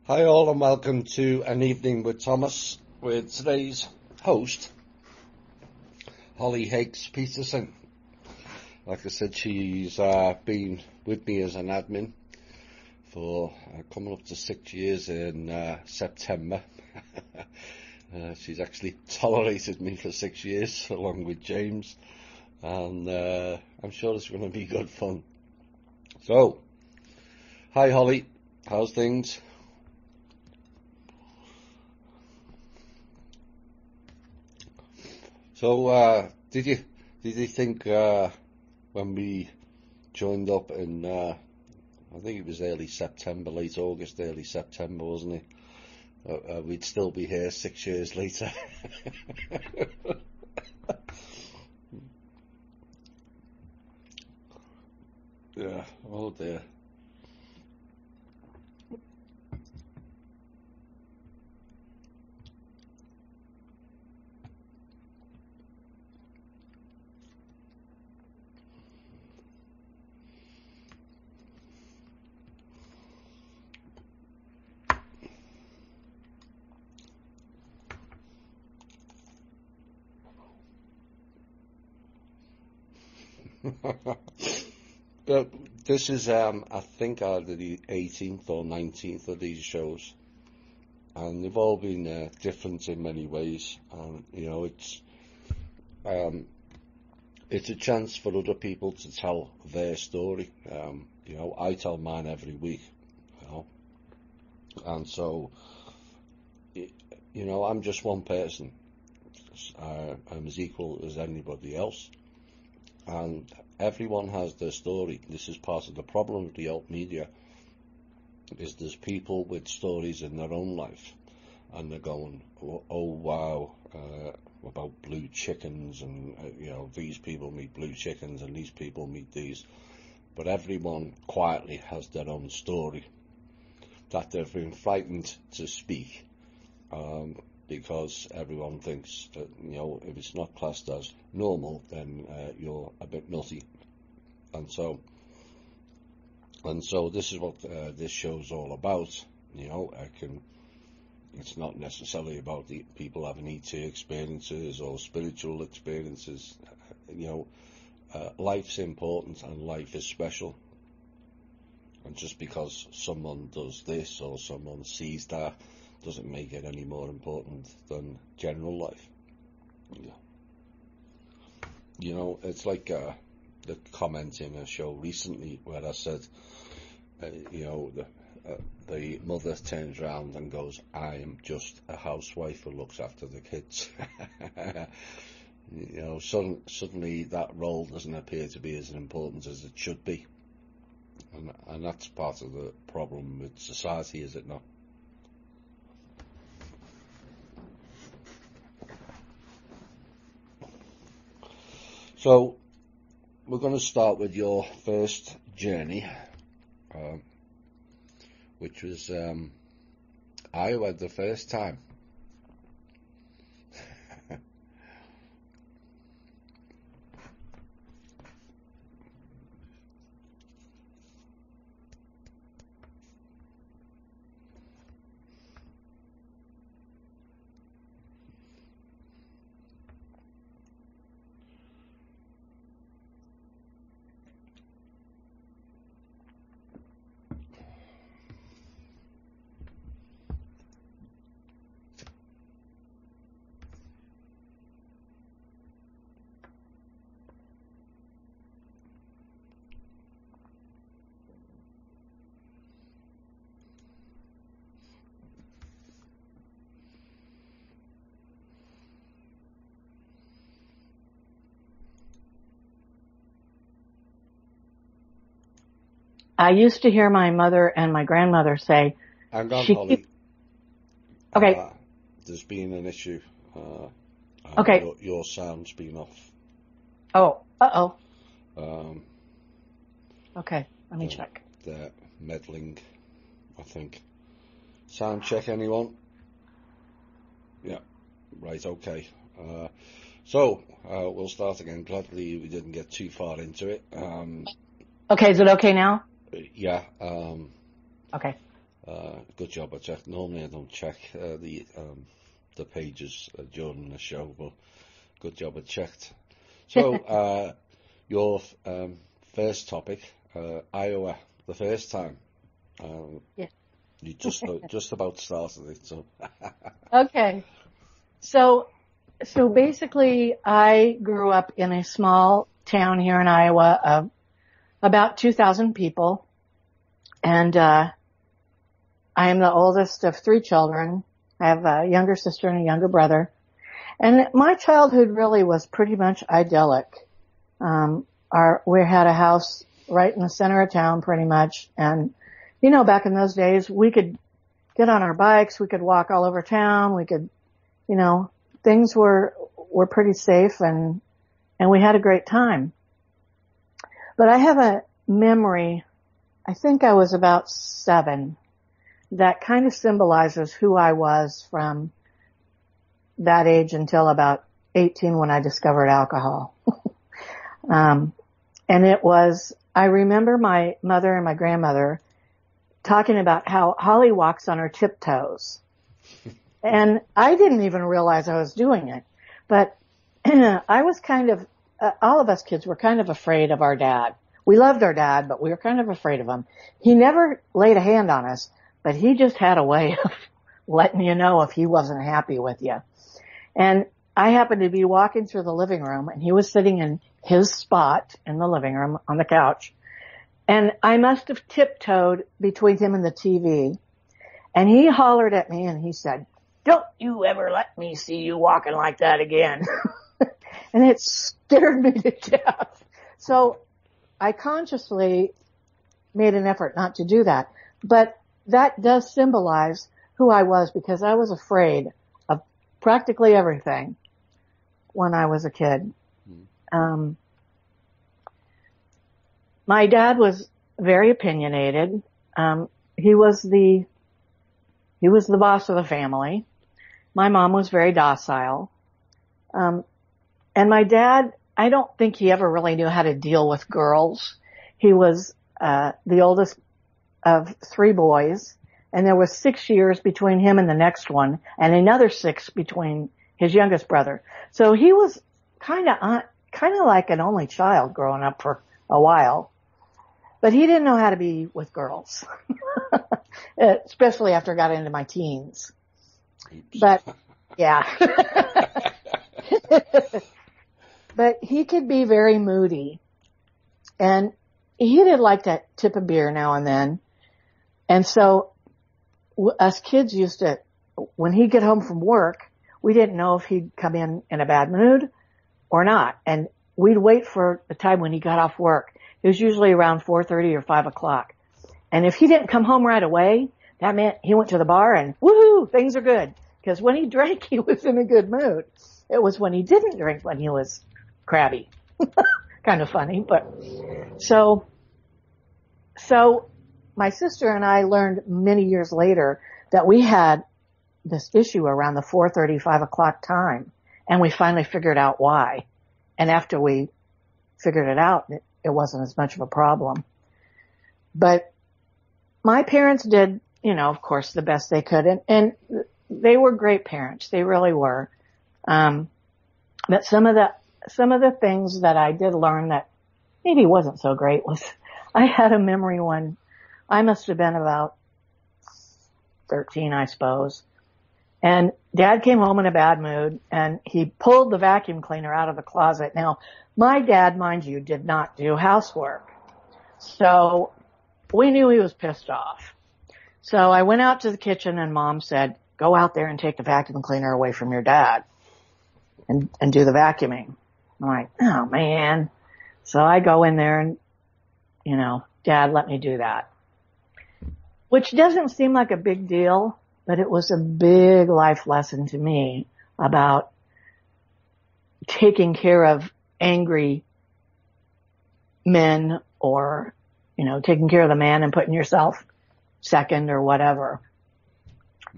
Hi all and welcome to An Evening with Thomas with today's host, Holly Hakes Peterson. Like I said, she's been with me as an admin for coming up to 6 years in September. She's actually tolerated me for 6 years along with James, and I'm sure it's going to be good fun. So, hi Holly, how's things? So, did you think when we joined up in I think it was early September, late August, early September, wasn't it? We'd still be here 6 years later. Yeah. Oh dear. But this is, I think, either the 18th or 19th of these shows, and they've all been different in many ways. And it's a chance for other people to tell their story. I tell mine every week, and so, I'm just one person. I'm as equal as anybody else. And everyone has their story. This is part of the problem of the alt media, is there's people with stories in their own life, and they're going, oh wow, about blue chickens, and these people meet blue chickens, and these people meet these. But everyone quietly has their own story that they've been frightened to speak, because everyone thinks that, if it's not classed as normal, then you're a bit nutty. And so this is what this show's all about. It's not necessarily about the people having ET experiences or spiritual experiences. Life's important and life is special. And just because someone does this or someone sees that doesn't make it any more important than general life. It's like the comment in a show recently where I said, the mother turns around and goes, I am just a housewife who looks after the kids. Suddenly that role doesn't appear to be as important as it should be. And that's part of the problem with society, is it not? So, we're going to start with your first journey, which was Iowa the first time. I used to hear my mother and my grandmother say, Hang on, Holly. Okay. There's been an issue. Okay. Your sound's been off. Oh, uh-oh. Okay, let me check. They're meddling, I think. Sound check, anyone? Yeah, right, okay. So, we'll start again. Gladly we didn't get too far into it. Okay, is it okay now? Yeah. Okay. Good job. I checked. Normally, I don't check the pages during the show, but good job. I checked. So, your first topic, Iowa, the first time. Yeah. You just about started it. So. Okay. So basically, I grew up in a small town here in Iowa of about 2,000 people, and I am the oldest of 3 children. I have a younger sister and a younger brother. And my childhood really was pretty much idyllic. We had a house right in the center of town pretty much. And, you know, back in those days, we could get on our bikes. We could walk all over town. We could, you know, things were pretty safe and we had a great time. But I have a memory, I think I was about 7, that kind of symbolizes who I was from that age until about 18 when I discovered alcohol. And it was, I remember my mother and my grandmother talking about how Holly walks on her tiptoes. And I didn't even realize I was doing it. But I was kind of, all of us kids were kind of afraid of our dad. We loved our dad, but we were kind of afraid of him. He never laid a hand on us, but he just had a way of letting you know if he wasn't happy with you. And I happened to be walking through the living room, and he was sitting in his spot in the living room on the couch. And I must have tiptoed between him and the TV. And he hollered at me and he said, "Don't you ever let me see you walking like that again." And it scared me to death. So I consciously made an effort not to do that. But that does symbolize who I was, because I was afraid of practically everything when I was a kid. My dad was very opinionated. He was the boss of the family. My mom was very docile. And my dad, I don't think he ever really knew how to deal with girls. He was the oldest of 3 boys, and there was 6 years between him and the next one, and another 6 between his youngest brother. So he was kind of like an only child growing up for a while. But he didn't know how to be with girls, especially after I got into my teens. Oops. But yeah. But he could be very moody, and he did like to tip a beer now and then. And so us kids used to, when he'd get home from work, we didn't know if he'd come in a bad mood or not. And we'd wait for the time when he got off work. It was usually around 4:30 or 5 o'clock. And if he didn't come home right away, that meant he went to the bar and woohoo, things are good. Because when he drank, he was in a good mood. It was when he didn't drink when he was crabby. Kind of funny, but so my sister and I learned many years later that we had this issue around the 4:30, 5 o'clock time, and we finally figured out why. And after we figured it out, it wasn't as much of a problem. But my parents did, you know, of course, the best they could, and they were great parents. They really were. But some of the things that I did learn that maybe wasn't so great was I had a memory when I must have been about 13, I suppose. And Dad came home in a bad mood, and he pulled the vacuum cleaner out of the closet. Now, my dad, mind you, did not do housework. So we knew he was pissed off. So I went out to the kitchen, and Mom said, "Go out there and take the vacuum cleaner away from your dad and do the vacuuming." I'm like, oh, man. So I go in there and, you know, Dad let me do that. Which doesn't seem like a big deal, but it was a big life lesson to me about taking care of angry men, or, you know, taking care of the man and putting yourself second or whatever.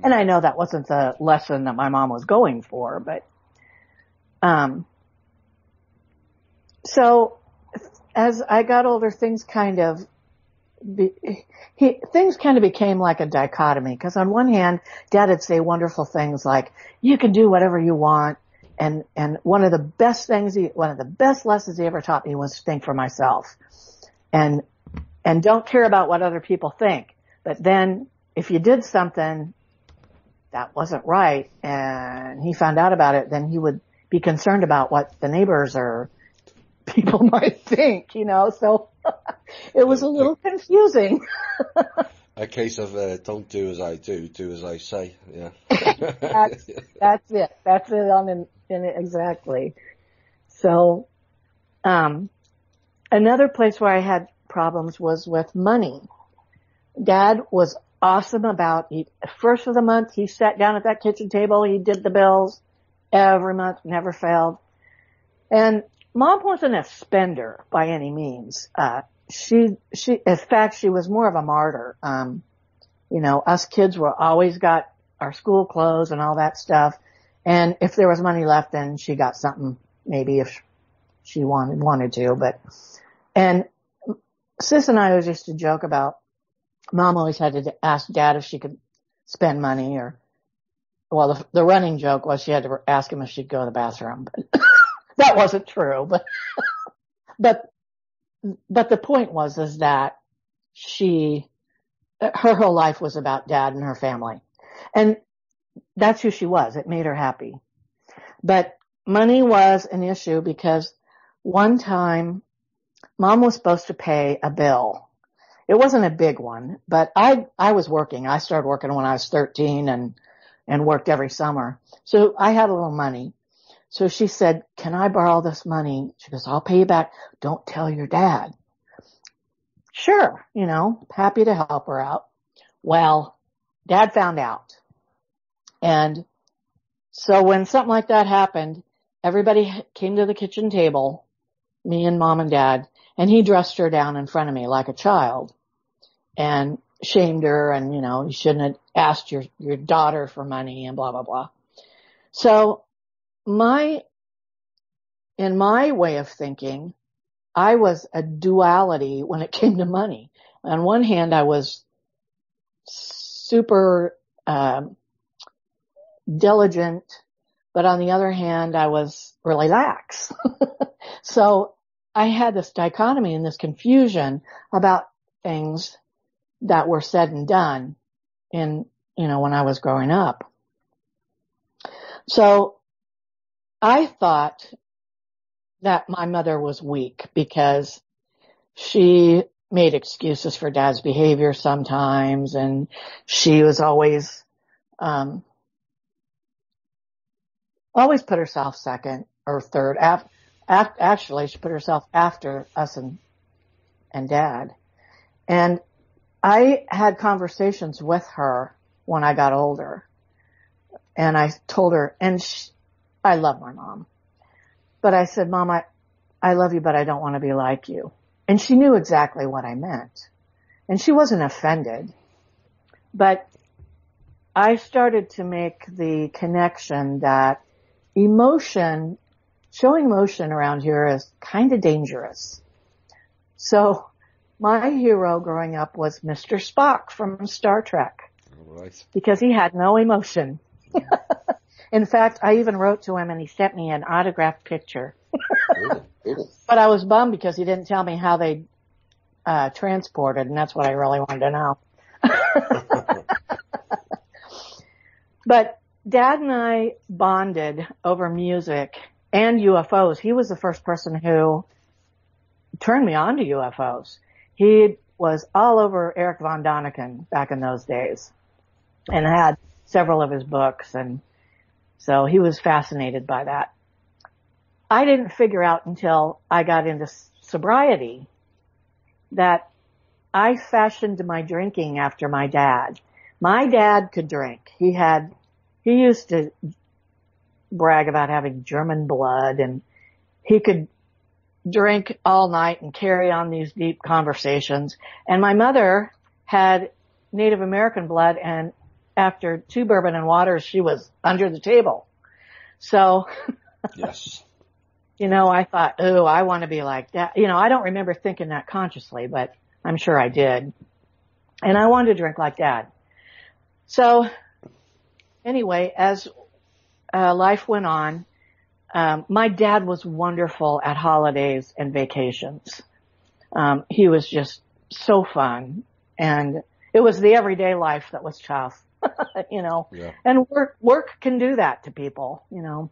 And I know that wasn't the lesson that my mom was going for, but, so as I got older, things kind of things kind of became like a dichotomy, because on one hand, Dad would say wonderful things like, you can do whatever you want. And one of the best lessons he ever taught me was to think for myself and don't care about what other people think. But then if you did something that wasn't right and he found out about it, then he would be concerned about what the neighbors or people might think, so it was a little confusing. A case of don't do as I do as I say. Yeah. That's it. That's it exactly. So, another place where I had problems was with money. Dad was awesome about, first of the month, he sat down at that kitchen table, he did the bills every month, never failed. And Mom wasn't a spender by any means. In fact, she was more of a martyr. Us kids were always got our school clothes and all that stuff. And if there was money left, then she got something, maybe if she wanted to, and Sis and I always used to joke about Mom always had to ask Dad if she could spend money, the running joke was she had to ask him if she'd go to the bathroom, but that wasn't true, but the point is that her whole life was about Dad and her family. And that's who she was. It made her happy. But money was an issue because one time Mom was supposed to pay a bill. It wasn't a big one, but I was working. I started working when I was 13 and worked every summer. So I had a little money. So she said, can I borrow this money? She goes, I'll pay you back. Don't tell your dad. Sure. Happy to help her out. Well, Dad found out. And so when something like that happened, everybody came to the kitchen table, me and Mom and Dad, and he dressed her down in front of me like a child and shamed her and, you shouldn't have asked your daughter for money and blah, blah, blah. So in my way of thinking, I was a duality when it came to money. On one hand, I was super diligent, but on the other hand, I was really lax. So I had this dichotomy and this confusion about things that were said and done when I was growing up. So I thought that my mother was weak because she made excuses for Dad's behavior sometimes, and she was always put herself second or third. Actually, she put herself after us and Dad. And I had conversations with her when I got older, and I told her, I love my mom, but I said, Mom, I love you, but I don't want to be like you. And she knew exactly what I meant. And she wasn't offended. But I started to make the connection that showing emotion around here is kind of dangerous. So my hero growing up was Mr. Spock from Star Trek. All right. Because he had no emotion. In fact, I even wrote to him and he sent me an autographed picture. But I was bummed because he didn't tell me how they transported, and that's what I really wanted to know. But Dad and I bonded over music and UFOs. He was the first person who turned me on to UFOs. He was all over Eric von Däniken back in those days and had several of his books, and so he was fascinated by that. I didn't figure out until I got into sobriety that I fashioned my drinking after my dad. My dad could drink. He used to brag about having German blood, and he could drink all night and carry on these deep conversations. And my mother had Native American blood, and after 2 bourbon and waters, she was under the table. So, yes. I thought, oh, I want to be like that. I don't remember thinking that consciously, but I'm sure I did. And I wanted to drink like Dad. So anyway, as life went on, my dad was wonderful at holidays and vacations. He was just so fun, and it was the everyday life that was tough, you know. Yeah. And work can do that to people, you know.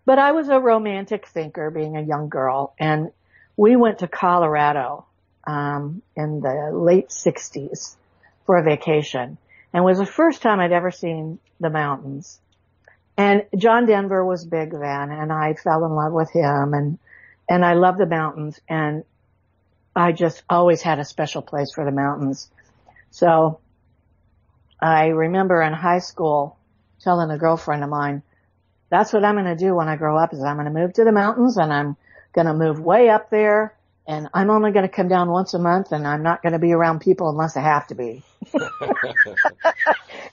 But I was a romantic thinker being a young girl, and we went to Colorado in the late 60s for a vacation. And it was the first time I'd ever seen the mountains. And John Denver was big then, and I fell in love with him, and I love the mountains, and I just always had a special place for the mountains. So I remember in high school telling a girlfriend of mine, that's what I'm going to do when I grow up, is I'm going to move to the mountains, and I'm going to move way up there, and I'm only going to come down once a month, and I'm not going to be around people unless I have to be.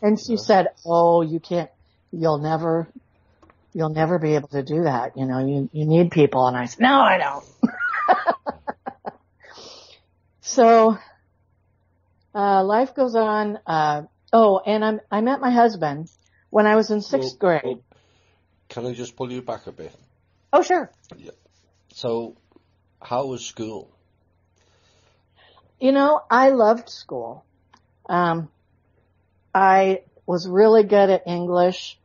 And she said, oh, you can't, you'll never be able to do that. You know, you need people. And I said, no, I don't. So, life goes on. And I met my husband when I was in sixth grade. Can I just pull you back a bit? Oh, sure. Yeah. So, how was school? You know, I loved school. I was really good at English,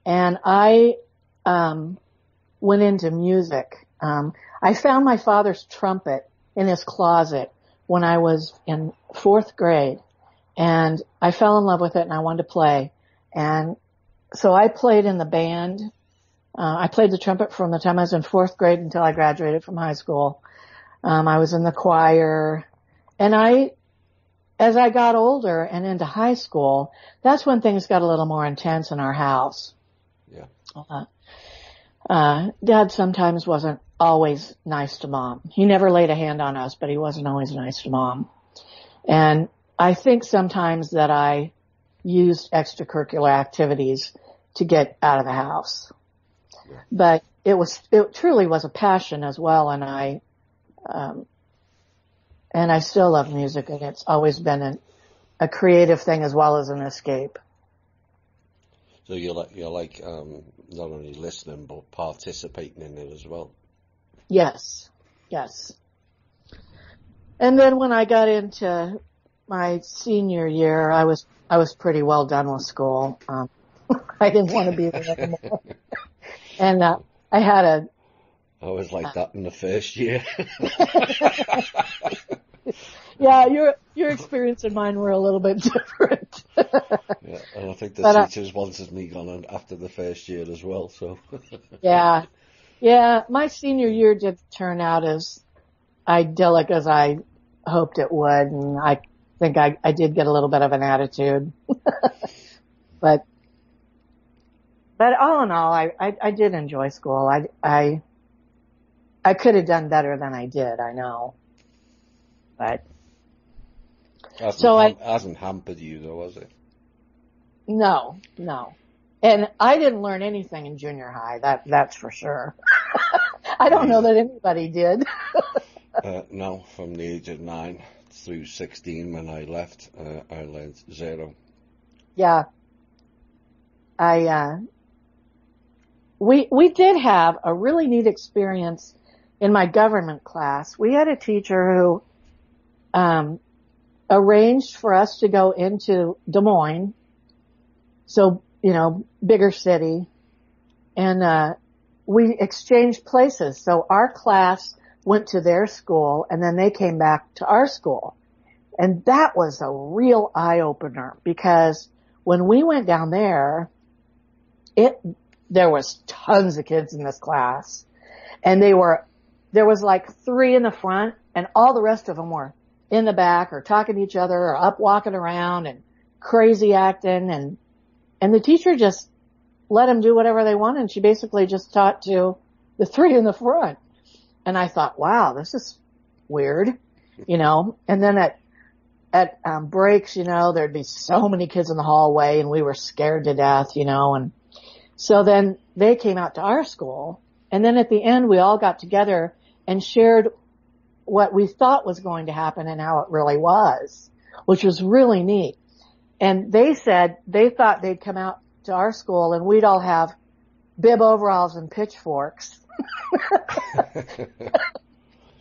and I went into music. I found my father's trumpet in his closet when I was in fourth grade, and I fell in love with it, and I wanted to play. And so I played in the band. I played the trumpet from the time I was in fourth grade until I graduated from high school. I was in the choir, and as I got older and into high school, that's when things got a little more intense in our house. Yeah. Dad sometimes wasn't always nice to Mom. He never laid a hand on us, but he wasn't always nice to Mom. And I think sometimes that I used extracurricular activities to get out of the house. Yeah. But it truly was a passion as well, and I still love music, and it's always been a creative thing as well as an escape. So you're like not only listening but participating in it as well. Yes. And then when I got into my senior year, I was pretty well done with school. I didn't want to be there anymore. And I had I was like that in the first year. Yeah, your experience and mine were a little bit different. Yeah, and I think the teachers wanted me gone after the first year as well. So. Yeah, my senior year didn't turn out as idyllic as I hoped it would, and I think I did get a little bit of an attitude. But all in all, I did enjoy school. I could have done better than I did, I know. But hasn't hampered you though, has it? No. And I didn't learn anything in junior high, that's for sure. I don't know that anybody did. No, from the age of 9 through 16 when I left, I learned zero. Yeah. We did have a really neat experience in my government class. We had a teacher who arranged for us to go into Des Moines, so, you know, bigger city, and we exchanged places. So our class went to their school, and then they came back to our school. And that was a real eye-opener, because when we went down there, there was tons of kids in this class, and there was like 3 in the front, and all the rest of them were in the back or talking to each other or up walking around and crazy acting, and the teacher just let them do whatever they wanted, and she basically just taught to the 3 in the front. And I thought, wow, this is weird, you know. And then at breaks, you know, there'd be so many kids in the hallway, and we were scared to death, you know. And so then they came out to our school, and then at the end we all got together and shared what we thought was going to happen and how it really was, which was really neat. And they said they thought they'd come out to our school and we'd all have bib overalls and pitchforks.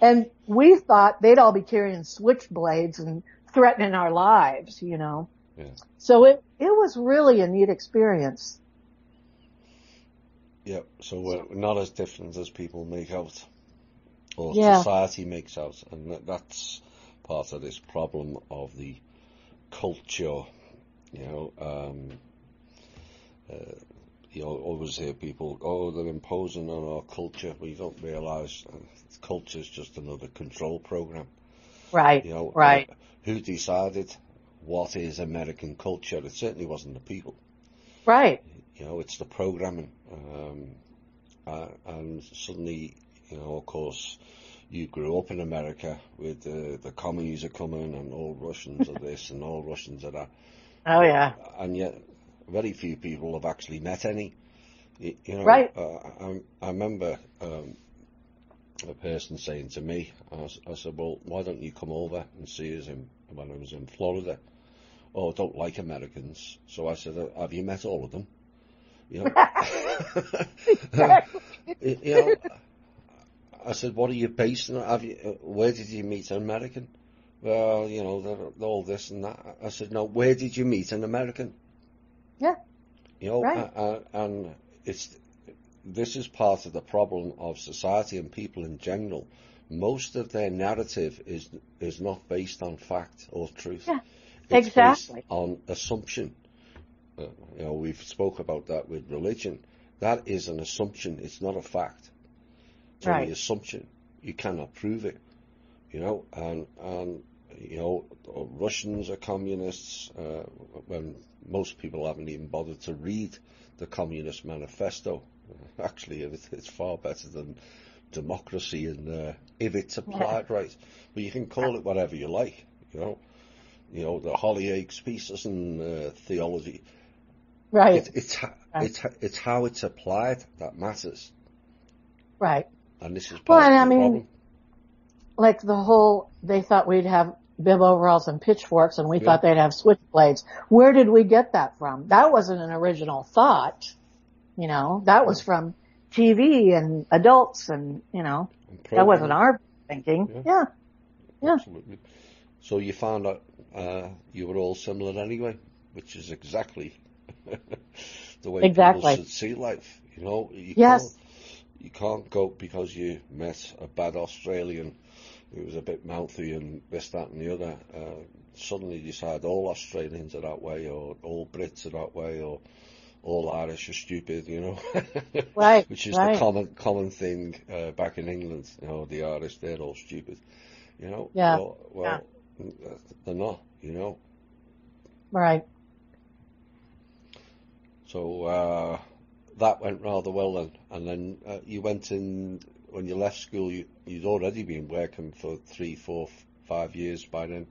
And we thought they'd all be carrying switchblades and threatening our lives, you know. Yeah. So it was really a neat experience. Yeah, so we're not as different as people make out, or Yeah. society makes out, and that's part of this problem of the culture. You know, always hear people, oh, they're imposing on our culture. We don't realise culture is just another control program. Right, You know, right. Who decided what is American culture? It certainly wasn't the people. Right. You know, it's the programming. And suddenly, you know, of course, you grew up in America with the commies are coming and all Russians are this and all Russians are that. Oh, yeah. And yet, very few people have actually met any. You know, Right. I remember a person saying to me, I said, well, why don't you come over and see us when I was in Florida? Oh, I don't like Americans. So I said, have you met all of them? You know, you know, I said, what are you based on? Where did you meet an American? Well, you know, they're all this and that. I said, no, where did you meet an American? Yeah. You know, Right. and this is part of the problem of society and people in general. Most of their narrative is not based on fact or truth. Yeah. It's Exactly. based on assumption. You know, we've spoke about that with religion. That is an assumption. It's not a fact. It's only Right. assumption. You cannot prove it. You know, and you know, Russians are communists when most people haven't even bothered to read the Communist Manifesto. Actually, it's far better than democracy, and if it's applied right. But you can call it whatever you like. You know, the Hollyoaks pieces and theology. Right. It's how it's applied that matters, Right. and this is Well, part and of I the mean, problem. like they thought we'd have bib overalls and pitchforks and we Yeah. thought they'd have switchblades. Where did we get that from? That wasn't an original thought, you know, that was from TV and adults and, you know, And that wasn't programming. our thinking. Yeah. Yeah. Yeah. Absolutely. So you found out you were all similar anyway, which is exactly the way Exactly. people should see life. You know, Yes. you can't go because you met a bad Australian who was a bit mouthy and this, that, and the other. Suddenly decide all Australians are that way, or all Brits are that way, or all Irish are stupid. You know, Right. which is Right. the common thing back in England. You know, the Irish, they're all stupid. You know, Yeah. well, they're not. You know. Right. So that went rather well then, and then you went in when you left school. You'd already been working for 3, 4, 5 years by then.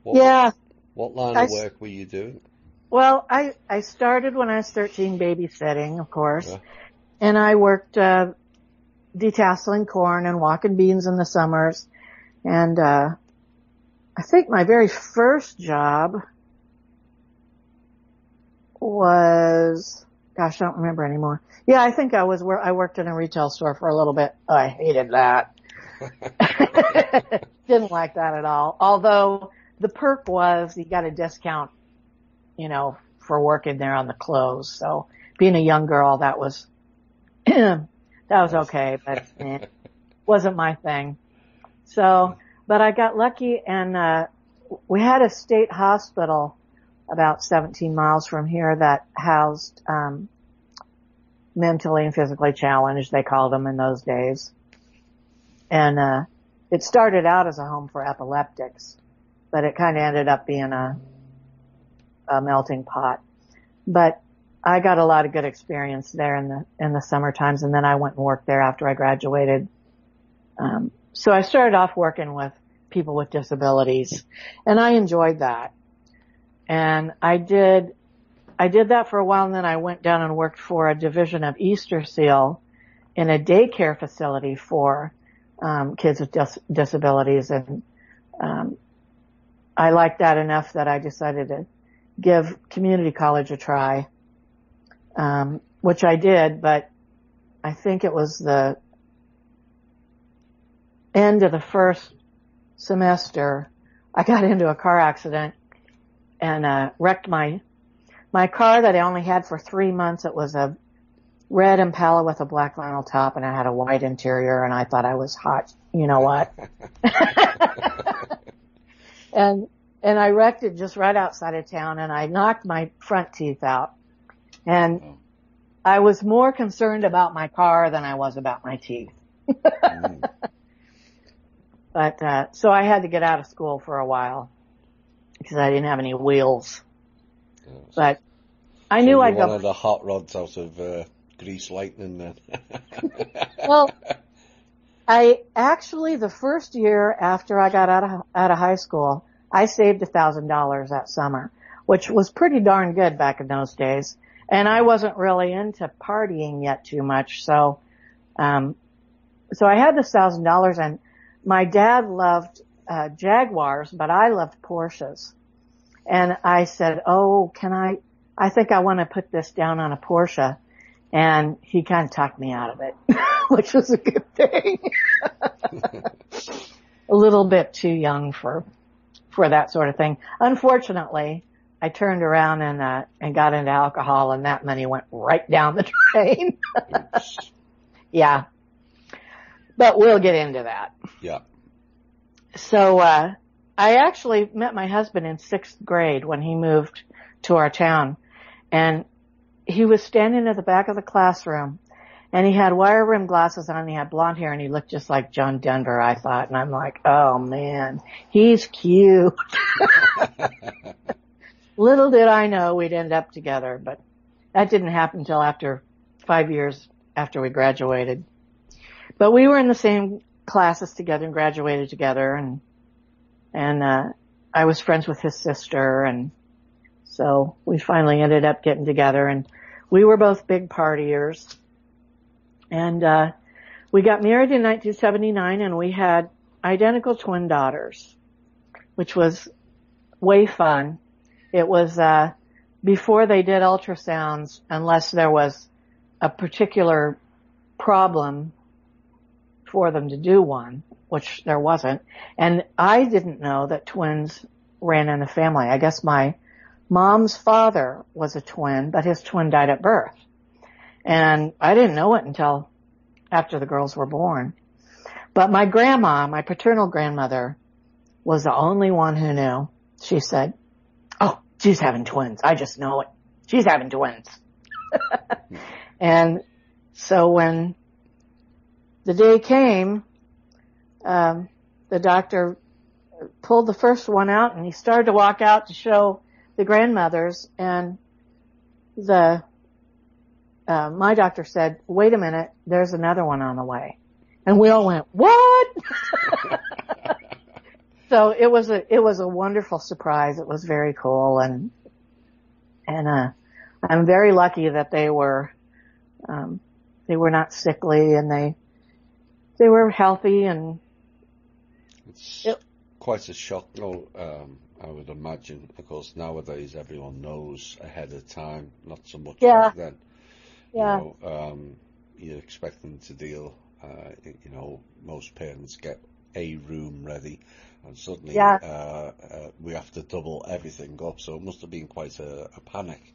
Yeah. What line I of s- work were you doing? Well, I started when I was 13 babysitting, of course, Yeah. and I worked, detasseling corn and walking beans in the summers. And, I think my very first job was, gosh, I don't remember anymore. Yeah, I think I worked in a retail store for a little bit. Oh, I hated that. Didn't like that at all. Although the perk was you got a discount, you know, for working there on the clothes. So being a young girl, that was, that was okay, but wasn't my thing. So, but I got lucky and, we had a state hospital about 17 miles from here that housed, mentally and physically challenged, they called them in those days. And, it started out as a home for epileptics, but it kind of ended up being a melting pot. But I got a lot of good experience there in the summer times, and then I went and worked there after I graduated. So I started off working with people with disabilities, and I enjoyed that. And I did that for a while, and then I went down and worked for a division of Easter Seal in a daycare facility for kids with disabilities, and I liked that enough that I decided to give community college a try, which I did, but I think it was the end of the first semester, I got into a car accident and wrecked my car that I only had for 3 months. It was a red Impala with a black vinyl top, and it had a white interior, and I thought I was hot. You know what? and I wrecked it just right outside of town, and I knocked my front teeth out. And I was more concerned about my car than I was about my teeth. But so I had to get out of school for a while because I didn't have any wheels. Yes. But I knew I'd go. One of the hot rods out of Grease Lightning then. Well, I actually, the first year after I got out of high school, I saved $1,000 that summer, which was pretty darn good back in those days. And I wasn't really into partying yet too much, so I had this $1,000, and my dad loved Jaguars, but I loved Porsches. And I said, "Oh, I think I want to put this down on a Porsche." And he kind of talked me out of it, which was a good thing. A little bit too young for that sort of thing. Unfortunately, I turned around and got into alcohol, and that money went right down the drain. Yeah. But we'll get into that. Yeah. So, I actually met my husband in 6th grade when he moved to our town, and he was standing at the back of the classroom, and he had wire rimmed glasses on, and he had blonde hair, and he looked just like John Denver, I thought. And I'm like, oh man, he's cute. Little did I know we'd end up together, but that didn't happen until after 5 years after we graduated. But we were in the same classes together and graduated together, and I was friends with his sister, and so we finally ended up getting together, and we were both big partiers. And we got married in 1979, and we had identical twin daughters, which was way fun. It was before they did ultrasounds, unless there was a particular problem for them to do one, which there wasn't. And I didn't know that twins ran in the family. I guess my mom's father was a twin, but his twin died at birth. And I didn't know it until after the girls were born. But my grandma, my paternal grandmother, was the only one who knew. She said, "Oh, she's having twins. I just know it. She's having twins." And so when the day came, the doctor pulled the first one out, and he started to walk out to show the grandmothers, and my doctor said, "Wait a minute, there's another one on the way." And we all went, "What?" So it was a wonderful surprise. It was very cool, and I'm very lucky that they were not sickly, and they were healthy, and it's quite a shock, though. I would imagine. Of course, nowadays everyone knows ahead of time, not so much back then. Yeah. You're expecting to deal. Most parents get a room ready, and suddenly we have to double everything up. So it must have been quite a panic.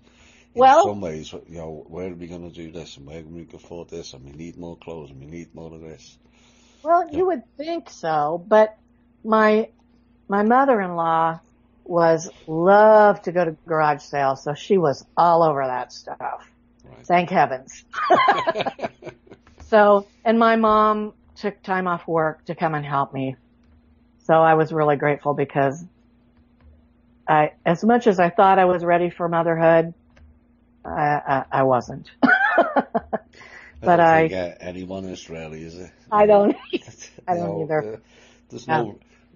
In some ways, where are we going to do this, and where can we afford this, and we need more clothes, and we need more of this. Well, you would think so, but my mother-in-law loved to go to garage sales, so she was all over that stuff. Right. Thank heavens. So, and my mom took time off work to come and help me. So I was really grateful, because as much as I thought I was ready for motherhood, I wasn't. But I don't think anyone is really, is it? I don't either.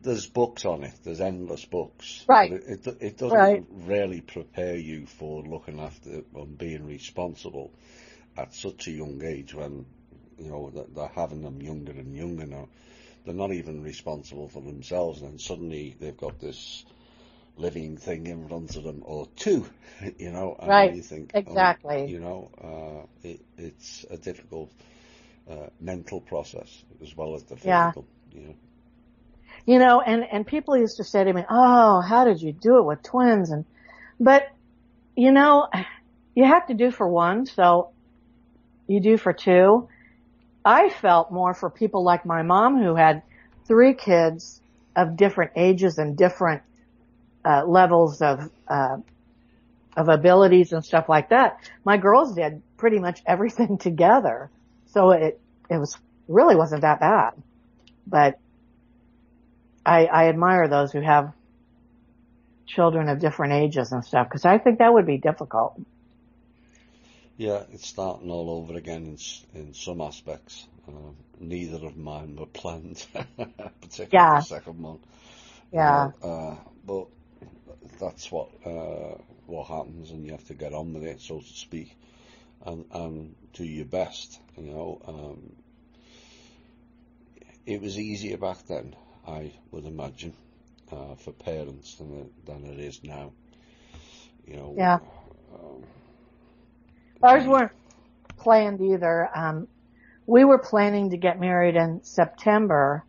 There's books on it. There's endless books. Right. It doesn't really prepare you for looking after and being responsible at such a young age, when they're having them younger and younger now. they're not even responsible for themselves, and then suddenly they've got this living thing in front of them, or two, you know, and Right. you think, Exactly. you know, it's a difficult mental process as well as the Yeah. physical, you know. You know, and people used to say to me, "Oh, how did you do it with twins?" But, you know, you have to do for one, so you do for two. I felt more for people like my mom who had 3 kids of different ages and different levels of abilities and stuff like that. My girls did pretty much everything together. So it really wasn't that bad. But I admire those who have children of different ages and stuff, because I think that would be difficult. Yeah, it's starting all over again in some aspects. Neither of mine were planned, particularly Yeah. the second one. Yeah. But that's what happens, and you have to get on with it, so to speak, and do your best. You know, it was easier back then, I would imagine, for parents than it is now. You know. Yeah. Ours weren't planned either. We were planning to get married in September,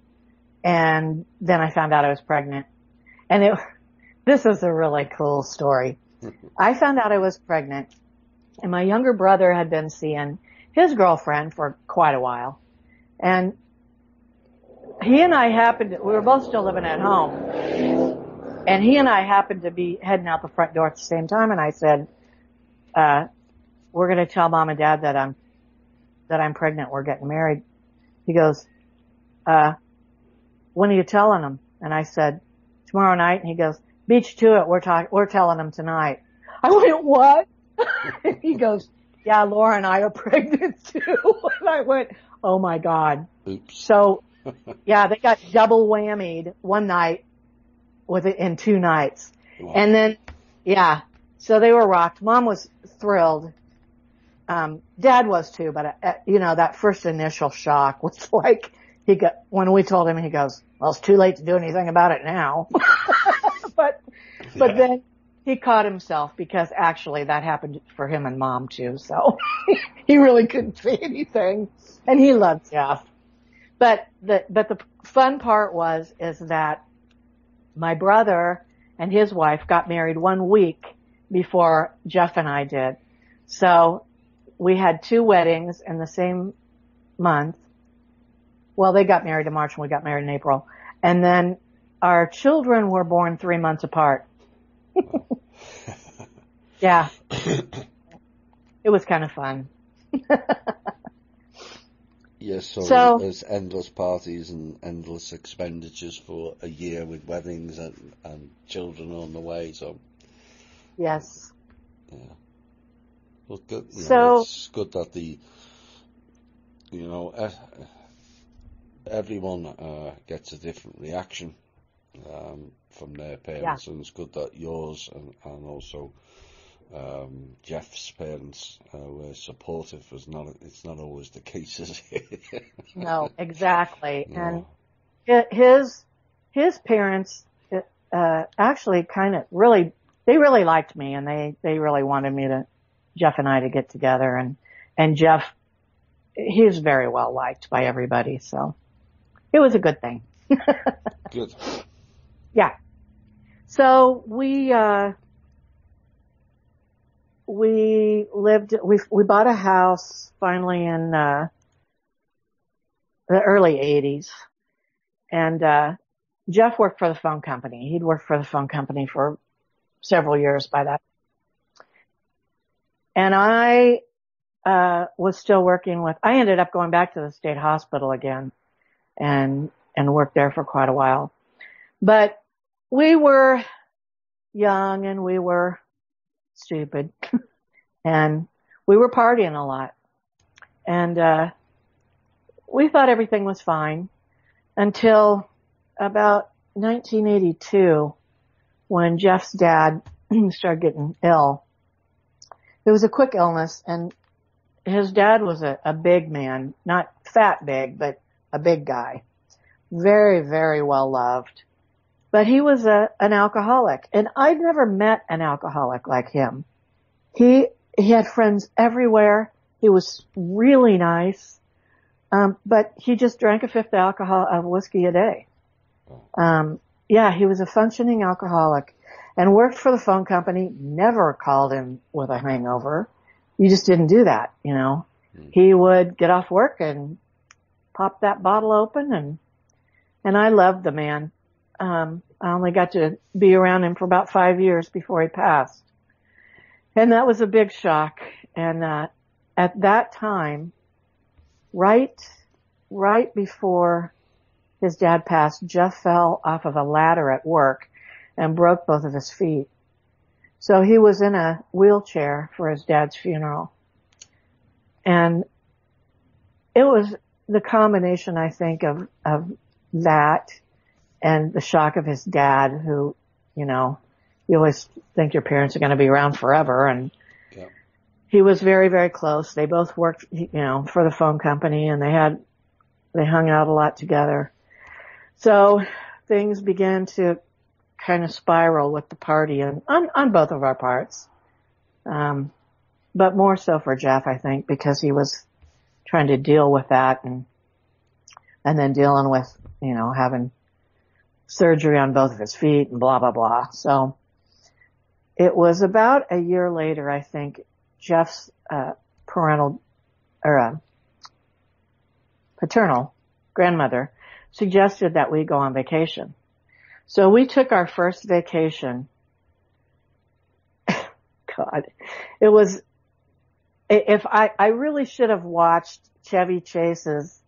and then I found out I was pregnant. And this is a really cool story. I found out I was pregnant, and my younger brother had been seeing his girlfriend for quite a while. And he and I we were both still living at home, and he and I happened to be heading out the front door at the same time, and I said, we're going to tell Mom and Dad that I'm pregnant. We're getting married. He goes, when are you telling them? And I said, tomorrow night. And he goes, beat you to it. We're telling them tonight. I went, what? And he goes, yeah, Laura and I are pregnant too. And I went, oh my God. Oops. So yeah, they got double whammied one night with it in 2 nights. Wow. And then, yeah, so they were rocked. Mom was thrilled. Dad was too, but you know, that first initial shock was like, when we told him, he goes, well, it's too late to do anything about it now. but then he caught himself, because actually that happened for him and Mom too. So he really couldn't say anything, and he loved Jeff. But the fun part is that my brother and his wife got married 1 week before Jeff and I did. So we had 2 weddings in the same month. Well, they got married in March and we got married in April. And then our children were born 3 months apart. Yeah. It was kind of fun. Yes, so there's endless parties and endless expenditures for a year with weddings and children on the way, so. Yes. Yeah. Well, good. It's good that everyone gets a different reaction from their parents, and it's good that yours and also Jeff's parents were supportive. It's not always the case, is it? No, exactly. No. And his parents actually kind of they really liked me, and they really wanted Jeff and I to get together, and Jeff, he's very well liked by everybody, so it was a good thing. Good. Yeah. So we bought a house finally in the early 80s, and Jeff worked for the phone company. He'd worked for the phone company for several years by that. And I was still working I ended up going back to the state hospital again and worked there for quite a while. But we were young and we were stupid and we were partying a lot. And we thought everything was fine until about 1982, when Jeff's dad started getting ill. It was a quick illness, and his dad was a big man, not fat big, but a big guy. very, very well loved. But he was an alcoholic, and I'd never met an alcoholic like him. He had friends everywhere. He was really nice. But he just drank a fifth of whiskey a day. Yeah, he was a functioning alcoholic and worked for the phone company, never called in with a hangover. You just didn't do that, you know. He would get off work and pop that bottle open, and I loved the man. I only got to be around him for about 5 years before he passed. And that was a big shock. And, at that time, right before his dad passed, Jeff fell off of a ladder at work and broke both of his feet. So he was in a wheelchair for his dad's funeral. And it was the combination, I think, of that and the shock of his dad, who, you know, you always think your parents are going to be around forever. And yeah. He was very, very close. They both worked, you know, for the phone company, and they hung out a lot together. So things began to kind of spiral with the party and on both of our parts. But more so for Jeff, I think, because he was trying to deal with that and then dealing with, you know, having surgery on both of his feet and blah, blah, blah. So it was about a year later, I think, Jeff's paternal grandmother suggested that we go on vacation. So we took our first vacation. God, it was, if I really should have watched Chevy Chase's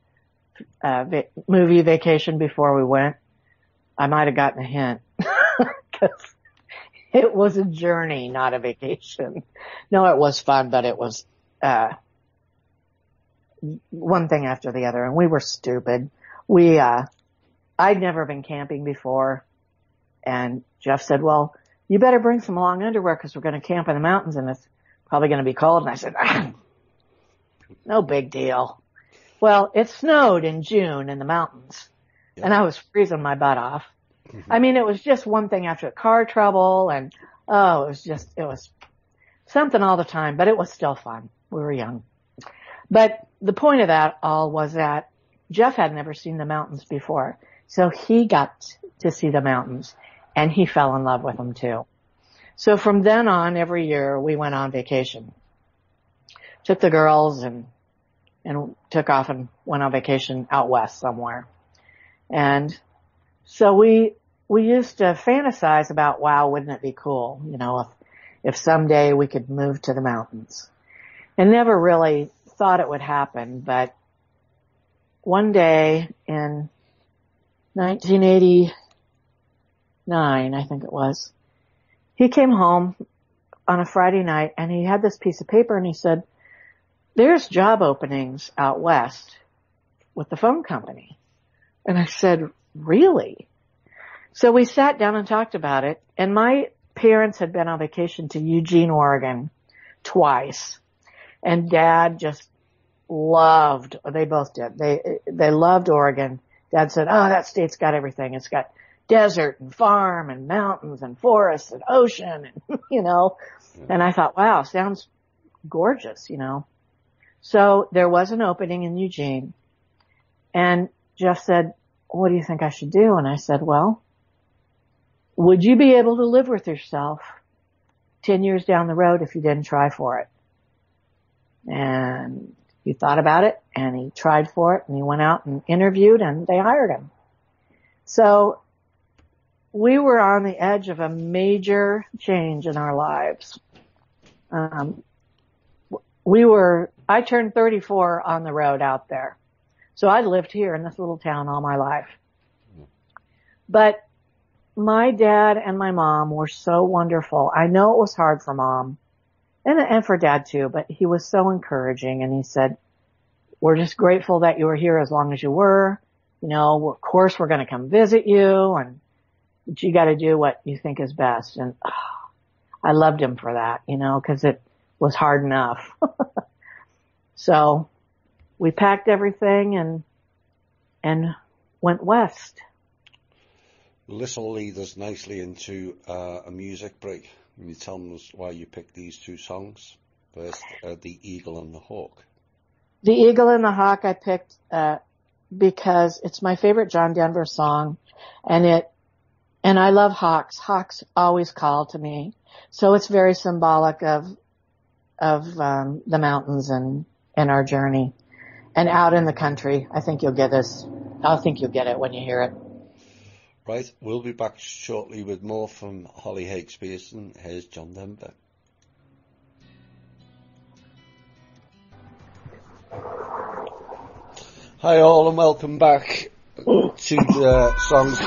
movie Vacation before we went, I might have gotten a hint. Because it was a journey, not a vacation. No, it was fun, but it was one thing after the other, and we were stupid. I'd never been camping before, and Jeff said, well, you better bring some long underwear because we're going to camp in the mountains and it's probably going to be cold. And I said, no big deal. Well, it snowed in June in the mountains, and I was freezing my butt off. I mean, it was just one thing after car trouble, and it was something all the time, but it was still fun. We were young. But the point of that all was that Jeff had never seen the mountains before, so he got to see the mountains, and he fell in love with them too. So from then on, every year we went on vacation. Took the girls and took off and went on vacation out west somewhere. And so we used to fantasize about, wow, wouldn't it be cool, you know, if someday we could move to the mountains. And never really thought it would happen, but one day in 1989, I think it was, he came home on a Friday night and he had this piece of paper and he said, there's job openings out west with the phone company. And I said, really? So we sat down and talked about it, and my parents had been on vacation to Eugene, Oregon twice, and Dad just loved, they both did, they loved Oregon. Dad said, oh, that state's got everything. It's got desert and farm and mountains and forests and ocean and, you know, and I thought, wow, sounds gorgeous, you know. So there was an opening in Eugene, and Jeff said, what do you think I should do? And I said, well, would you be able to live with yourself 10 years down the road if you didn't try for it? And he thought about it, and he tried for it, and he went out and interviewed, and they hired him. So we were on the edge of a major change in our lives. I turned 34 on the road out there. So I lived here in this little town all my life. But my dad and my mom were so wonderful. I know it was hard for Mom and for Dad too, but he was so encouraging, and he said, we're just grateful that you were here as long as you were. You know, of course we're going to come visit you, but you got to do what you think is best. And I loved him for that, you know, because it was hard enough. So we packed everything and went west. Well, this will lead us nicely into a music break. Can you tell us why you picked these two songs? First, The Eagle and the Hawk. The Eagle and the Hawk I picked because it's my favorite John Denver song, and I love hawks. Hawks always call to me, so it's very symbolic of the mountains and our journey, and out in the country. I think you'll get this. I think you'll get it when you hear it. Right, we'll be back shortly with more from Holly Haigspearson. Here's John Denver. Hi all, and welcome back to the songs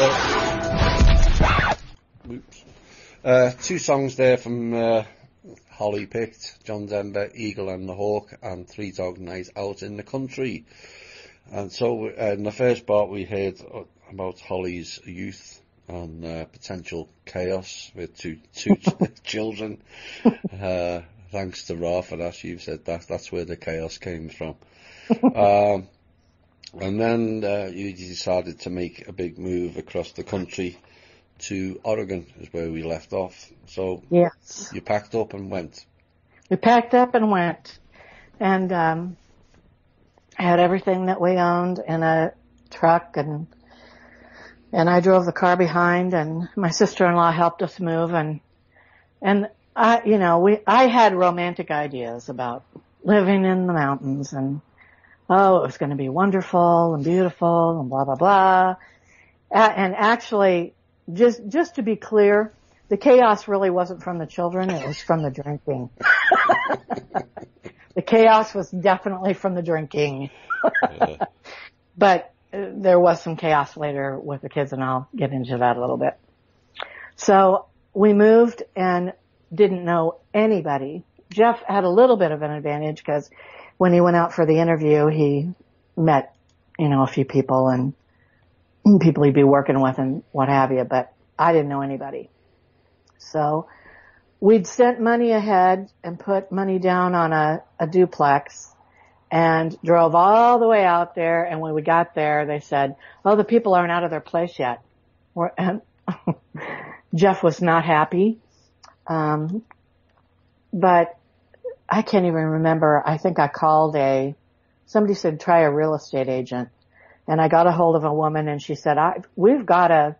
there. Two songs there from Holly picked. John Denver, Eagle and the Hawk, and Three Dog Night Out in the Country. And so in the first part we heard about Holly's youth and potential chaos with two children. Thanks to Ra for that. You've said that's where the chaos came from. And then you decided to make a big move across the country to Oregon, is where we left off. So yes, you packed up and went. We packed up and went, and had everything that we owned in a truck, and I drove the car behind, and my sister-in-law helped us move, and I had romantic ideas about living in the mountains, and it was going to be wonderful and beautiful and blah, blah, blah. And actually, just to be clear, the chaos really wasn't from the children, it was from the drinking. The chaos was definitely from the drinking. Yeah. But there was some chaos later with the kids, and I'll get into that a little bit. So we moved and didn't know anybody. Jeff had a little bit of an advantage because when he went out for the interview, he met, a few people and people he'd be working with and what have you, but I didn't know anybody. So we'd sent money ahead and put money down on a duplex and drove all the way out there. And when we got there, they said, the people aren't out of their place yet. And Jeff was not happy. But I can't even remember. I think I called somebody said try a real estate agent, and I got a hold of a woman, and she said, we've got a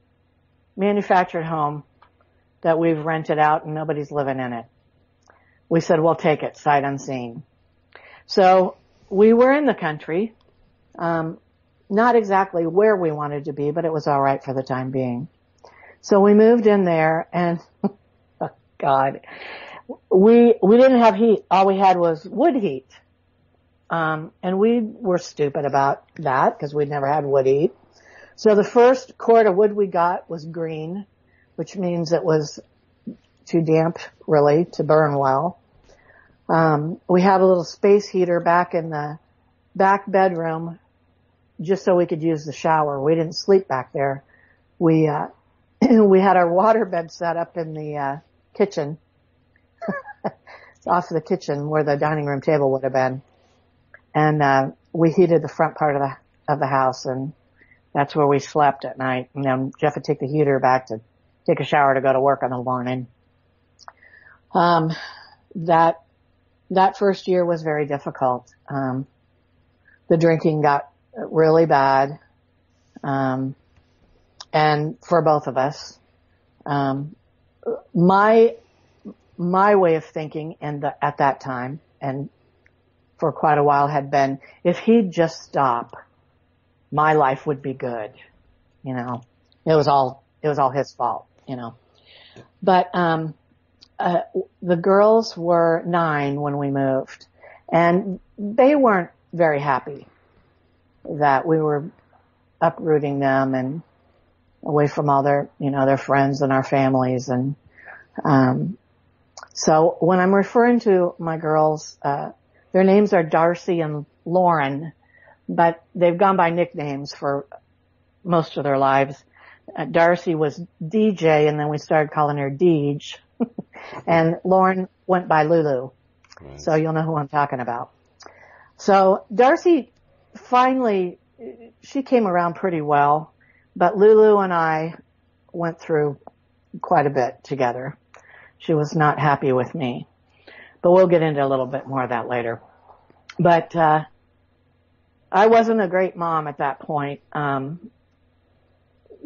manufactured home that we've rented out and nobody's living in it. We said, we'll take it sight unseen. So we were in the country, not exactly where we wanted to be, but it was all right for the time being. So we moved in there, and oh God, we didn't have heat. All we had was wood heat. And we were stupid about that because we'd never had wood heat. So the first cord of wood we got was green, which means it was too damp really to burn well. We had a little space heater back in the back bedroom just so we could use the shower. We didn't sleep back there. We had our water bed set up in the kitchen. Off the kitchen where the dining room table would have been. And we heated the front part of the house, and that's where we slept at night. And then Jeff would take the heater back to take a shower to go to work in the morning. That first year was very difficult. The drinking got really bad. And for both of us, my way of thinking at that time and for quite a while had been, if he'd just stop, my life would be good. It was all his fault, But, the girls were 9 when we moved, and they weren't very happy that we were uprooting them and away from all their, their friends and our families. And, so when I'm referring to my girls, their names are Darcy and Lauren, but they've gone by nicknames for most of their lives. Darcy was DJ, and then we started calling her Deej. And Lauren went by Lulu. Right. So you'll know who I'm talking about. So Darcy finally she came around pretty well, but Lulu and I went through quite a bit together. She was not happy with me, but we'll get into a little bit more of that later. But, I wasn't a great mom at that point,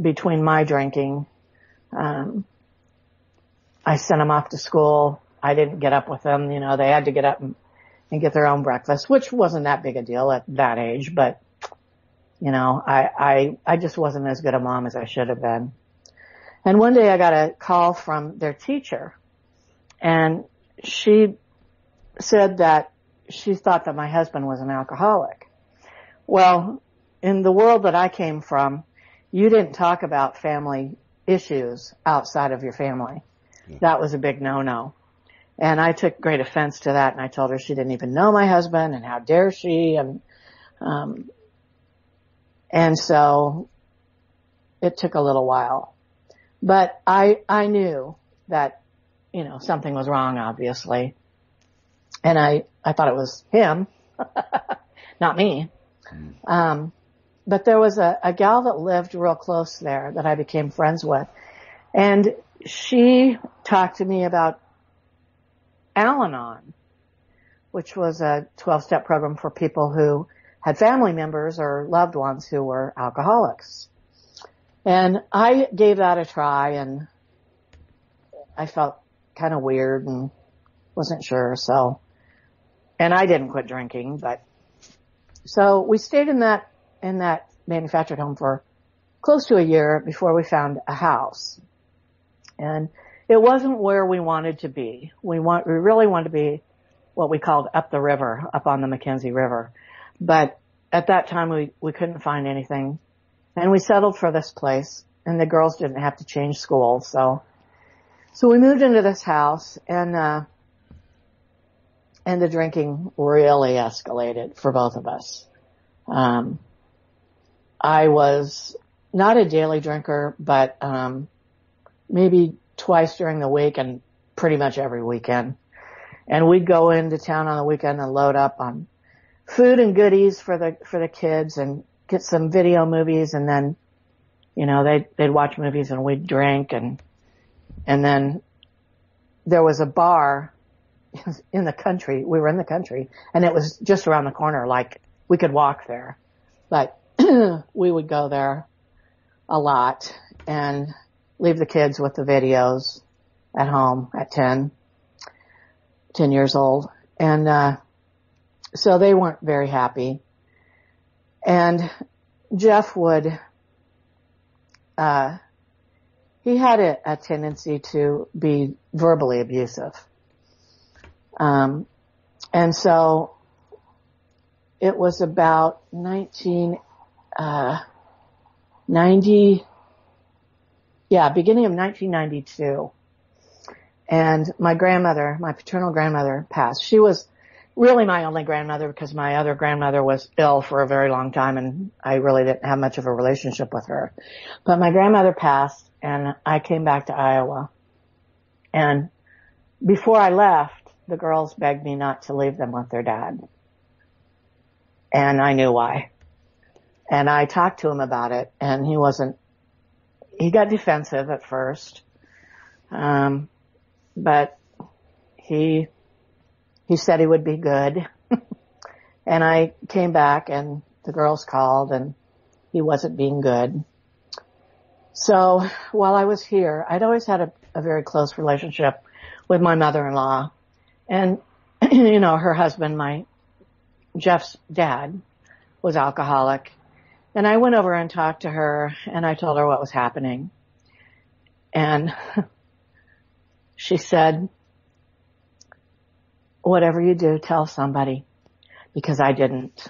between my drinking. I sent them off to school. I didn't get up with them. You know, they had to get up and get their own breakfast, which wasn't that big a deal at that age, but you know, I just wasn't as good a mom as I should have been. And one day I got a call from their teacher, and she said that she thought that my husband was an alcoholic. Well, in the world that I came from, you didn't talk about family issues outside of your family. Yeah. That was a big no-no. And I took great offense to that, and I told her she didn't even know my husband, and how dare she, and so it took a little while. But I knew that, you know, something was wrong, obviously. And I thought it was him, not me. But there was a gal that lived real close there that I became friends with. And she talked to me about Al-Anon, which was a 12-step program for people who had family members or loved ones who were alcoholics. And I gave that a try, and I felt kind of weird and wasn't sure, so, and I didn't quit drinking, but, so we stayed in that manufactured home for close to a year before we found a house. And it wasn't where we wanted to be. We really wanted to be what we called up the river, up on the Mackenzie River. But at that time we couldn't find anything. And we settled for this place, and the girls didn't have to change school, so we moved into this house, and the drinking really escalated for both of us. I was not a daily drinker, but maybe twice during the week and pretty much every weekend. And we'd go into town on the weekend and load up on food and goodies for the kids and get some video movies, and then, you know, they'd watch movies and we'd drink, and then there was a bar in the country. We were in the country, and it was just around the corner, like we could walk there. But we would go there a lot and leave the kids with the videos at home at 10 years old. And so they weren't very happy. And Jeff would, he had a tendency to be verbally abusive. And so it was about beginning of 1992. And my grandmother, my paternal grandmother, passed. She was really my only grandmother because my other grandmother was ill for a very long time, and I really didn't have much of a relationship with her. But my grandmother passed, and I came back to Iowa. And before I left, the girls begged me not to leave them with their dad. And I knew why. And I talked to him about it, and he got defensive at first. But he said he would be good. And I came back, and the girls called, and he wasn't being good. So while I was here, I'd always had a very close relationship with my mother-in-law. And, you know, her husband, Jeff's dad, was alcoholic. And I went over and talked to her, and I told her what was happening. And she said, whatever you do, tell somebody, because I didn't.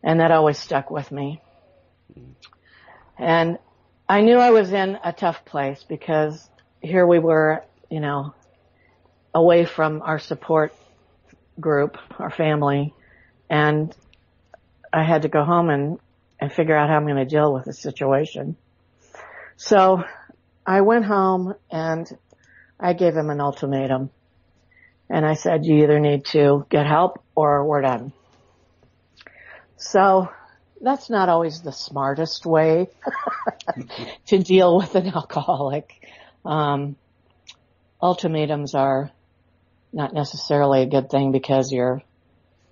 And that always stuck with me. And I knew I was in a tough place because here we were, you know, away from our support group, our family, and I had to go home and figure out how I'm going to deal with the situation. So I went home and I gave him an ultimatum. And I said, you either need to get help or we're done. So that's not always the smartest way to deal with an alcoholic. Ultimatums are not necessarily a good thing because you're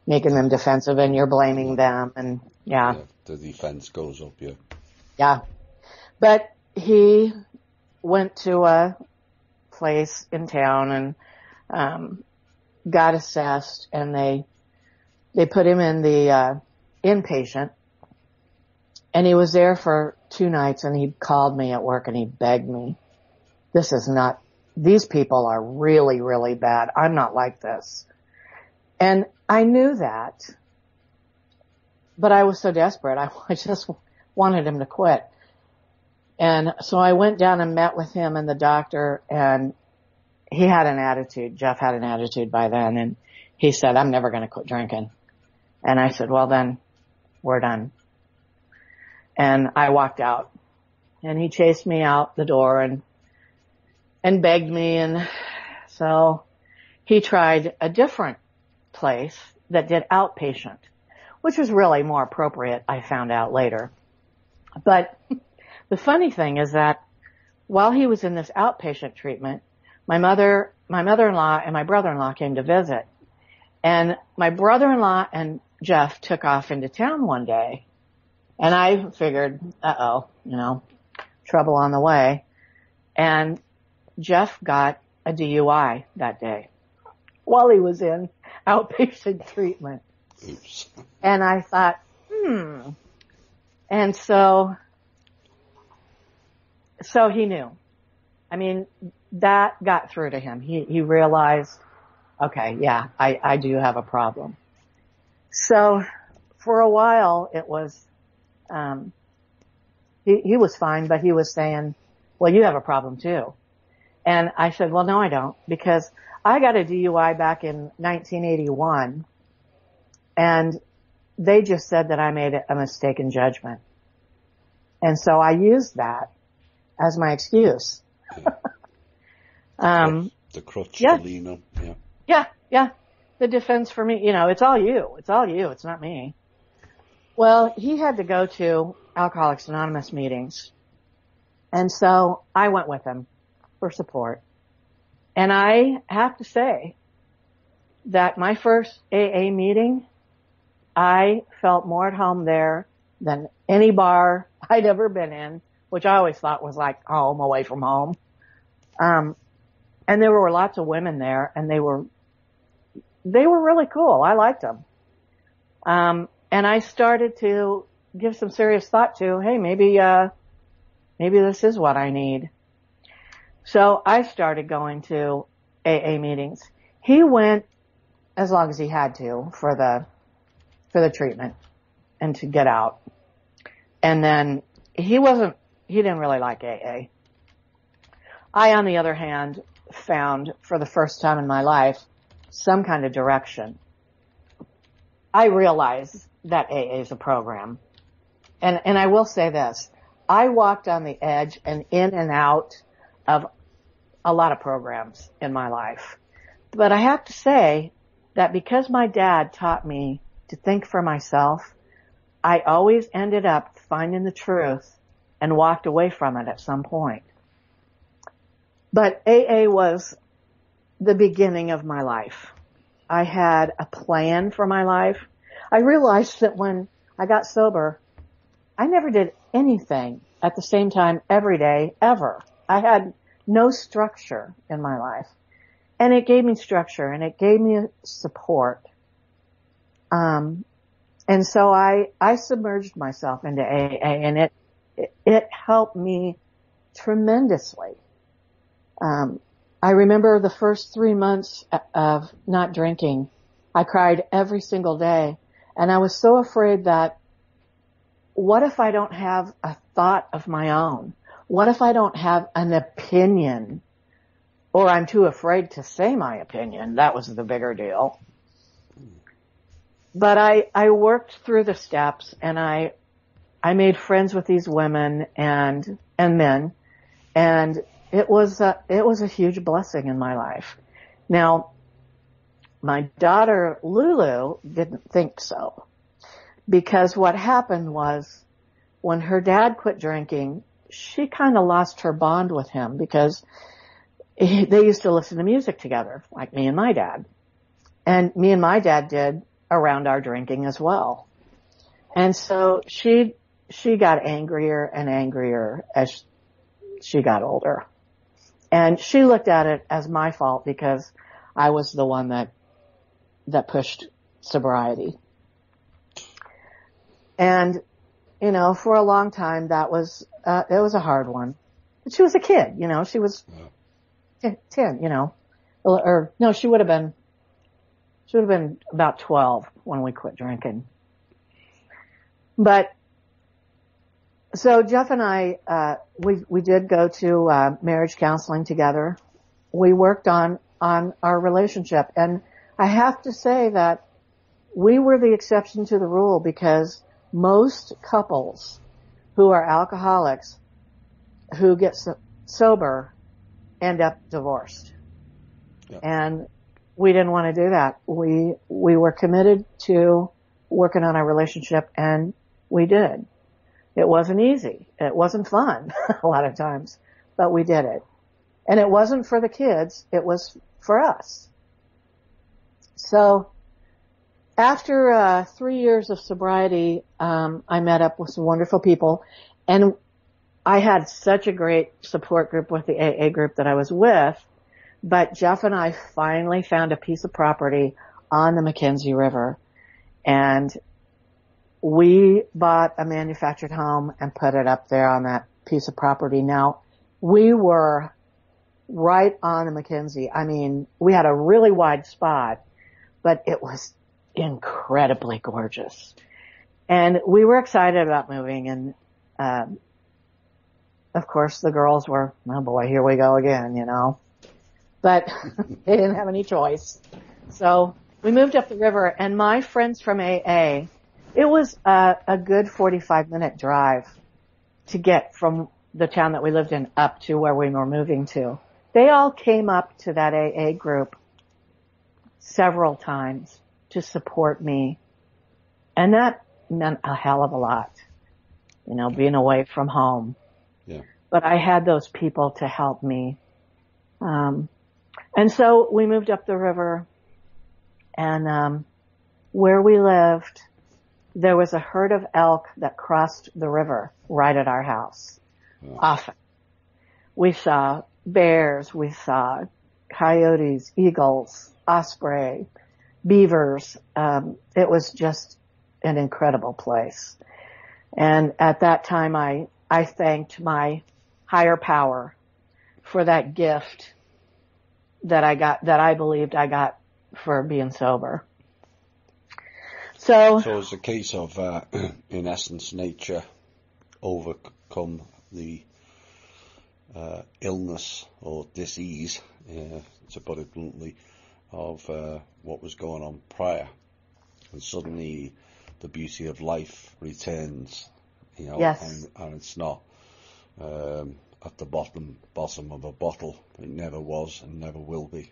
making them defensive and you're blaming them, and yeah, the defense goes up. Yeah. But he went to a place in town and got assessed, and they put him in the inpatient, and he was there for 2 nights, and he called me at work and he begged me, these people are really, really bad. I'm not like this. And I knew that, but I was so desperate. I just wanted him to quit. And so I went down and met with him and the doctor, and he had an attitude. Jeff had an attitude by then, and he said, I'm never going to quit drinking. And I said, well, then we're done. And I walked out, and he chased me out the door and begged me. And so he tried a different place that did outpatient, which was really more appropriate, I found out later. But the funny thing is that while he was in this outpatient treatment, my mother-in-law and my brother-in-law came to visit. And my brother-in-law and Jeff took off into town one day. And I figured, trouble on the way. And Jeff got a DUI that day while he was in outpatient treatment. Oops. And I thought, And so he knew. I mean, that got through to him. He realized, okay, yeah, I do have a problem. So for a while it was, he was fine, but he was saying, well, you have a problem too. And I said, well, no, I don't, because I got a DUI back in 1981, and they just said that I made a mistaken judgment. And so I used that as my excuse. The crutch to lean on. Yeah. The defense for me, it's all you. It's all you. It's not me. Well, he had to go to Alcoholics Anonymous meetings. And so I went with him for support. And I have to say that my first AA meeting, I felt more at home there than any bar I'd ever been in, which I always thought was like home, away from home. And there were lots of women there, and they were really cool. I liked them. And I started to give some serious thought to, hey, maybe this is what I need. So I started going to AA meetings. He went as long as he had to for the treatment and to get out. And then he didn't really like AA. I, on the other hand, found for the first time in my life some kind of direction. I realized that AA is a program. And I will say this. I walked on the edge and in and out of a lot of programs in my life. But I have to say that because my dad taught me to think for myself, I always ended up finding the truth and walked away from it at some point. But AA was the beginning of my life. I had a plan for my life. I realized that when I got sober, I never did anything at the same time every day, ever. I had no structure in my life. And it gave me structure, and it gave me support. And so I submerged myself into AA, and it helped me tremendously. I remember the first 3 months of not drinking. I cried every single day, and I was so afraid that what if I don't have a thought of my own? What if I don't have an opinion? Or I'm too afraid to say my opinion. That was the bigger deal. But I worked through the steps, and I made friends with these women and men, and it was a huge blessing in my life. Now, my daughter Lulu didn't think so, because what happened was when her dad quit drinking, she kind of lost her bond with him because they used to listen to music together, like me and my dad. And me and my dad did around our drinking as well. And so she got angrier and angrier as she got older. And she looked at it as my fault because I was the one that pushed sobriety. And, you know, for a long time it was a hard one. But she was a kid, you know, she was 10, you know, or no, she would have been about 12 when we quit drinking. But, so Jeff and I, we did go to, marriage counseling together. We worked on our relationship, and I have to say that we were the exception to the rule because most couples who are alcoholics who get sober end up divorced. Yep. And we didn't want to do that. We were committed to working on our relationship, and we did. It wasn't easy. It wasn't fun a lot of times, but we did it. And it wasn't for the kids. It was for us. So after 3 years of sobriety, I met up with some wonderful people, and I had such a great support group with the AA group that I was with. But Jeff and I finally found a piece of property on the Mackenzie River, and we bought a manufactured home and put it up there on that piece of property. Now, we were right on the Mackenzie. I mean, we had a really wide spot, but it was incredibly gorgeous. And we were excited about moving, and of course the girls were, oh boy, here we go again, you know. But they didn't have any choice. So we moved up the river, and my friends from AA, it was a good 45-minute drive to get from the town that we lived in up to where we were moving to. They all came up to that AA group several times to support me. And that meant a hell of a lot, you know, being away from home. Yeah. But I had those people to help me. And so we moved up the river, and where we lived, there was a herd of elk that crossed the river right at our house. Yeah. Often. We saw bears, we saw coyotes, eagles, osprey, beavers. It was just an incredible place. And at that time, I thanked my higher power for that gift that I believed I got for being sober. So it's a case of, in essence, nature overcome the illness or disease, to put it bluntly, of what was going on prior, and suddenly the beauty of life returns, you know. Yes. And it's not at the bottom of a bottle. It never was and never will be.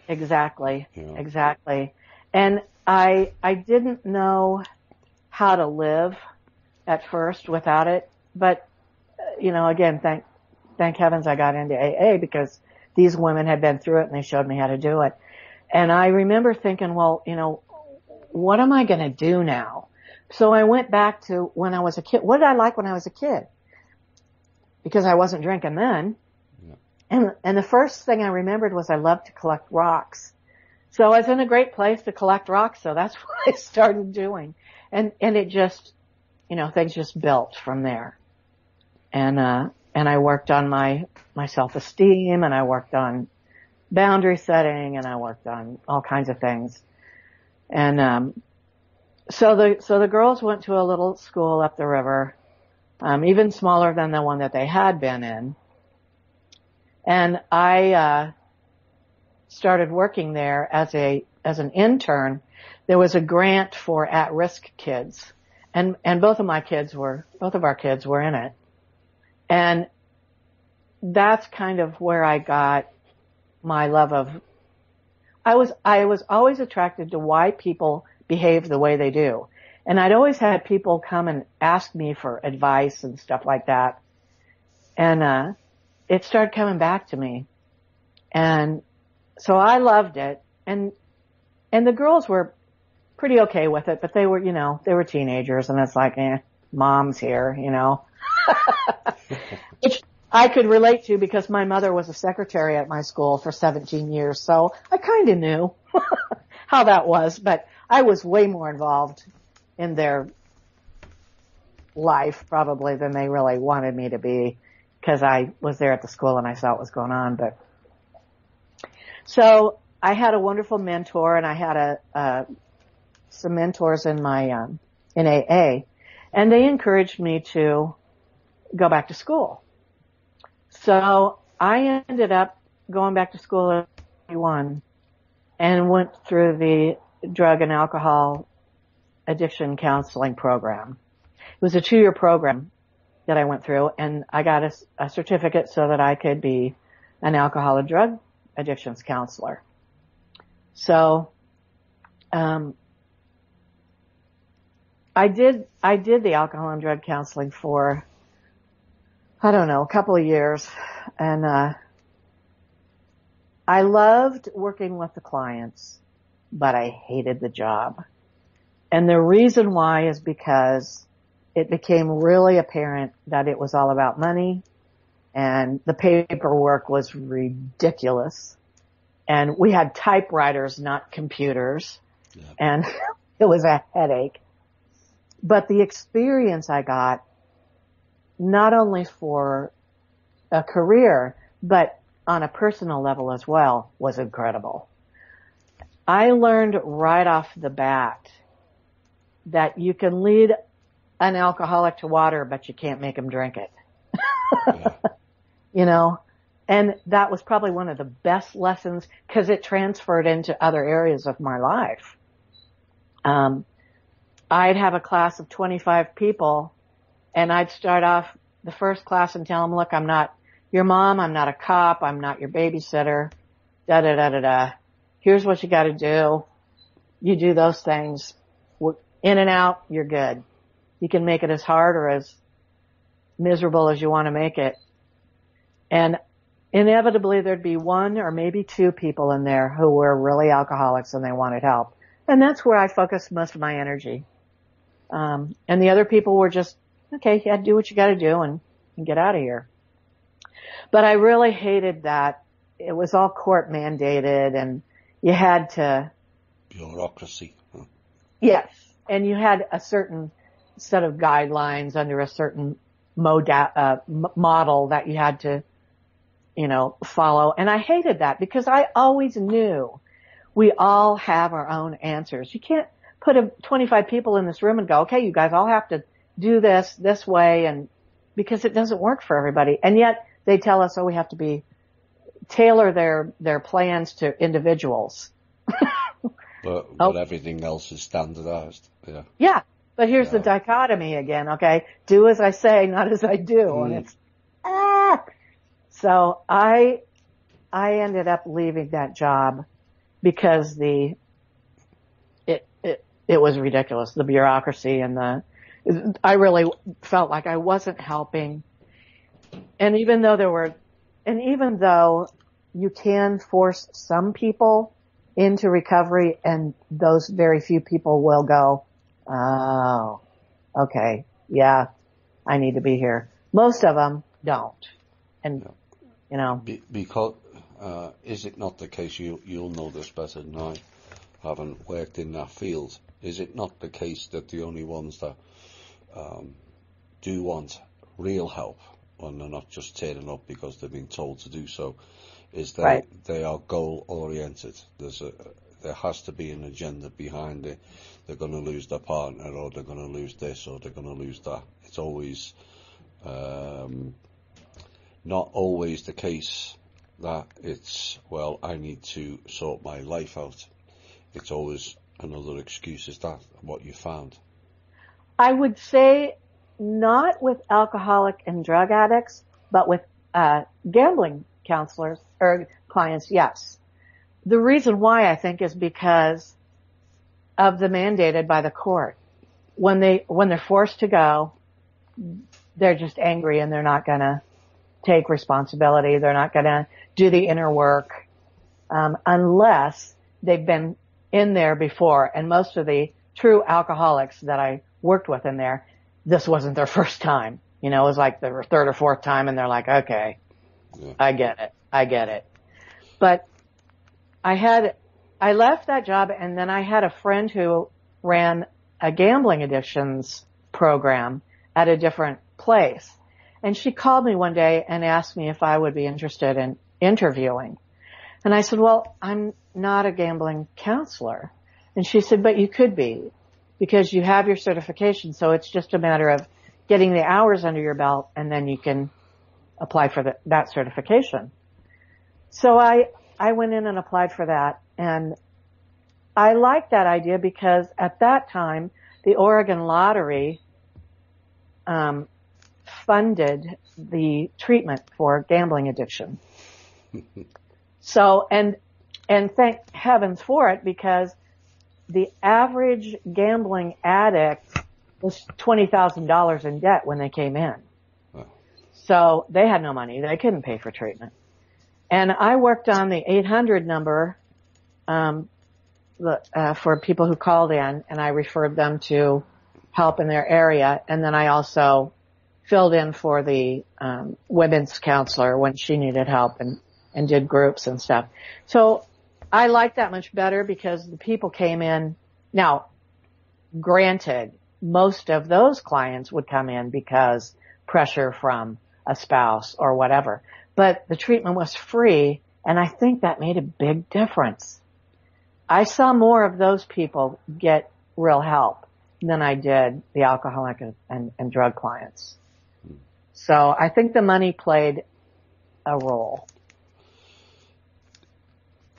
Exactly. You know? Exactly. And I didn't know how to live at first without it, but you know, again, thank heavens I got into AA because these women had been through it and they showed me how to do it. And I remember thinking, well, you know, what am I going to do now? So I went back to when I was a kid. What did I like when I was a kid? Because I wasn't drinking then. Yeah. And the first thing I remembered was I loved to collect rocks. So I was in a great place to collect rocks, so that's what I started doing. And it just, you know, things just built from there. And I worked on my self-esteem, and I worked on boundary setting, and I worked on all kinds of things. And so the girls went to a little school up the river, even smaller than the one that they had been in. And I started working there as an intern. There was a grant for at-risk kids, and both of our kids were in it. And that's kind of where I got my love of, I was always attracted to why people behave the way they do. And I'd always had people come and ask me for advice and stuff like that. And, it started coming back to me. And so I loved it. And the girls were pretty okay with it, but they were, they were teenagers, and it's like, mom's here, which I could relate to because my mother was a secretary at my school for 17 years. So I kind of knew how that was, but I was way more involved in their life probably than they really wanted me to be, because I was there at the school and I saw what was going on. But so I had a wonderful mentor, and I had some mentors in my in AA, and they encouraged me to go back to school. So I ended up going back to school at 21 and went through the drug and alcohol addiction counseling program. It was a 2-year program that I went through, and I got a certificate so that I could be an alcohol and drug addictions counselor. So, I did the alcohol and drug counseling for, I don't know, a couple of years, and, I loved working with the clients, but I hated the job. And the reason why is because it became really apparent that it was all about money, and the paperwork was ridiculous. And we had typewriters, not computers. Yeah. And it was a headache. But the experience I got, not only for a career, but on a personal level as well, was incredible. I learned right off the bat that you can lead an alcoholic to water, but you can't make him drink it. Yeah. And that was probably one of the best lessons, because it transferred into other areas of my life. I'd have a class of 25 people, and I'd start off the first class and tell them, look, I'm not your mom, I'm not a cop, I'm not your babysitter, da-da-da-da-da. Here's what you gotta do. You do those things. In and out, you're good. You can make it as hard or as miserable as you want to make it. And inevitably there'd be one or maybe two people in there who were really alcoholics and they wanted help. And that's where I focused most of my energy. And the other people were just, okay, yeah, do what you gotta do and get out of here. But I really hated that. It was all court mandated, and you had to... Bureaucracy. Huh? Yes. And you had a certain set of guidelines under a certain model that you had to, follow. And I hated that, because I always knew we all have our own answers. You can't put 25 people in this room and go, okay, you guys all have to do this way, and because it doesn't work for everybody. And yet they tell us, we have to tailor their plans to individuals. But everything else is standardized. Yeah. Yeah. But here's the dichotomy again, okay? Do as I say, not as I do. And it's, So I ended up leaving that job because it was ridiculous. The bureaucracy and I really felt like I wasn't helping. And even though you can force some people into recovery, and those very few people will go, oh, okay, yeah, I need to be here. Most of them don't. And, Because, is it not the case, you'll know this better than I, having worked in that field, is it not the case that the only ones that do want real help, and they're not just turning up because they've been told to do so, is that they are goal-oriented? There has to be an agenda behind it. They're going to lose their partner, or they're going to lose this, or they're going to lose that. It's always not always the case that it's, well, I need to sort my life out. It's always another excuse. Is that what you found? I would say not with alcoholic and drug addicts, but with gambling counselors or clients, yes. The reason why, I think, is because of the mandated by the court. when they're forced to go, they're just angry and they're not going to take responsibility. They're not going to do the inner work, unless they've been in there before. And most of the true alcoholics that I worked with in there, this wasn't their first time. You know, it was like their third or fourth time, and they're like, okay, yeah. I get it. But I left that job, and then I had a friend who ran a gambling addictions program at a different place. And she called me one day and asked me if I would be interested in interviewing. And I said, well, I'm not a gambling counselor. And she said, but you could be, because you have your certification. So it's just a matter of getting the hours under your belt, and then you can apply for that certification. So I went in and applied for that. And I liked that idea because at that time, the Oregon Lottery funded the treatment for gambling addiction. So, and thank heavens for it, because the average gambling addict was $20,000 in debt when they came in. Wow. So they had no money. They couldn't pay for treatment. And I worked on the 800 number for people who called in, and I referred them to help in their area. And then I also filled in for the women's counselor when she needed help, and did groups and stuff. So I liked that much better because the people came in. Now, granted, most of those clients would come in because pressure from a spouse or whatever, but the treatment was free, and I think that made a big difference. I saw more of those people get real help than I did the alcoholic and drug clients. So I think the money played a role.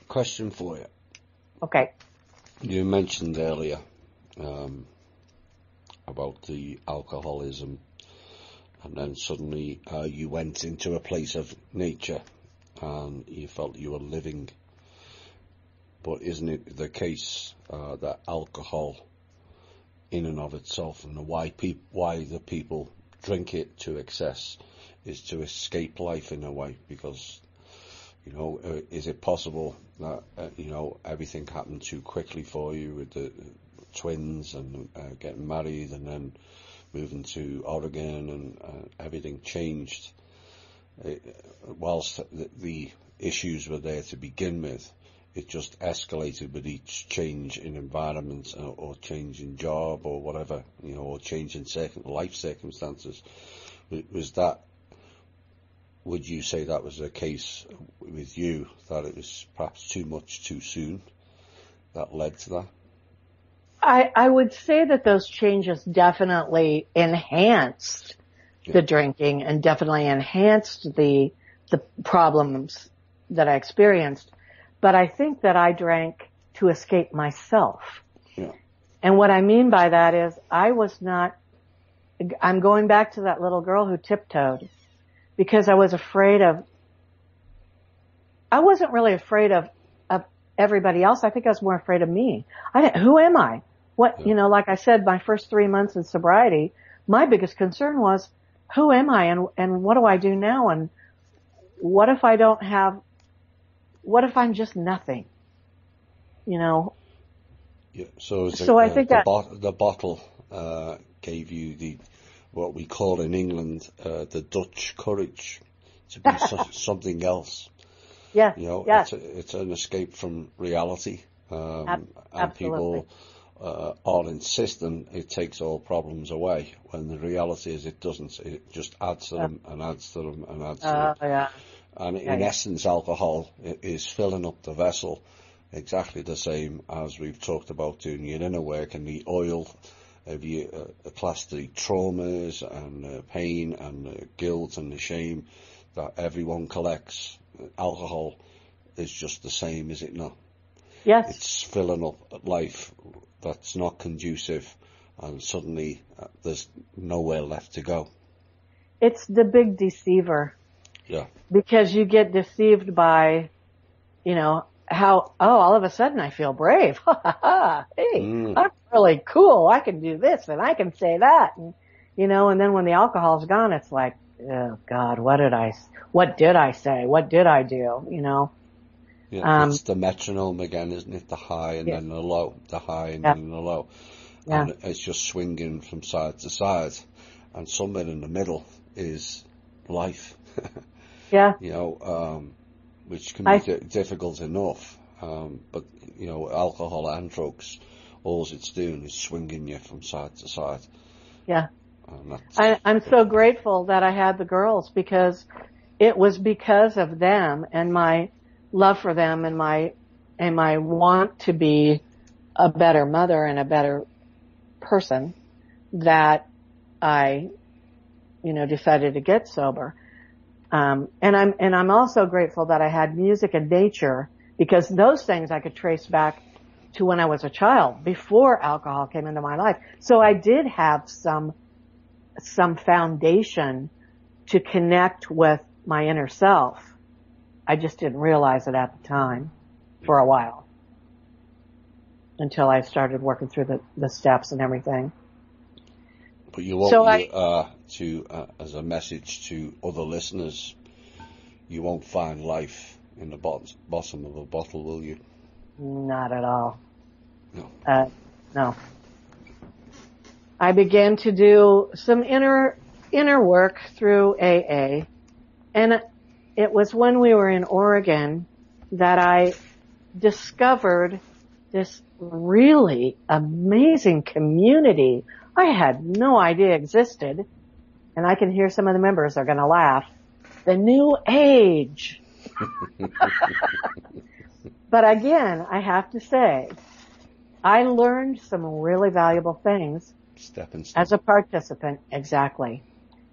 Question for you. Okay. You mentioned earlier about the alcoholism, and then suddenly you went into a place of nature and you felt you were living. But isn't it the case that alcohol in and of itself, and why the people drink it to excess, is to escape life in a way? Because, you know, is it possible that, you know, everything happened too quickly for you with the twins and getting married and then moving to Oregon, and everything changed? Whilst the issues were there to begin with, it just escalated with each change in environment or change in job or whatever, you know, or change in life circumstances. Would you say that was the case with you, that it was perhaps too much too soon that led to that? I would say that those changes definitely enhanced the drinking, and definitely enhanced the problems that I experienced. But I think that I drank to escape myself. Yeah. And what I mean by that is I'm going back to that little girl who tiptoed, because I was afraid I wasn't really afraid of everybody else. I think I was more afraid of me. Who am I? What, you know, like I said, my first 3 months in sobriety, my biggest concern was, who am I, and what do I do now? And what if I'm just nothing? You know? Yeah. So I think the bottle gave you what we call in England the Dutch courage to be something else. Yes. You know, yes. It's an escape from reality, and absolutely. people are insisting it takes all problems away, when the reality is it doesn't. It just adds to them and adds to them and adds to them. Yeah. And in essence, alcohol is filling up the vessel, exactly the same as we've talked about doing your inner work, and the oil of your plus the traumas and pain and the guilt and the shame that everyone collects. Alcohol is just the same, is it not? Yes. It's filling up life that's not conducive, and suddenly there's nowhere left to go. It's the big deceiver. Yeah. Because you get deceived by, you know, all of a sudden I feel brave. Hey, I'm really cool. I can do this and I can say that. And, and then when the alcohol's gone, it's like, oh God, what did I say? What did I do? Yeah, it's the metronome again, isn't it? The high and then the low, the high and then the low. Yeah. And it's just swinging from side to side. And somewhere in the middle is life. Yeah. Which can be difficult enough. But, alcohol and drugs, all it's doing is swinging you from side to side. Yeah. I'm so grateful that I had the girls, because it was because of them and my love for them and my want to be a better mother and a better person that I, decided to get sober. And I'm also grateful that I had music and nature, because those things I could trace back to when I was a child, before alcohol came into my life. So I did have some foundation to connect with my inner self. I just didn't realize it at the time for a while, until I started working through the steps and everything. But you won't, as a message to other listeners, you won't find life in the bottom of a bottle, will you? Not at all. No. No. I began to do some inner work through AA, and it was when we were in Oregon that I discovered this really amazing community I had no idea existed. And I can hear some of the members are going to laugh. The New Age. But again, I have to say, I learned some really valuable things as a participant. Exactly.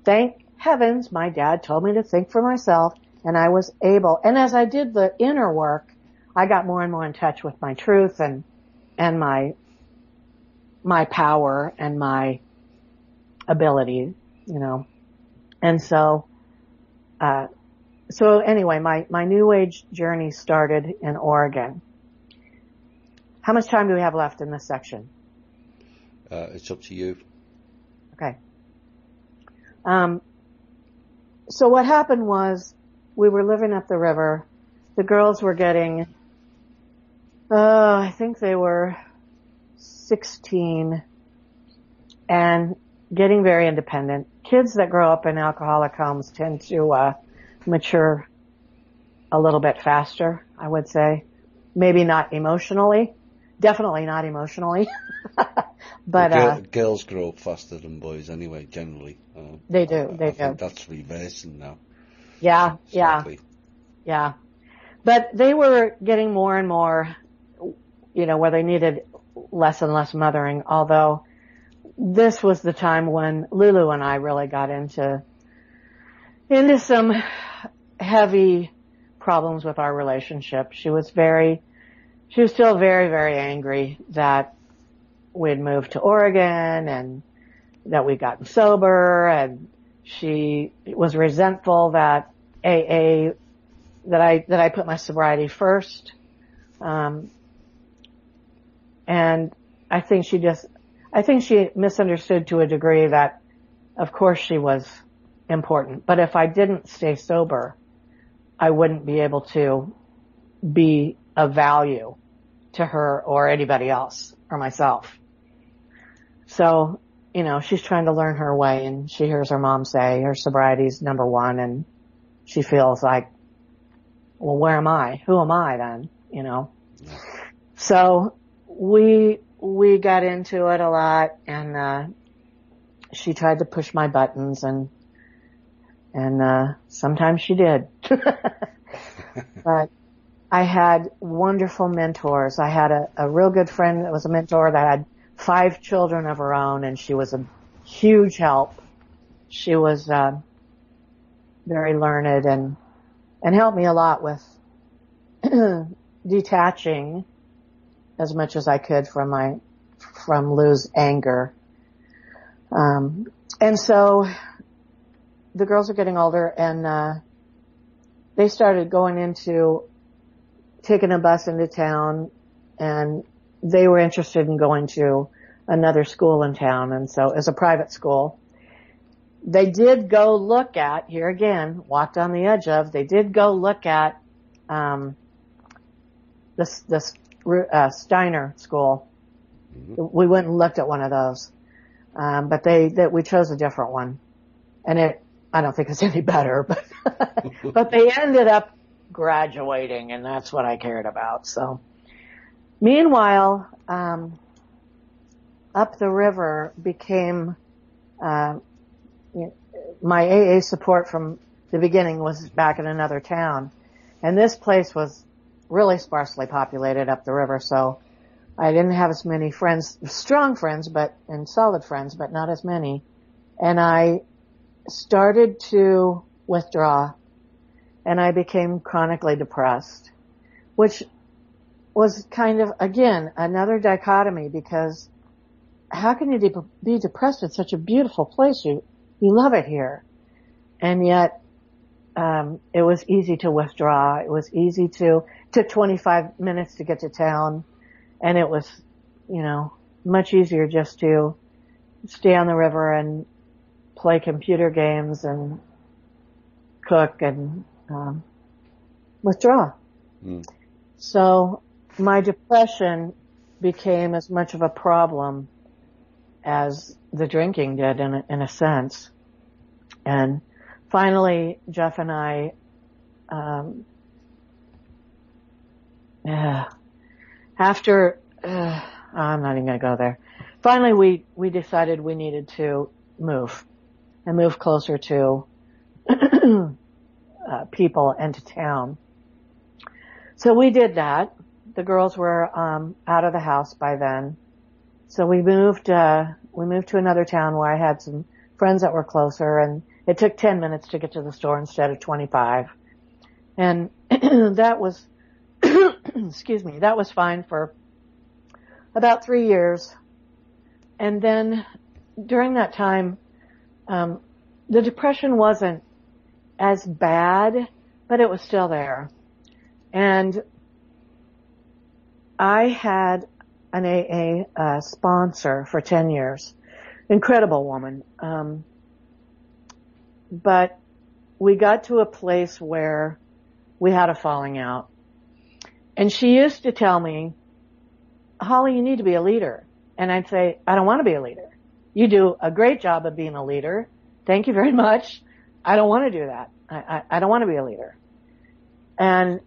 Thank heavens my dad told me to think for myself, and I was able. And as I did the inner work, I got more and more in touch with my truth and my power and my ability, And so anyway, my New Age journey started in Oregon. How much time do we have left in this section? It's up to you. Okay. So what happened was, we were living up the river. The girls were getting, I think they were 16 and getting very independent. Kids that grow up in alcoholic homes tend to mature a little bit faster, I would say. Maybe not emotionally. Definitely not emotionally. But girls grow up faster than boys anyway, generally. They do. I think that's reversing now. Yeah, sadly. yeah. But they were getting more and more, where they needed less and less mothering, although this was the time when Lulu and I really got into some heavy problems with our relationship. She was still very, very angry that we'd moved to Oregon and that we'd gotten sober, and she was resentful that that I put my sobriety first. And I think she misunderstood to a degree that, of course, she was important. But if I didn't stay sober, I wouldn't be able to be of value to her or anybody else or myself. So, she's trying to learn her way, and she hears her mom say her sobriety's number one, and she feels like, well, where am I? Who am I then? So we got into it a lot, and she tried to push my buttons, and sometimes she did. But I had wonderful mentors. I had a real good friend that was a mentor that had 5 children of her own, and she was a huge help. She was very learned and helped me a lot with detaching as much as I could from Lou's anger. And so the girls are getting older, and they started going into taken a bus into town, and they were interested in going to another school in town, and so as a private school. They did go look at, here again, walked on the edge of, they did go look at this Steiner school. Mm-hmm. We went and looked at one of those. But we chose a different one. And I don't think it's any better, but they ended up graduating, and that's what I cared about. So, meanwhile, up the river became, my AA support from the beginning was back in another town. And this place was really sparsely populated up the river, so I didn't have as many friends, strong friends, and solid friends, but not as many. And I started to withdraw, and I became chronically depressed, which was kind of, again, another dichotomy, because how can you be depressed in such a beautiful place? You love it here. And yet, it was easy to withdraw. It was easy took 25 minutes to get to town. And it was, much easier just to stay on the river and play computer games and cook and, withdraw. Mm. So my depression became as much of a problem as the drinking did in a sense. And finally, Jeff and I, I'm not even going to go there. Finally, we decided we needed to move and move closer to people and to town. So we did that. The girls were out of the house by then. So we moved to another town where I had some friends that were closer, and it took 10 minutes to get to the store instead of 25. And that was, excuse me, that was fine for about 3 years. And then during that time, the depression wasn't as bad, but it was still there. And I had an AA sponsor for 10 years. Incredible woman. But we got to a place where we had a falling out. And she used to tell me, Holly, you need to be a leader. And I'd say, I don't want to be a leader. You do a great job of being a leader. Thank you very much. I don't want to do that. I don't want to be a leader. And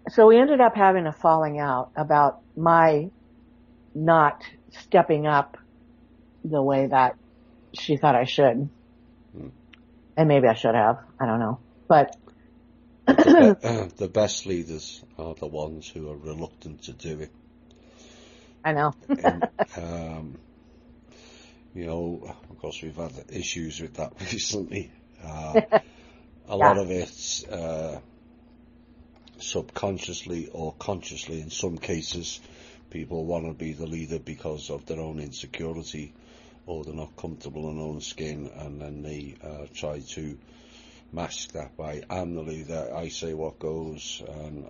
so we ended up having a falling out about my not stepping up the way that she thought I should. Hmm. And maybe I should have. I don't know. But the best leaders are the ones who are reluctant to do it. I know. And, of course, we've had issues with that recently. A lot of it's subconsciously or consciously, in some cases, people want to be the leader because of their own insecurity, or they're not comfortable in their own skin, and then they try to mask that by, I'm the leader, I say what goes,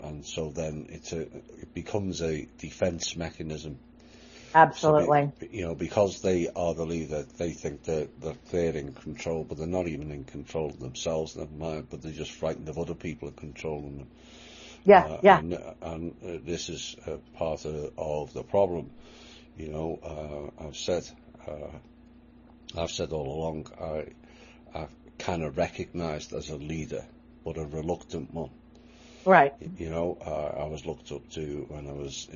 and so then it becomes a defense mechanism. Absolutely. So, because they are the leader, they think that they're in control, but they're not even in control of themselves, but they're just frightened of other people controlling them. Yeah. And this is part of the problem. I've said all along, I've kind of recognised as a leader, but a reluctant one. Right. I was looked up to when I was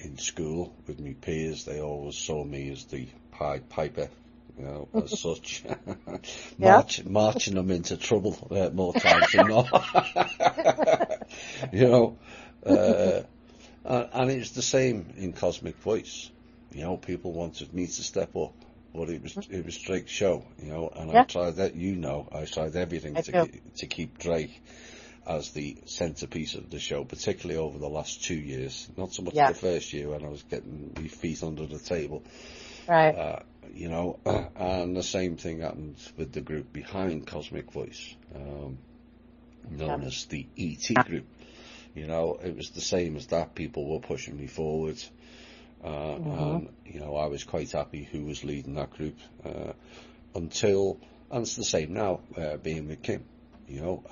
in school with my peers. They always saw me as the Pied Piper, as such. Marching them into trouble more times than not. And it's the same in Cosmic Voice. People wanted me to step up, but it was Drake's show, and I tried that. I tried everything to keep Drake as the centerpiece of the show, particularly over the last 2 years. Not so much the first year when I was getting my feet under the table. Right. And the same thing happened with the group behind Cosmic Voice, known as the ET group. You know, it was the same as that. People were pushing me forward. And, you know, I was quite happy who was leading that group, until, and it's the same now, being with Kim, you know,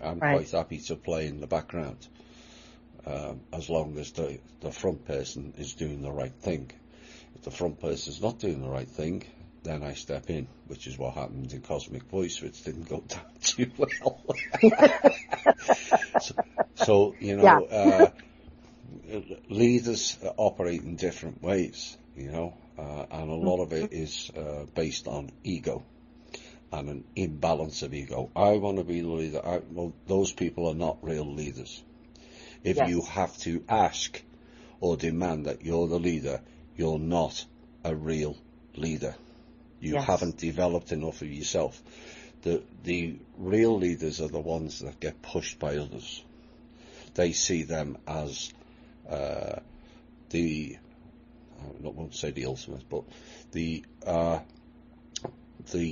I'm quite happy to play in the background, as long as the front person is doing the right thing. If the front person's not doing the right thing, then I step in, which is what happened in Cosmic Voice, which didn't go down too well. so, you know, leaders operate in different ways, you know, and a lot of it is based on ego and an imbalance of ego. I want to be the leader. Well, those people are not real leaders. If you have to ask or demand that you're the leader, you're not a real leader. You haven't developed enough of yourself. The real leaders are the ones that get pushed by others. They see them as I won't say the ultimate, but the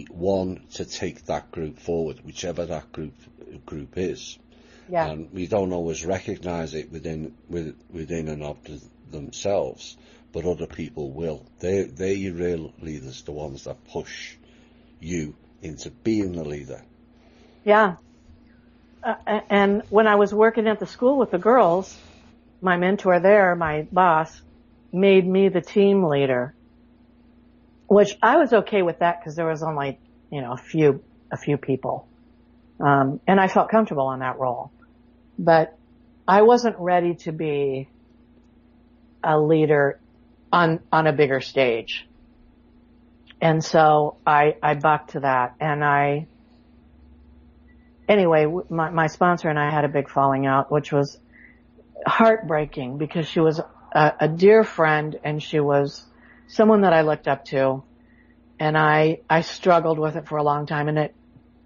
one to take that group forward, whichever that group is. Yeah. And we don't always recognise it within and of themselves, but other people will. They're your real leaders, the ones that push you into being the leader. Yeah. And when I was working at the school with the girls, my mentor there, my boss, made me the team leader, which I was okay with that because there was only, you know, a few people. And I felt comfortable in that role. But I wasn't ready to be a leader on a bigger stage. And so I bucked to that. And anyway, my sponsor and I had a big falling out, which was heartbreaking because she was a dear friend and she was someone that I looked up to. And I struggled with it for a long time, and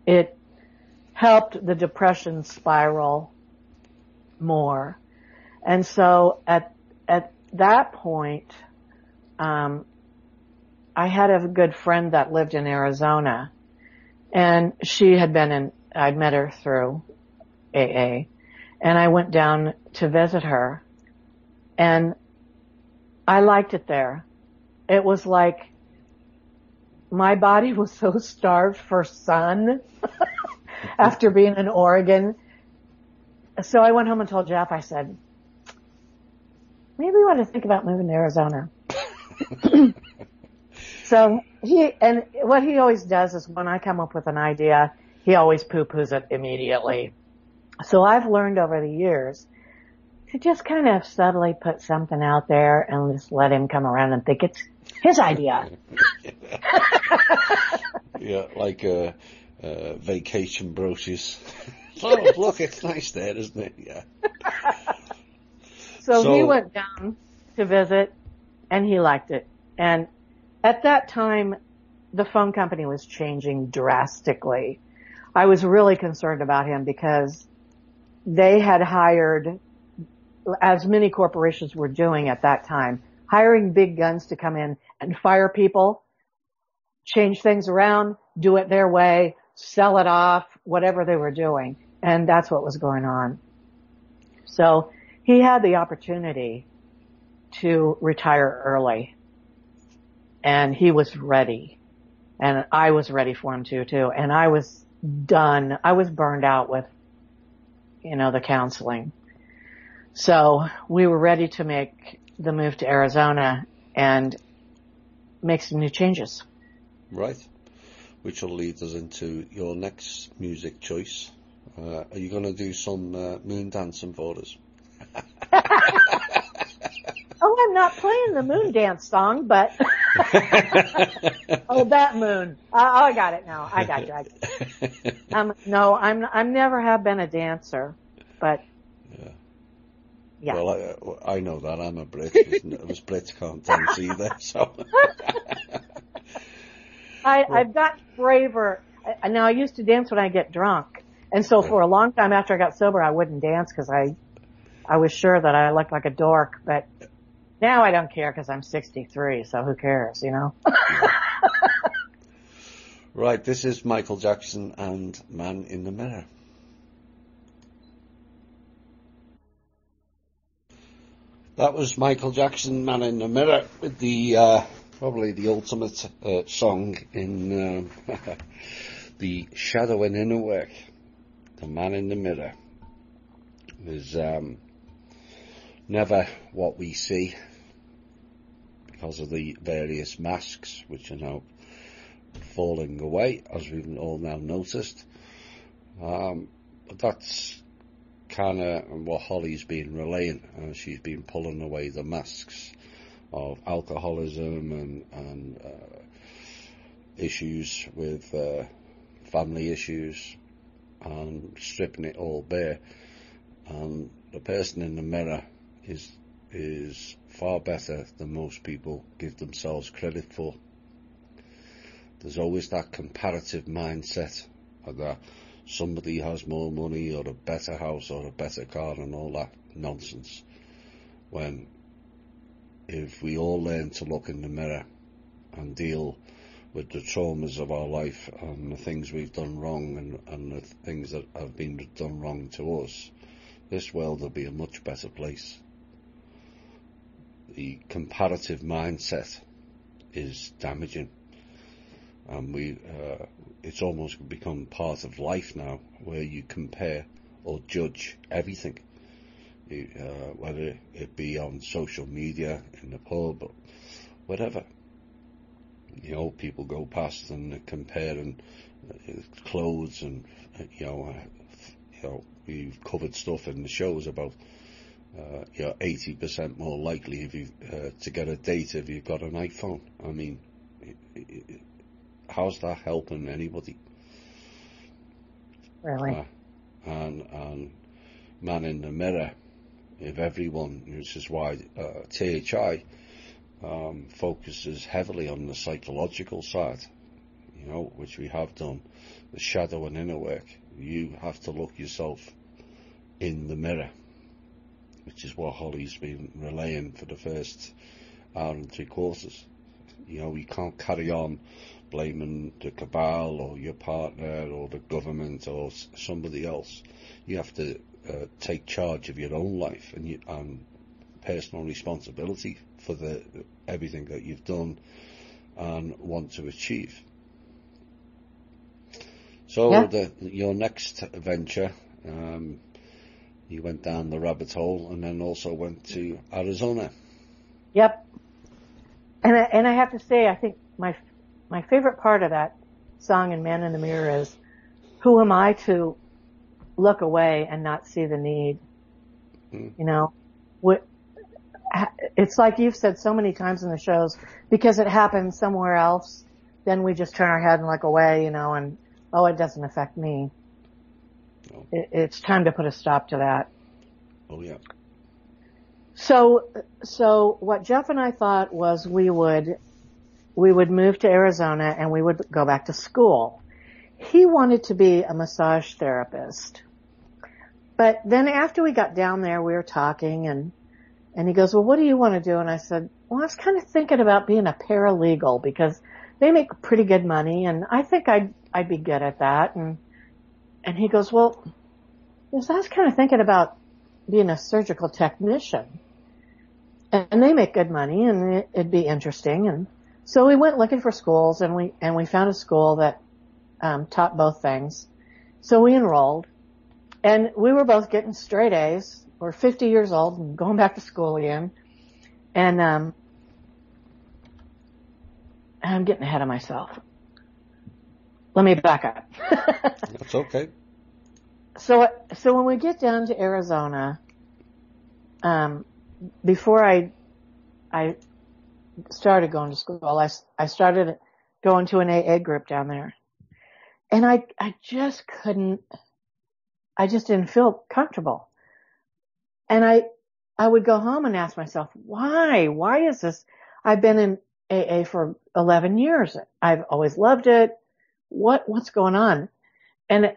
it helped the depression spiral more. And so at that point, I had a good friend that lived in Arizona, and she had been I'd met her through AA, and I went down to visit her, and I liked it there. It was like my body was so starved for sun after being in Oregon. So I went home and told Jeff, I said, maybe we ought to think about moving to Arizona. So what he always does is when I come up with an idea, he always poo-poos it immediately. So I've learned over the years to just kind of subtly put something out there and just let him come around and think it's his idea. Yeah, like vacation brochures. Oh, look, it's nice there, isn't it? Yeah. So he went down to visit, and he liked it. And at that time, the phone company was changing drastically. I was really concerned about him because they had hired, as many corporations were doing at that time, hiring big guns to come in and fire people, change things around, do it their way, sell it off, whatever they were doing. And that's what was going on. So he had the opportunity to retire early, and he was ready. And I was ready for him too. And I was done. I was burned out with, the counseling. So we were ready to make the move to Arizona and make some new changes. Right. Which will lead us into your next music choice. Are you going to do some moon dancing for us? Oh, I'm not playing the moon dance song, but oh, that moon. I got it now. I got you. No, I'm never have been a dancer, but yeah. Well, I know that. I'm a Brit. Us Brits can't dance either, so. I've got braver. Now, I used to dance when I get drunk. And so for a long time after I got sober, I wouldn't dance because I was sure that I looked like a dork. But now I don't care because I'm 63, so who cares, Right, this is Michael Jackson and Man in the Mirror. That was Michael Jackson, Man in the Mirror, with the probably the ultimate song in the shadow and inner work. The Man in the Mirror is never what we see because of the various masks which are now falling away, as we've all now noticed. But that's kind of what Holly's been relaying. She's been pulling away the masks of alcoholism and issues with family issues, and stripping it all bare. And the person in the mirror is far better than most people give themselves credit for. There's always that comparative mindset that somebody has more money or a better house or a better car and all that nonsense, when if we all learn to look in the mirror and deal with the traumas of our life and the things we've done wrong and the things that have been done wrong to us, this world will be a much better place. The comparative mindset is damaging, and it's almost become part of life now, where you compare or judge everything, whether it be on social media, in the pub, or whatever. You know, people go past and they're comparing clothes, and we've covered stuff in the shows about 80% more likely if you to get a date if you've got an iPhone. I mean, how's that helping anybody? Really? And Man in the Mirror, if everyone, which is why THI focuses heavily on the psychological side, which we have done, the shadow and inner work. You have to look yourself in the mirror, which is what Holly's been relaying for the first hour and 3/4. You can't carry on blaming the cabal or your partner or the government or somebody else. You have to take charge of your own life and personal responsibility for everything that you've done and want to achieve. So your next venture, you went down the rabbit hole and then also went to Arizona. Yep. And I have to say, I think my favorite part of that song in Man in the Mirror is, who am I to look away and not see the need? It's like you've said so many times in the shows, because it happens somewhere else, then we just turn our head and look away, and, it doesn't affect me. No. It's time to put a stop to that. Oh, yeah. So what Jeff and I thought was we would move to Arizona and we would go back to school. He wanted to be a massage therapist. But then after we got down there, we were talking and he goes, well, what do you want to do? And I said, well, I was kind of thinking about being a paralegal because they make pretty good money and I think I'd be good at that. And he goes, well, I was kind of thinking about being a surgical technician and they make good money and it'd be interesting. And so we went looking for schools and we found a school that taught both things. So we enrolled and we were both getting straight A's. We're 50 years old and going back to school again. And I'm getting ahead of myself. Let me back up. That's okay. So when we get down to Arizona, before I started going to school, I started going to an AA group down there. And I just didn't feel comfortable. And I would go home and ask myself, why is this? I've been in AA for 11 years. I've always loved it. What's going on? And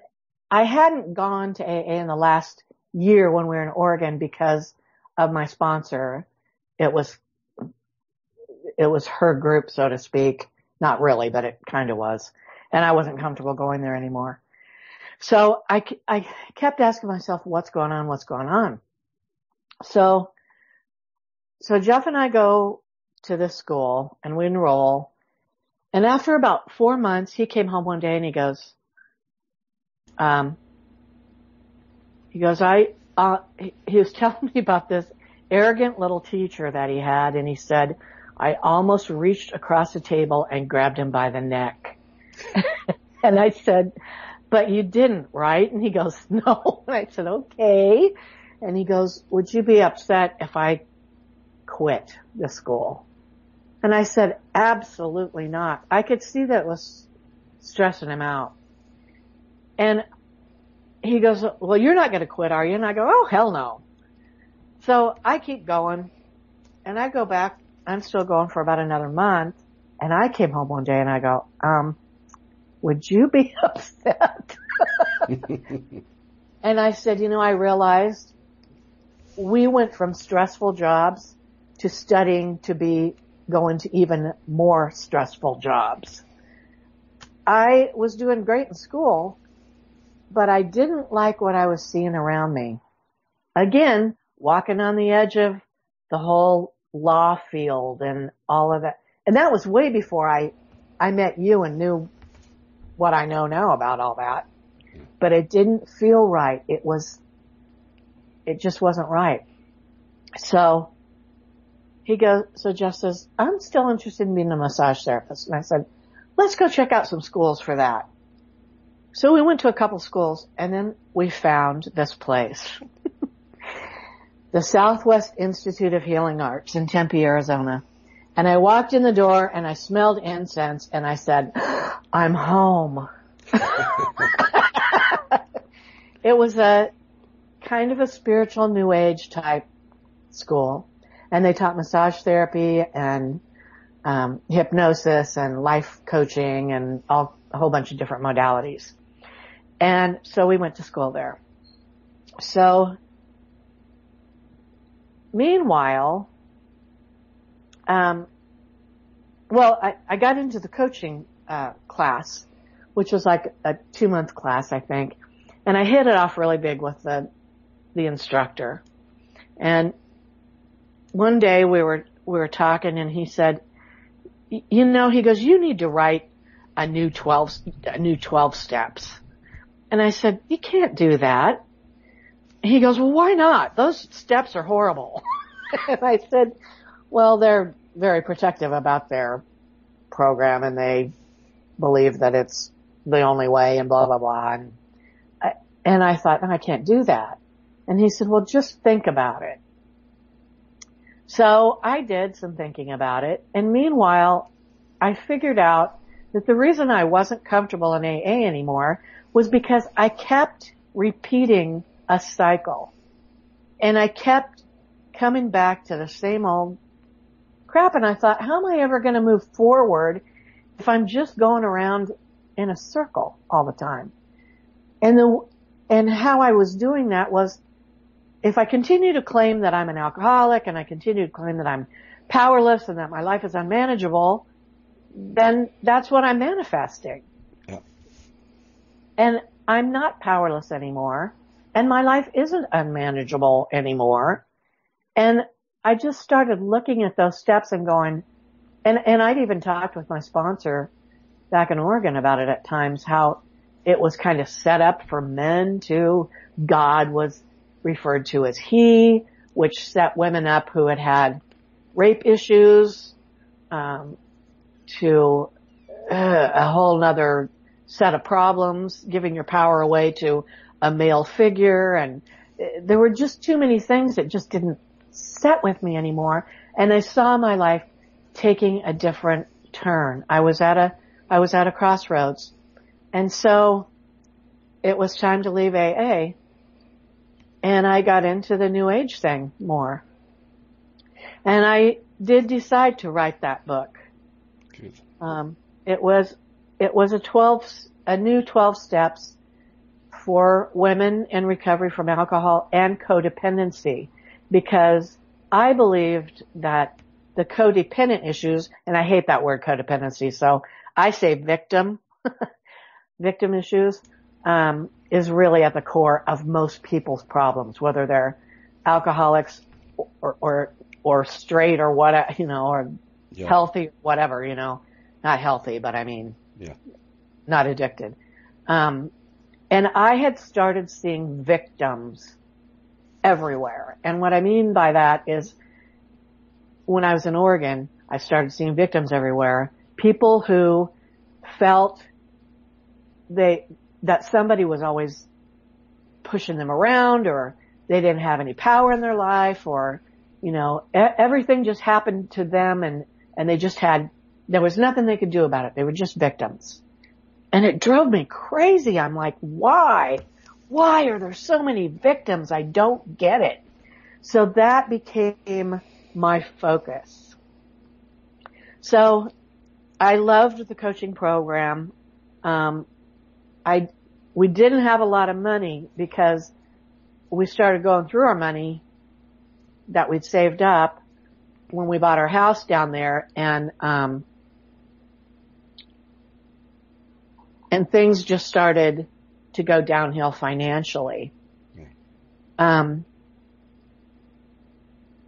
I hadn't gone to AA in the last year when we were in Oregon because of my sponsor. It was her group, so to speak. Not really, but it kind of was. And I wasn't comfortable going there anymore. So I kept asking myself, what's going on? So so Jeff and I go to this school and we enroll. And after about 4 months, he came home one day and he goes, he was telling me about this arrogant little teacher that he had, and he said, I almost reached across the table and grabbed him by the neck. And I said, but you didn't, right? And he goes, no. And I said, okay. And he goes, would you be upset if I quit the school? And I said, absolutely not. I could see that it was stressing him out. And he goes, well, you're not going to quit, are you? And I go, oh, hell no. So I keep going, and I go back. I'm still going for about another month. And I came home one day and I go, would you be upset? And I said, I realized we went from stressful jobs to studying to be going to even more stressful jobs. I was doing great in school, but I didn't like what I was seeing around me. Again, walking on the edge of the whole law field and all of that. And that was way before I met you and knew what I know now about all that. But it didn't feel right. It just wasn't right. So Jeff says, I'm still interested in being a massage therapist. And I said, let's go check out some schools for that. So we went to a couple schools, and then we found this place. The Southwest Institute of Healing Arts in Tempe, Arizona. And I walked in the door and I smelled incense and I said, I'm home. It was a kind of a spiritual new age type school. And they taught massage therapy and hypnosis and life coaching and a whole bunch of different modalities. And so we went to school there. So meanwhile, I got into the coaching class, which was like a 2-month class, I think. And I hit it off really big with the instructor. And one day we were talking and he said, he goes, you need to write a new 12 steps. And I said, you can't do that. He goes, well, why not? Those steps are horrible. And I said, well, they're very protective about their program and they believe that it's the only way and blah, blah, blah. And I thought, no, I can't do that. And he said, well, just think about it. So I did some thinking about it. And meanwhile, I figured out that the reason I wasn't comfortable in AA anymore was because I kept repeating a cycle. And I kept coming back to the same old crap. And I thought, how am I ever going to move forward if I'm just going around in a circle all the time? And how I was doing that was, if I continue to claim that I'm an alcoholic and I continue to claim that I'm powerless and that my life is unmanageable, then that's what I'm manifesting. Yeah. And I'm not powerless anymore, and my life isn't unmanageable anymore. And I just started looking at those steps and going, and I'd even talked with my sponsor back in Oregon about it at times, how it was kind of set up for men too. God was referred to as he, which set women up who had rape issues, to a whole nother set of problems, giving your power away to a male figure. And there were just too many things that just didn't set with me anymore. And I saw my life taking a different turn. I was at a crossroads. And so it was time to leave AA. And I got into the New Age thing more. And I did decide to write that book. Good. It was a new 12 steps for women in recovery from alcohol and codependency, because I believed that the codependent issues, and I hate that word codependency, so I say victim issues, is really at the core of most people's problems, whether they're alcoholics or or straight or what, you know, or Yeah. healthy, whatever, you know, not healthy, but I mean, Yeah. not addicted. And I had started seeing victims everywhere. And what I mean by that is when I was in Oregon, I started seeing victims everywhere. People who felt that somebody was always pushing them around, or they didn't have any power in their life, or, you know, everything just happened to them and they just there was nothing they could do about it. They were just victims. And it drove me crazy. I'm like, why? Why are there so many victims? I don't get it. So that became my focus. So I loved the coaching program. We didn't have a lot of money because we started going through our money that we'd saved up when we bought our house down there, and things just started to go downhill financially. When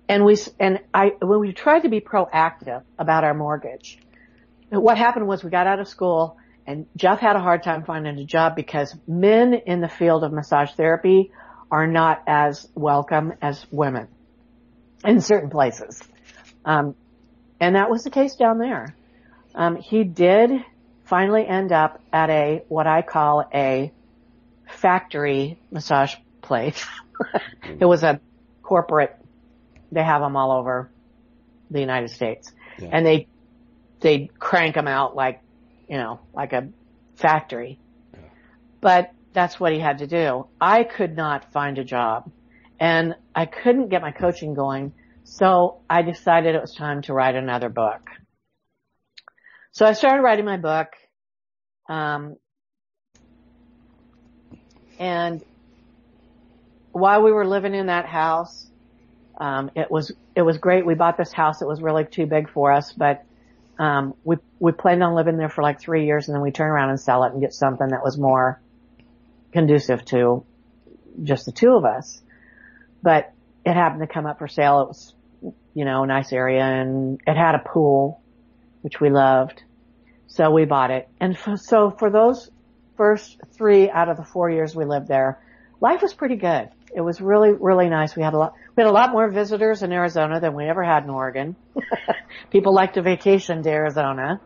we tried to be proactive about our mortgage, what happened was we got out of school and Jeff had a hard time finding a job because men in the field of massage therapy are not as welcome as women in certain places. And that was the case down there. He did finally end up at what I call a factory massage place. It was a corporate, they have them all over the United States. Yeah. And they crank them out like, you know, like a factory. Yeah. But that's what he had to do. I could not find a job and I couldn't get my coaching going. So I decided it was time to write another book. So I started writing my book. And while we were living in that house, it was great. We bought this house. It was really too big for us, but, we planned on living there for like 3 years and then we turn around and sell it and get something that was more conducive to just the two of us. But it happened to come up for sale. It was, you know, a nice area and it had a pool, which we loved. So we bought it. And so for those first 3 out of the 4 years we lived there, life was pretty good. It was really, really nice. We had a lot more visitors in Arizona than we ever had in Oregon. People liked to vacation to Arizona.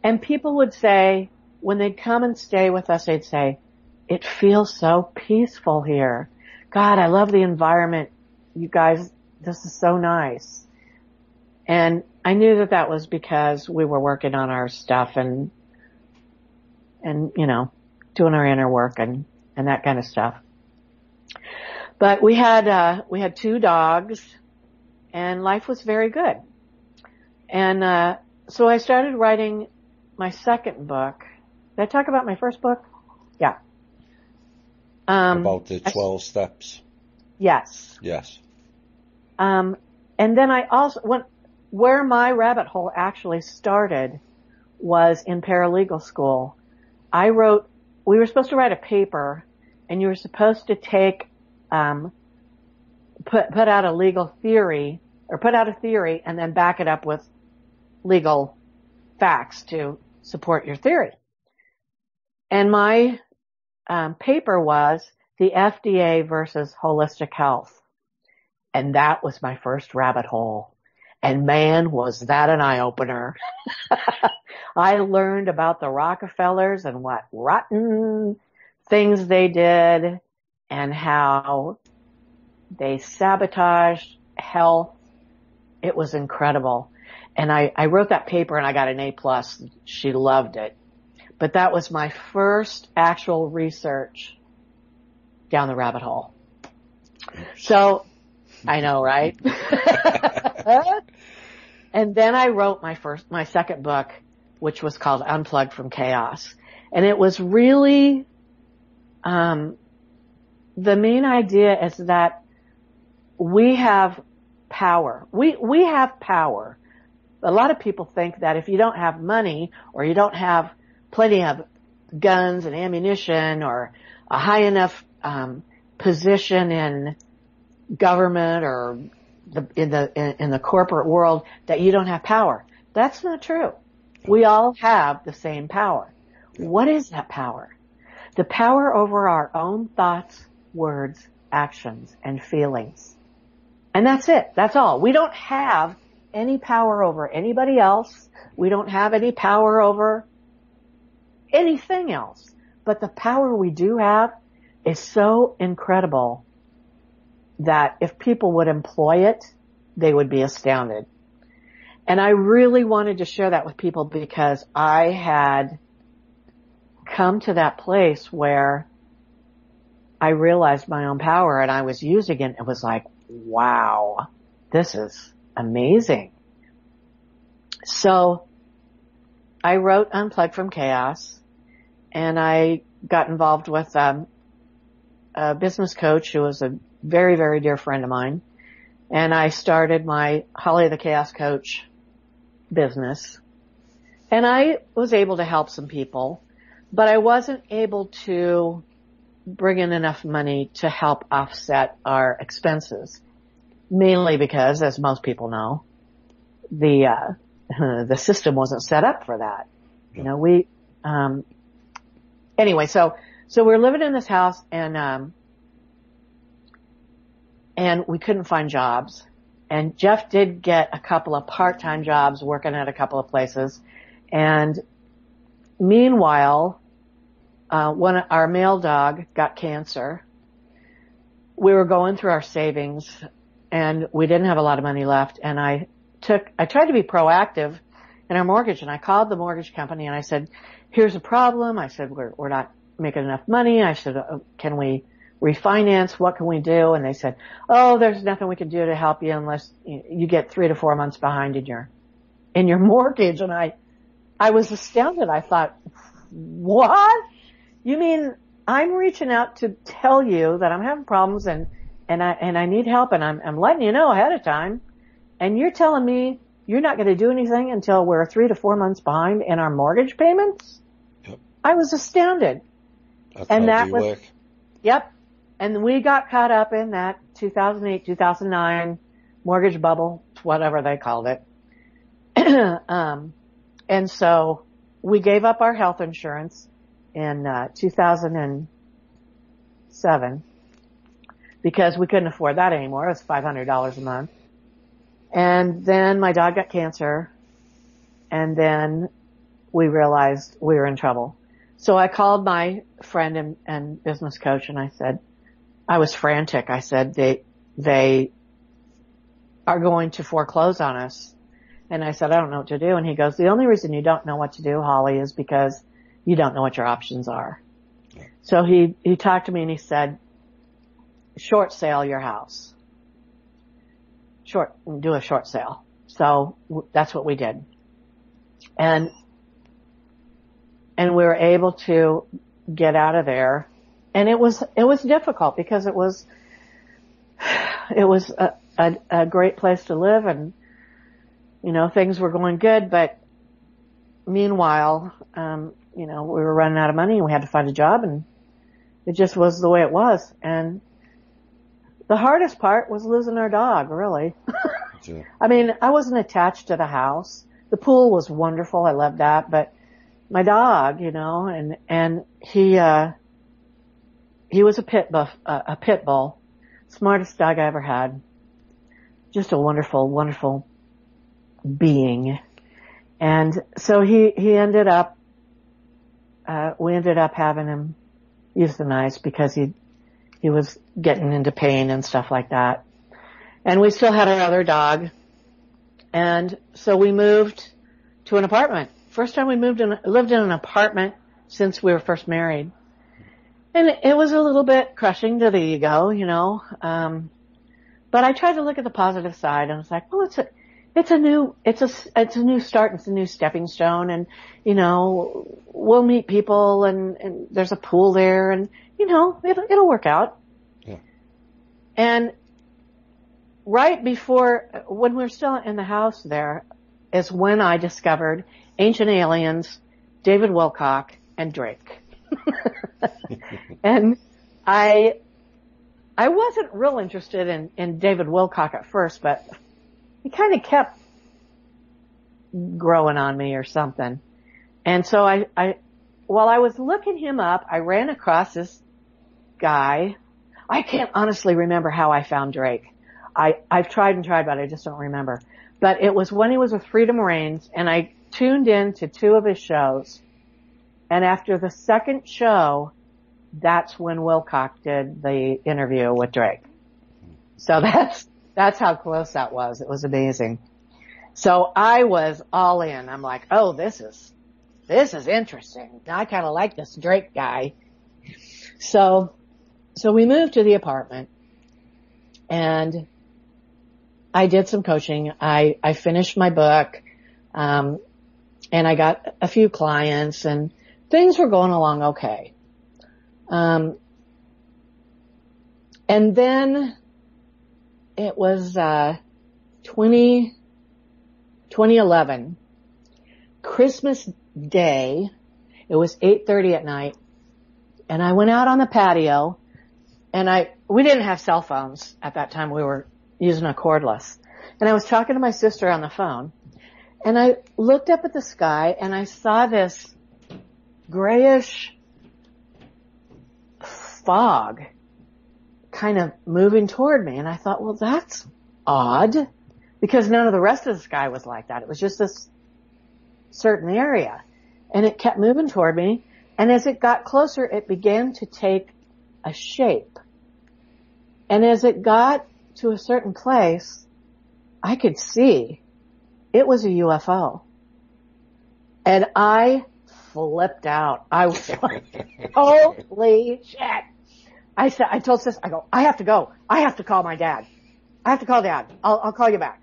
And people would say, when they'd come and stay with us, they'd say, it feels so peaceful here. God, I love the environment. You guys, this is so nice. And I knew that was because we were working on our stuff and, you know, doing our inner work and that kind of stuff. But we had 2 dogs and life was very good. And, so I started writing my second book. Did I talk about my first book? Yeah. About the 12 steps. Yes. Yes. And then I also where my rabbit hole actually started was in paralegal school. We were supposed to write a paper and you were supposed to take, put out a legal theory or put out a theory and then back it up with legal facts to support your theory. And my, paper was the FDA versus holistic health. And that was my first rabbit hole. And man, was that an eye-opener. I learned about the Rockefellers and what rotten things they did and how they sabotaged health. It was incredible. And I wrote that paper and I got an A+. She loved it. But that was my first actual research down the rabbit hole. So, I know, right? And then I wrote my second book, which was called Unplugged from Chaos. And it was really, the main idea is that we have power. We have power. A lot of people think that if you don't have money or you don't have plenty of guns and ammunition or a high enough, position in government or in the corporate world that you don't have power. That's not true. We all have the same power. What is that power? The power over our own thoughts, words, actions, and feelings. And that's it. That's all. We don't have any power over anybody else. We don't have any power over anything else. But the power we do have is so incredible that if people would employ it, they would be astounded. And I really wanted to share that with people because I had come to that place where I realized my own power and I was using it. It was like, wow, this is amazing. So I wrote Unplugged from Chaos, and I got involved with a business coach who was a very, very dear friend of mine. And I started my Holly the Chaos Coach business. And I was able to help some people, but I wasn't able to bring in enough money to help offset our expenses. Mainly because, as most people know, the system wasn't set up for that. You know, anyway, so we're living in this house and we couldn't find jobs. And Jeff did get a couple of part-time jobs working at a couple of places. And meanwhile, our male dog got cancer. We were going through our savings and we didn't have a lot of money left. And I tried to be proactive in our mortgage, and I called the mortgage company and I said, here's a problem. I said, we're not making enough money. I said, can we refinance? What can we do? And they said, oh, there's nothing we can do to help you unless you get 3 to 4 months behind in your mortgage. And I was astounded. I thought, what? You mean I'm reaching out to tell you that I'm having problems and I need help, and I'm letting you know ahead of time, and you're telling me you're not going to do anything until we're 3 to 4 months behind in our mortgage payments? Yep. I was astounded. That was, work. Yep. And we got caught up in that 2008, 2009 mortgage bubble, whatever they called it. And so we gave up our health insurance in 2007 because we couldn't afford that anymore. It was $500 a month. And then my dog got cancer, and then we realized we were in trouble. So I called my friend and business coach, and I said, I was frantic. I said, they are going to foreclose on us. And I said, I don't know what to do. And he goes, the only reason you don't know what to do, Holly, is because you don't know what your options are. Yeah. So he talked to me and he said, short sale your house. Do a short sale. So that's what we did. And we were able to get out of there. And it was difficult because it was a great place to live, and, you know, things were going good, but meanwhile, you know, we were running out of money and we had to find a job, and it just was the way it was. And the hardest part was losing our dog, really. Yeah. I mean, I wasn't attached to the house. The pool was wonderful. I loved that. But my dog, you know, and he was a pit bull, smartest dog I ever had. Just a wonderful, wonderful being. And so he ended up, we ended up having him euthanized because he was getting into pain and stuff like that. And we still had our other dog. And so we moved to an apartment. First time we lived in an apartment since we were first married. And it was a little bit crushing to the ego, you know. But I tried to look at the positive side, and I was like, well, it's a new start, it's a new stepping stone, and, you know, we'll meet people, and there's a pool there, and, you know, it'll work out. Yeah. And right before, when we were still in the house there, is when I discovered Ancient Aliens, David Wilcock, and Drake. And I I wasn't real interested in David Wilcock at first, but he kind of kept growing on me or something. And so while I was looking him up, I ran across this guy. I can't honestly remember how I found Drake. I've tried and tried, but I just don't remember. But it was when he was with Freedom Reigns, and I tuned in to 2 of his shows. And after the second show, that's when Wilcock did the interview with Drake. So that's how close that was. It was amazing. So I was all in. I'm like, oh, this is interesting. I kind of like this Drake guy. So we moved to the apartment, and I did some coaching. I finished my book, and I got a few clients, and things were going along okay. And then it was 2011, Christmas Day. It was 8:30 at night, and I went out on the patio, and we didn't have cell phones at that time. We were using a cordless. And I was talking to my sister on the phone, and I looked up at the sky, and I saw this grayish fog kind of moving toward me. And I thought, well, that's odd, because none of the rest of the sky was like that. It was just this certain area. And it kept moving toward me. And as it got closer, it began to take a shape. And as it got to a certain place, I could see it was a UFO. And I flipped out. I was like, holy shit. I told Sis, I have to go. I have to call my dad. I have to call Dad. I'll call you back.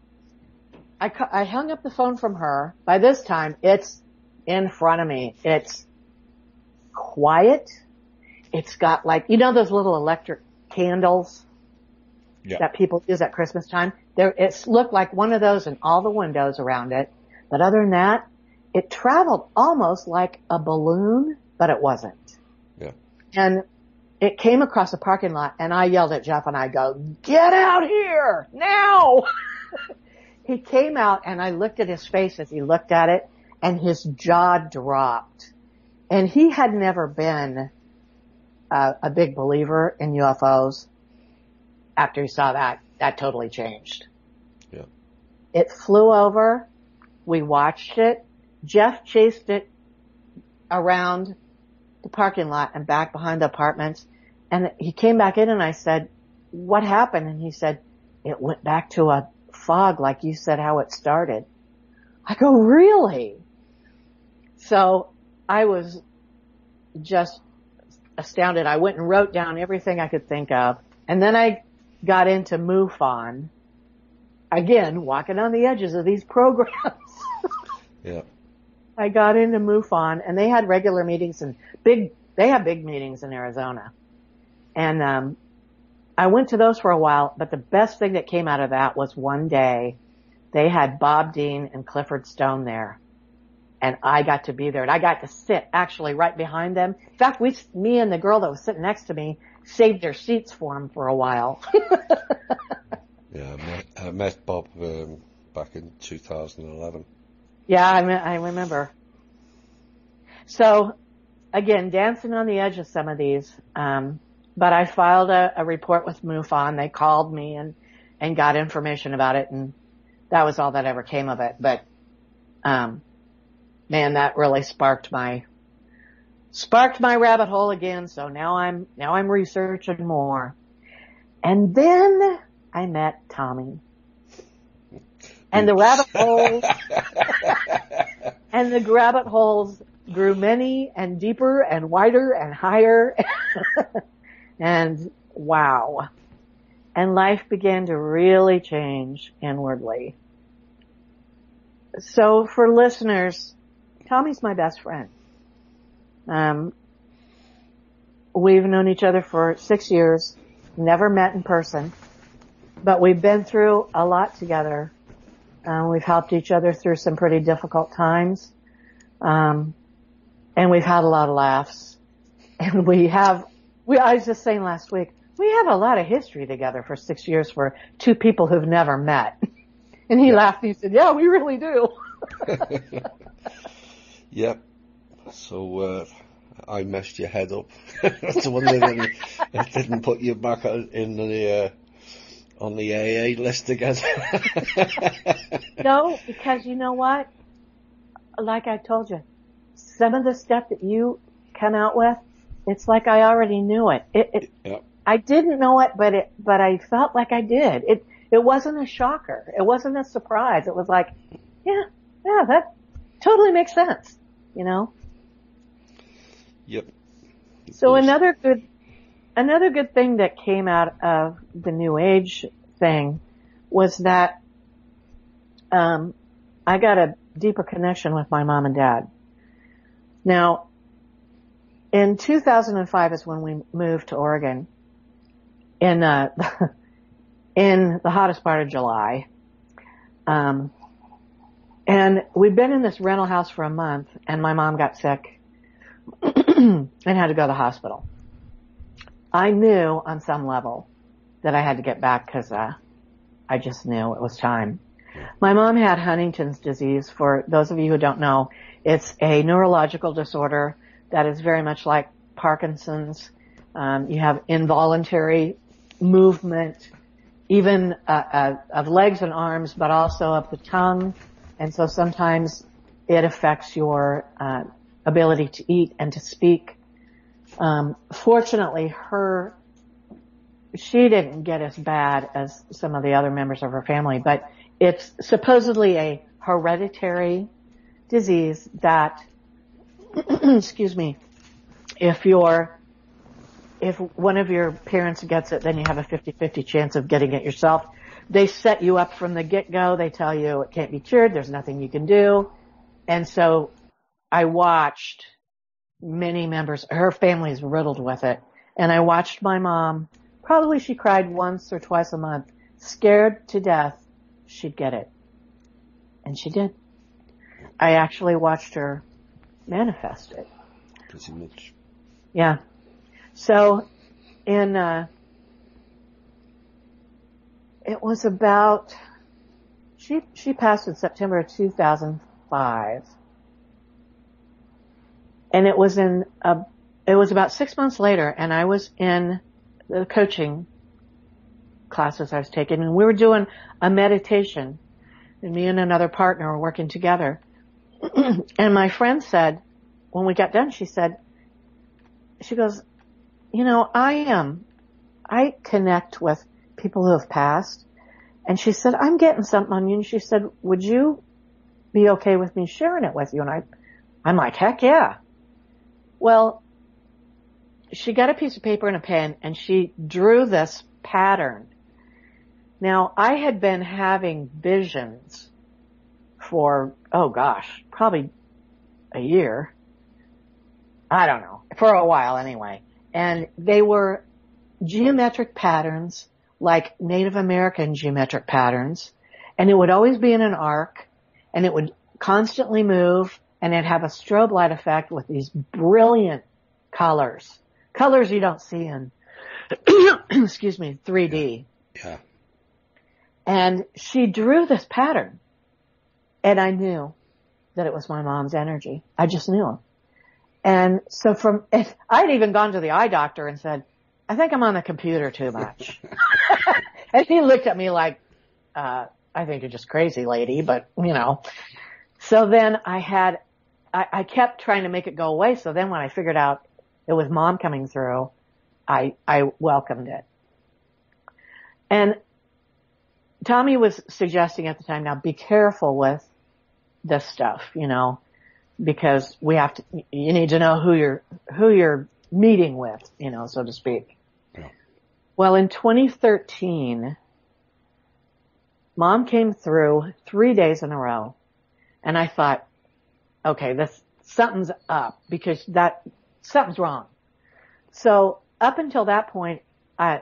I hung up the phone from her. By this time, it's in front of me. It's quiet. It's got those little electric candles that people use at Christmas time? It looked like one of those in all the windows around it. But other than that, it traveled almost like a balloon, but it wasn't. Yeah. And it came across the parking lot, and I yelled at Jeff, and I go, get out here now. He came out, and I looked at his face as he looked at it, and his jaw dropped. And he had never been a big believer in UFOs. After he saw that totally changed. Yeah. It flew over. We watched it. Jeff chased it around the parking lot and back behind the apartments. And he came back in, and I said, what happened? And he said, it went back to a fog like you said how it started. I go, really? So I was just astounded. I went and wrote down everything I could think of. And then I got into MUFON. Again, walking on the edges of these programs. Yeah. I got into MUFON, and they had regular meetings they have big meetings in Arizona. And, I went to those for a while, but the best thing that came out of that was one day they had Bob Dean and Clifford Stone there. And I got to be there, and I got to sit actually right behind them. In fact, me and the girl that was sitting next to me saved their seats for them for a while. Yeah, I met Bob back in 2011. Yeah, I remember. So, again, dancing on the edge of some of these. But I filed a report with MUFON. They called me and got information about it, and that was all that ever came of it. But, man, that really sparked my rabbit hole again. So now I'm researching more. And then I met Tommy. And the rabbit holes grew many and deeper and wider and higher. And wow. And life began to really change inwardly. So for listeners, Tommy's my best friend. We've known each other for 6 years, never met in person, but we've been through a lot together. We've helped each other through some pretty difficult times. And we've had a lot of laughs. And I was just saying last week, we have a lot of history together for 6 years for two people who've never met. And he laughed and he said, yeah, we really do. Yep. So, I messed your head up. That's the one that didn't put you back in the, on the AA list again. No, because you know what? Like I told you, some of the stuff that you come out with, it's like I already knew it. Yep. I didn't know it, but I felt like I did. It wasn't a shocker. It wasn't a surprise. It was like, yeah, that totally makes sense, you know? Yep. So another good thing that came out of the New Age thing was that, I got a deeper connection with my mom and dad. Now, in 2005 is when we moved to Oregon in the hottest part of July. And we'd been in this rental house for a month and my mom got sick and had to go to the hospital. I knew on some level that I had to get back because, I just knew it was time. My mom had Huntington's disease. For those of you who don't know, it's a neurological disorder that is very much like Parkinson's. You have involuntary movement, even of legs and arms, but also of the tongue. And so sometimes it affects your ability to eat and to speak. Fortunately, she didn't get as bad as some of the other members of her family, but it's supposedly a hereditary disease that, excuse me, if one of your parents gets it, then you have a 50-50 chance of getting it yourself. They set you up from the get-go. They tell you it can't be cured. There's nothing you can do. And so I watched many members, her family is riddled with it. And I watched my mom, probably she cried once or twice a month, scared to death she'd get it. And she did. I actually watched her manifest it. Pretty much. Yeah. So it was about, she passed in September of 2005. And it was about 6 months later, and I was in the coaching classes I was taking, and we were doing a meditation, and me and another partner were working together. And my friend said, when we got done, she goes, you know, I connect with people who have passed. And she said, I'm getting something on you. And she said, would you be okay with me sharing it with you? And I'm like, heck yeah. Well, she got a piece of paper and a pen and she drew this pattern. Now, I had been having visions for, probably a year. I don't know, for a while anyway. And they were geometric patterns, like Native American geometric patterns. And it would always be in an arc, and it would constantly move, and it'd have a strobe light effect with these brilliant colors. Colors you don't see in, excuse me, 3D. Yeah. And she drew this pattern. And I knew that it was my mom's energy. I just knew. And so I'd even gone to the eye doctor and said, I think I'm on the computer too much. And he looked at me like, I think you're just crazy, lady, but you know. So then I kept trying to make it go away. So then when I figured out it was mom coming through, I welcomed it. And Tommy was suggesting at the time, now be careful with this stuff, you know, because you need to know who you're meeting with, you know, so to speak. Yeah. Well, in 2013, mom came through 3 days in a row, and I thought, okay, something's up, because something's wrong. So up until that point,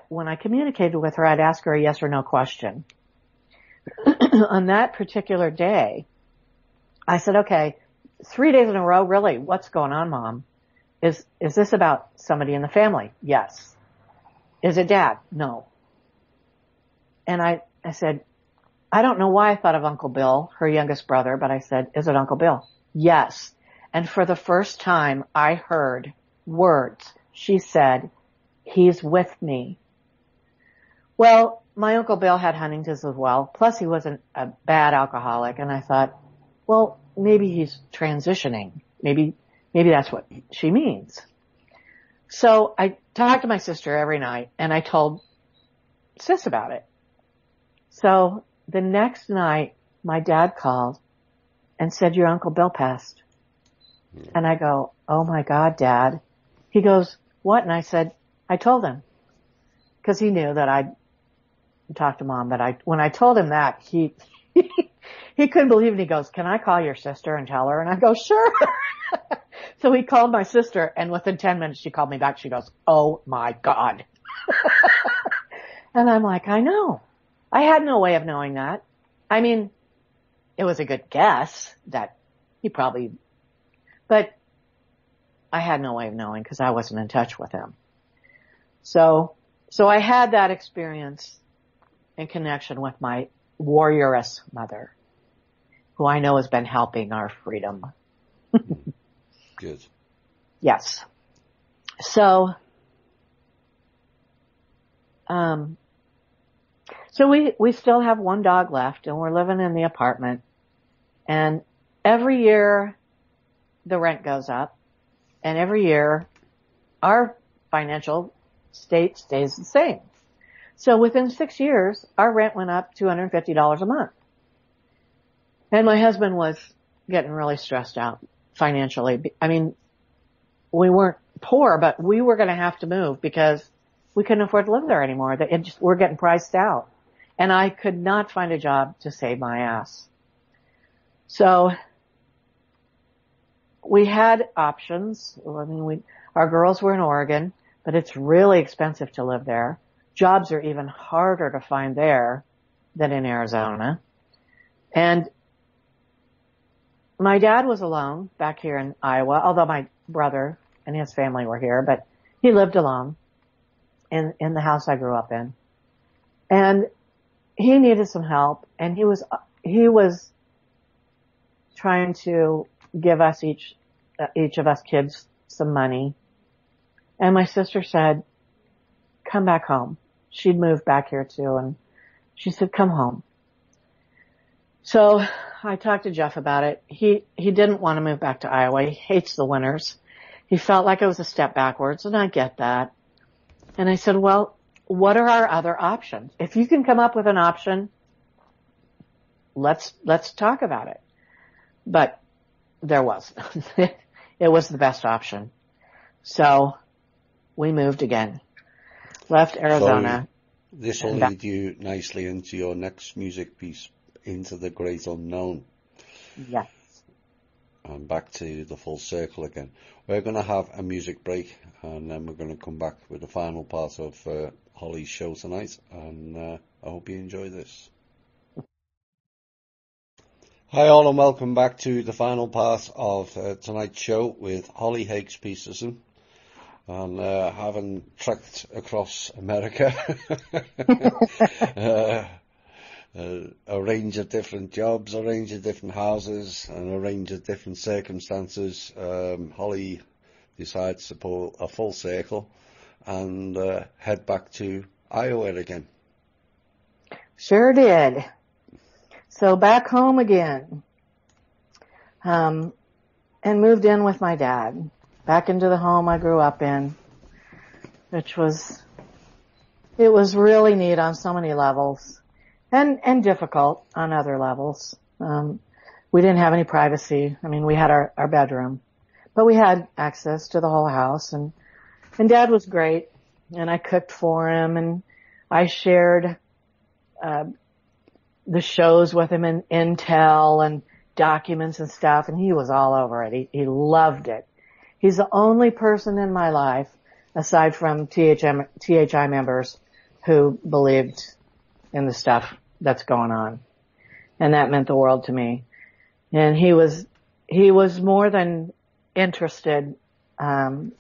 when I communicated with her, I'd ask her a yes or no question. On that particular day, I said, okay, 3 days in a row, really, what's going on, Mom? Is this about somebody in the family? Yes. Is it Dad? No. And I said, I don't know why I thought of Uncle Bill, her youngest brother, but I said, is it Uncle Bill? Yes. And for the first time, I heard words. She said, he's with me. Well, my Uncle Bill had Huntington's as well. Plus he wasn't a bad alcoholic. And I thought, well, maybe he's transitioning. Maybe that's what she means. So I talked to my sister every night and I told Sis about it. So the next night my dad called and said, your Uncle Bill passed. And I go, oh my God, Dad. He goes, what? And I said, I told him. Cause he knew that I'd talked to Mom, but when I told him that, he couldn't believe it. He goes, can I call your sister and tell her? And I go, sure. So he called my sister and within 10 minutes she called me back. She goes, oh my God. And I'm like, I know. I had no way of knowing that. I mean, it was a good guess that he probably, but I had no way of knowing because I wasn't in touch with him. So I had that experience in connection with my warrioress mother, who I know has been helping our freedom. Good. Yes. So we still have one dog left and we're living in the apartment, and every year the rent goes up and every year our financial state stays the same. So within 6 years, our rent went up $250 a month. And my husband was getting really stressed out financially. I mean, we weren't poor, but we were going to have to move because we couldn't afford to live there anymore. We're getting priced out. And I could not find a job to save my ass. So we had options. I mean, our girls were in Oregon, but it's really expensive to live there. Jobs are even harder to find there than in Arizona. And my dad was alone back here in Iowa, although my brother and his family were here, but he lived alone in the house I grew up in. And he needed some help, and he was trying to give us each of us kids some money. And my sister said, come back home. She'd moved back here too, and she said, come home. So I talked to Jeff about it. He didn't want to move back to Iowa. He hates the winters. He felt like it was a step backwards, and I get that. And I said, well, what are our other options? If you can come up with an option, let's talk about it. But there was. It was the best option. So we moved again. Left Arizona. So this will lead you nicely into your next music piece, Into the Great Unknown. Yes. And back to the full circle again. We're going to have a music break, and then we're going to come back with the final part of Holly's show tonight, and I hope you enjoy this. Hi all, and welcome back to the final part of tonight's show with Holly Hakes Peterson. And having trekked across America, a range of different jobs, a range of different houses, and a range of different circumstances, Holly decides to pull a full circle and head back to Iowa again. Sure did. So back home again, and moved in with my dad. Back into the home I grew up in, it was really neat on so many levels, and difficult on other levels. We didn't have any privacy. I mean, we had our bedroom, but we had access to the whole house, and Dad was great, and I cooked for him, and I shared the shows with him in Intel and documents and stuff, and he was all over it. He loved it. He's the only person in my life, aside from THI members, who believed in the stuff that's going on. And that meant the world to me. And he was more than interested, to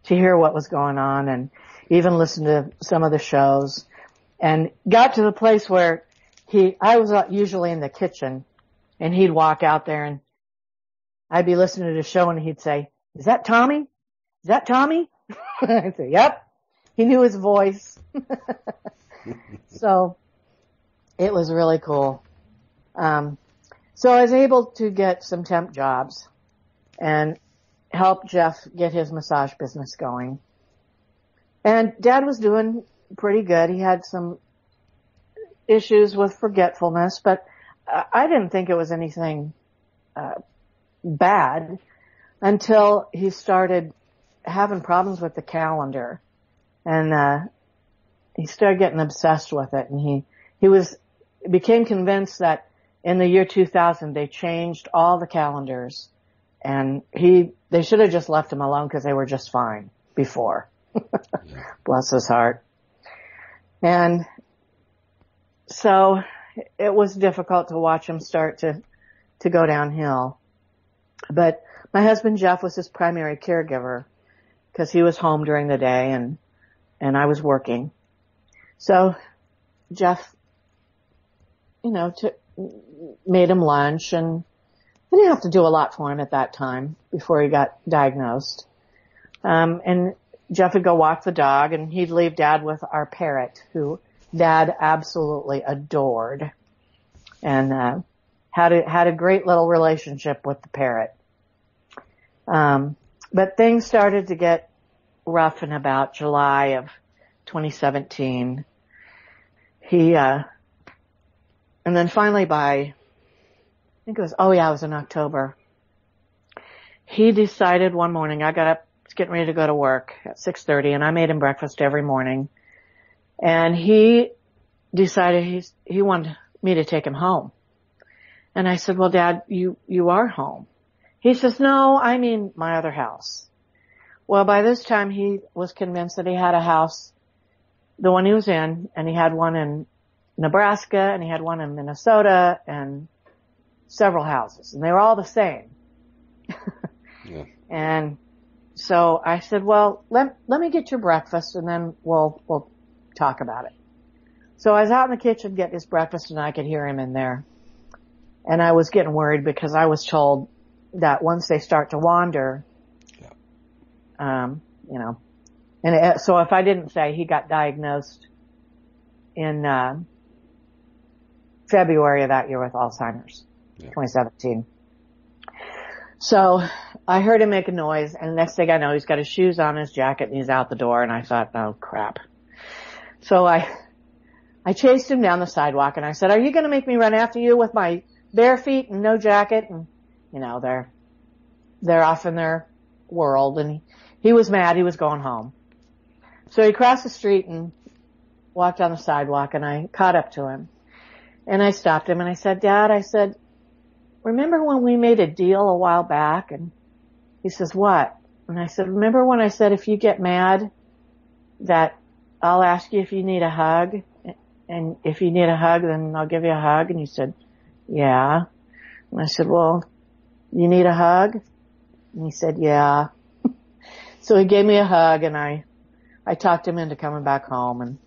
hear what was going on. And even listened to some of the shows, and got to the place where I was usually in the kitchen, and he'd walk out there, and I'd be listening to the show, and he'd say, "Is that Tommy? Is that Tommy?" I'd say, "Yep." He knew his voice. So it was really cool. So I was able to get some temp jobs and help Jeff get his massage business going. And Dad was doing pretty good. He had some issues with forgetfulness, but I didn't think it was anything bad until he started having problems with the calendar. And he started getting obsessed with it, and he became convinced that in the year 2000 they changed all the calendars, and they should have just left him alone because they were just fine before. Yeah. Bless his heart. And so it was difficult to watch him start to go downhill. But my husband Jeff was his primary caregiver because he was home during the day and I was working. So Jeff, made him lunch, and I didn't have to do a lot for him at that time before he got diagnosed. And Jeff would go walk the dog, and he'd leave Dad with our parrot, who Dad absolutely adored, and had a great little relationship with the parrot. But things started to get rough in about July of 2017. And then finally by, it was in October. He decided one morning, I got up, was getting ready to go to work at 6:30, and I made him breakfast every morning. And he decided he wanted me to take him home. And I said, "Well, Dad, you are home." He says, "No, I mean my other house." Well, by this time he was convinced that he had a house, the one he was in, and he had one in Nebraska, and he had one in Minnesota, and several houses, and they were all the same. Yeah. And so I said, "Well, let me get your breakfast, and then we'll talk about it." So I was out in the kitchen getting his breakfast, and I could hear him in there. And I was getting worried because I was told that once they start to wander, so if I didn't say, he got diagnosed in February of that year with Alzheimer's, 2017. So I heard him make a noise, and the next thing I know, he's got his shoes on, his jacket, and he's out the door, and I thought, oh crap. So I chased him down the sidewalk, and I said, "Are you going to make me run after you with my bare feet and no jacket?" And they're off in their world, and he was mad. He was going home. So he crossed the street and walked on the sidewalk, and I caught up to him. And I stopped him, and I said, "Dad," I said, "remember when we made a deal a while back?" And he says, "What?" And I said, "Remember when I said if you get mad that I'll ask you if you need a hug? And if you need a hug, then I'll give you a hug." And he said, "Yeah." And I said, "Well, you need a hug?" And he said, "Yeah." So he gave me a hug, and I talked him into coming back home, and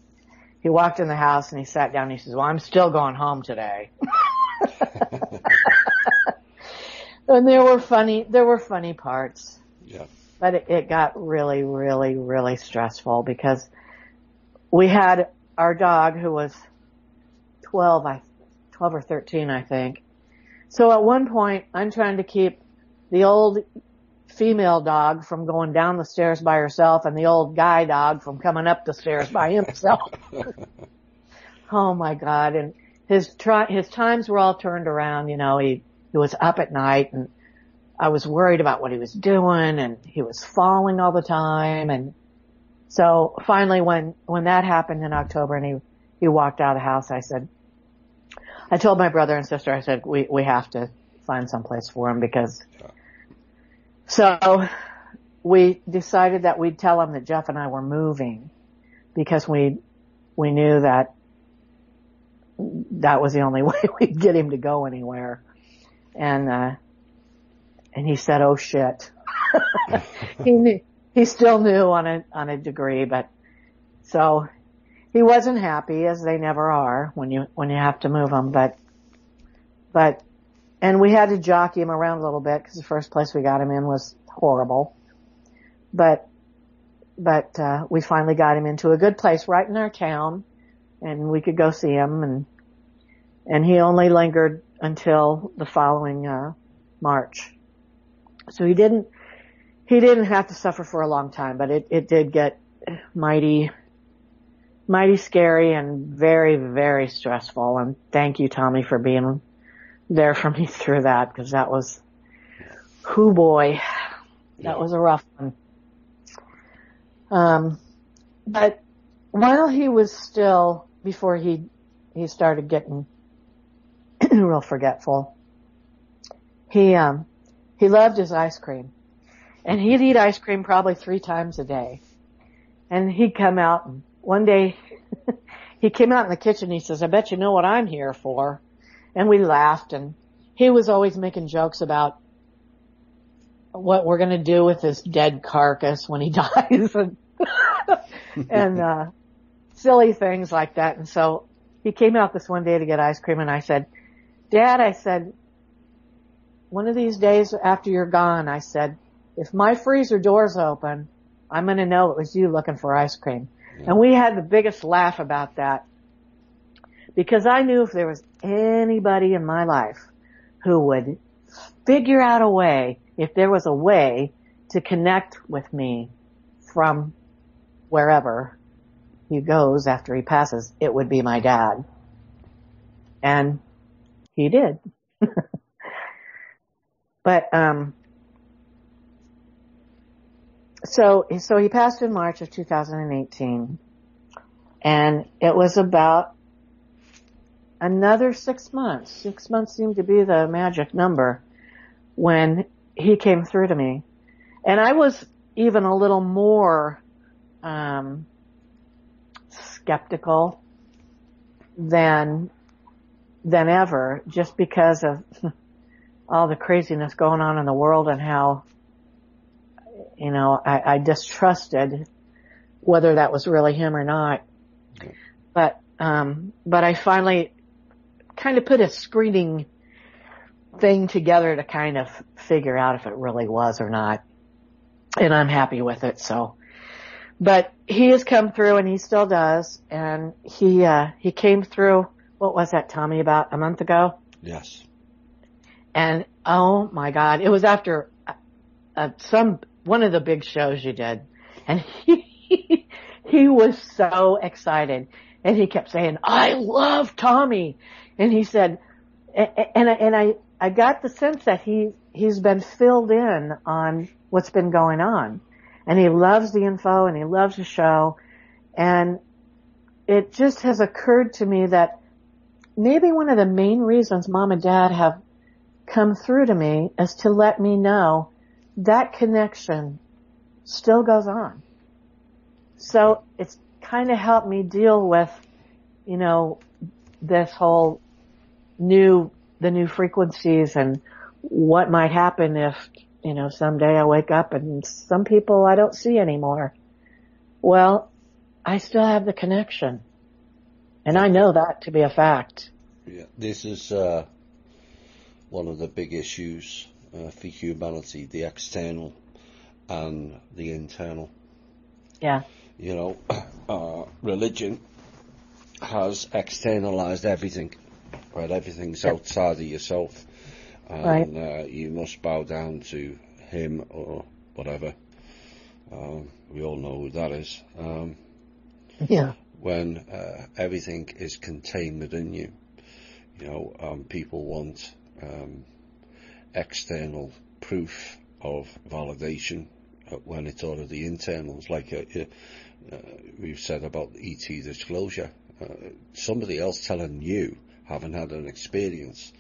he walked in the house and he sat down and he says, "Well, I'm still going home today." And there were funny parts. Yeah. But it got really, really, really stressful because we had our dog who was 12 or 13, I think. So at one point, I'm trying to keep the old female dog from going down the stairs by herself and the old guy dog from coming up the stairs by himself. Oh my God. And his times were all turned around. He was up at night, and I was worried about what he was doing, and he was falling all the time. And so finally when that happened in October and he walked out of the house, I told my brother and sister, I said, we have to find some place for him because, so we decided that we'd tell him that Jeff and I were moving because we knew that was the only way we'd get him to go anywhere. And he said, "Oh shit." He still knew on a degree, but So he wasn't happy, as they never are when you have to move them, and we had to jockey him around a little bit because the first place we got him in was horrible. But we finally got him into a good place right in our town, and we could go see him, and he only lingered until the following, March. So he didn't have to suffer for a long time, but it did get mighty scary and very, very stressful. And thank you, Tommy, for being there for me through that, because that was, hoo boy, that was a rough one. But while he was still, before he started getting real forgetful, he loved his ice cream, and he'd eat ice cream probably 3 times a day. And he'd come out, and one day he came out in the kitchen, he says, "I bet you know what I'm here for." And we laughed, and he was always making jokes about what we're going to do with this dead carcass when he dies, and silly things like that. And so he came out this one day to get ice cream, and I said, "Dad," I said, "one of these days after you're gone," I said, "if my freezer door's open, I'm going to know it was you looking for ice cream." And we had the biggest laugh about that, because I knew if there was anybody in my life who would figure out a way, if there was a way to connect with me from wherever he goes after he passes, it would be my dad. And he did. But, so he passed in March of 2018, and it was about another 6 months. 6 months seemed to be the magic number when he came through to me. And I was even a little more, skeptical than ever, just because of all the craziness going on in the world and how, I distrusted whether that was really him or not. But I finally kind of put a screening thing together to kind of figure out if it really was or not. And I'm happy with it, so. But he has come through, and he still does. And he came through, what was that, Tommy, about a month ago? Yes. And oh my God, it was after one of the big shows you did, and he was so excited, and he kept saying, "I love Tommy," and he said, and I got the sense that he's been filled in on what's been going on, and he loves the info, and he loves the show, and it just has occurred to me that maybe one of the main reasons Mom and Dad have come through to me is to let me know that connection still goes on. So it's kind of helped me deal with, this whole the new frequencies and what might happen if, someday I wake up and some people I don't see anymore. Well, I still have the connection. And I know that to be a fact. Yeah, this is one of the big issues for humanity, the external and the internal. Yeah. Religion has externalized everything, right? Everything's outside of yourself, and right. You must bow down to him or whatever. We all know who that is. Yeah. When everything is contained within you, people want external proof of validation when it's already internal. It's like we've said about ET disclosure. Somebody else telling you, having had an experience,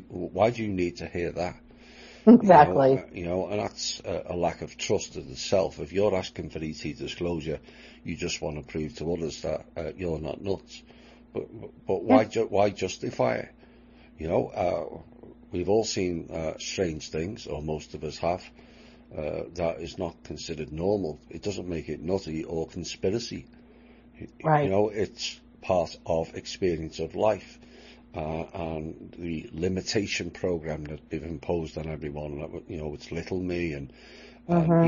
why do you need to hear that? Exactly. And that's a lack of trust in the self. If you're asking for ET disclosure, you just want to prove to others that you're not nuts. But why justify it? We've all seen strange things, or most of us have. That is not considered normal. It doesn't make it nutty or conspiracy. Right. It's part of experience of life. And the limitation program that they've imposed on everyone, it's little me, and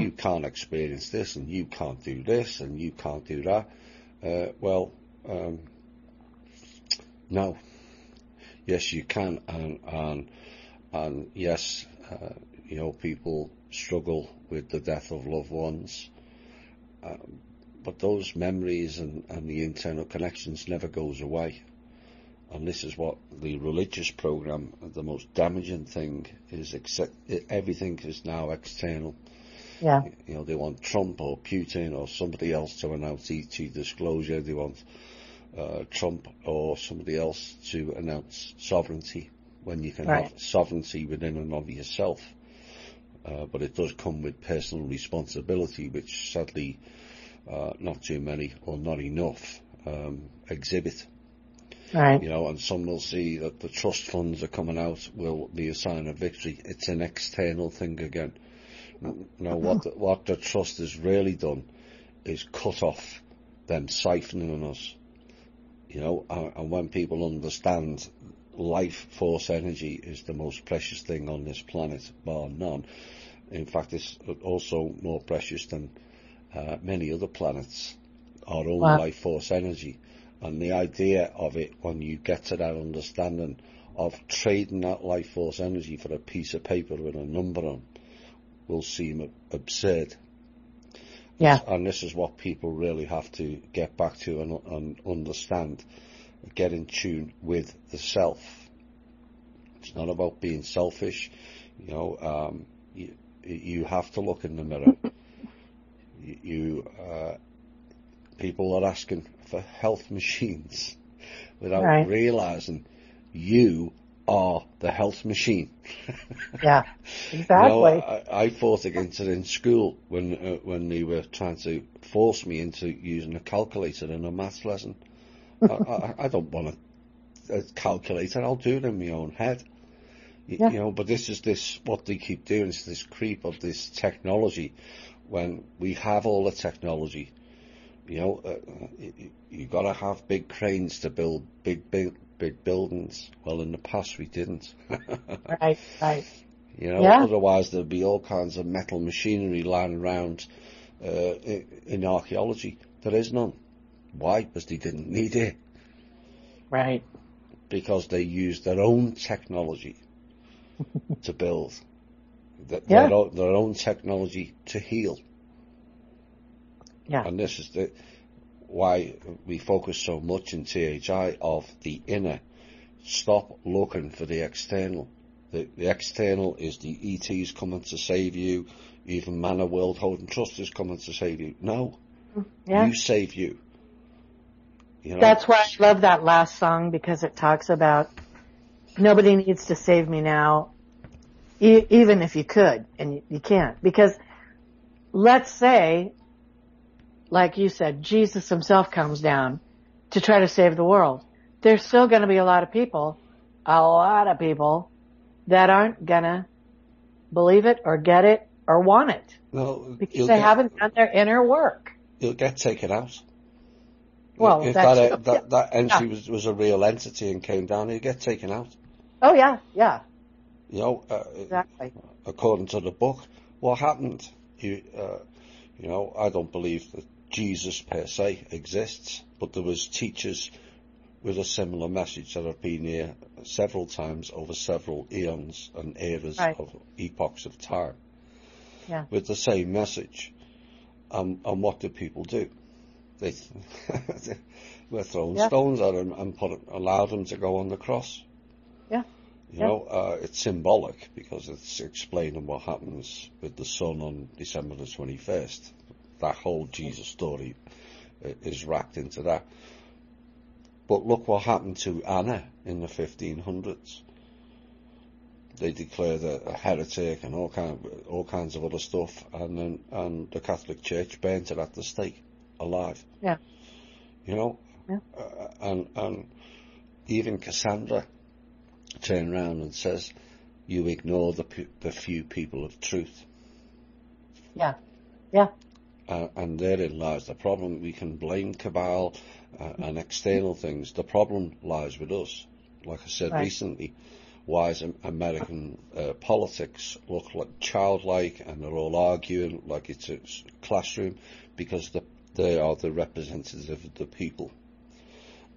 you can't experience this, and you can't do this, and you can't do that. No. Yes, you can, and yes, people struggle with the death of loved ones, but those memories and the internal connections never goes away. And this is what the religious program, the most damaging thing is, everything is now external. Yeah. They want Trump or Putin or somebody else to announce ET disclosure. They want Trump or somebody else to announce sovereignty, when you can have sovereignty within and of yourself. But it does come with personal responsibility, which sadly not too many or not enough exhibit. Right. And some will see that the trust funds are coming out will be a sign of victory. It's an external thing again. Now, what the trust has really done is cut off them siphoning us. And when people understand life force energy is the most precious thing on this planet, bar none. In fact, it's also more precious than many other planets, our own life force energy. And the idea of it, when you get to that understanding of trading that life force energy for a piece of paper with a number on, will seem absurd. Yeah. And this is what people really have to get back to and understand. Get in tune with the self. It's not about being selfish. You have to look in the mirror. People are asking for health machines without realizing you are the health machine. Yeah, exactly. I fought against it in school when they were trying to force me into using a calculator in a maths lesson. I don't want a calculator. I'll do it in my own head. But this is what they keep doing is this creep of this technology. When we have all the technology, you got to have big cranes to build big buildings. Well, in the past we didn't. Right. Otherwise there'd be all kinds of metal machinery lying around in archaeology. There is none. Why? Because they didn't need it. Right. Because they used their own technology to build. Their own technology to heal. Yeah. And this is why we focus so much in THI of the inner. Stop looking for the external. The external is the ETs coming to save you. Even Manor World Holding Trust is coming to save you. No. Yeah. You save you. That's why I love that last song, because it talks about nobody needs to save me now, even if you could, and you can't. Because let's say, like you said, Jesus himself comes down to try to save the world. There's still going to be a lot of people that aren't going to believe it or get it or want it. No, because they haven't done their inner work. You'll get taken out. Well, if that entity was a real entity and came down, you'd get taken out. Oh, yeah. Exactly. According to the book, what happened? I don't believe that Jesus per se exists, but there was teachers with a similar message that have been here several times over several eons and eras of epochs of time, with the same message. And what did people do? They were throwing stones at him and allowed him to go on the cross. It's symbolic because it's explaining what happens with the sun on December the 21st. That whole Jesus story is wrapped into that. But look what happened to Anna in the 1500s. They declared her a heretic and all kinds of other stuff, and the Catholic Church burnt her at the stake, alive. Yeah. And even Cassandra turned around and says, "You ignore the few people of truth." Yeah. And therein lies the problem. We can blame cabal and external things. The problem lies with us. Like I said recently, why is American politics look like childlike and they're all arguing like it's a classroom? Because they are the representatives of the people.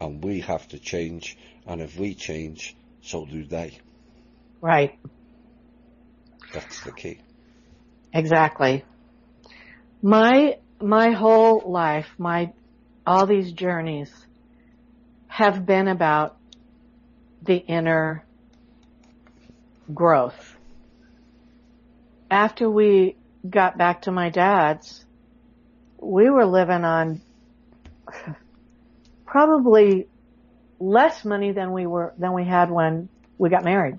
And we have to change, and if we change, so do they. Right. That's the key. Exactly. My whole life, all these journeys have been about the inner growth. After we got back to my dad's, we were living on probably less money than we had when we got married.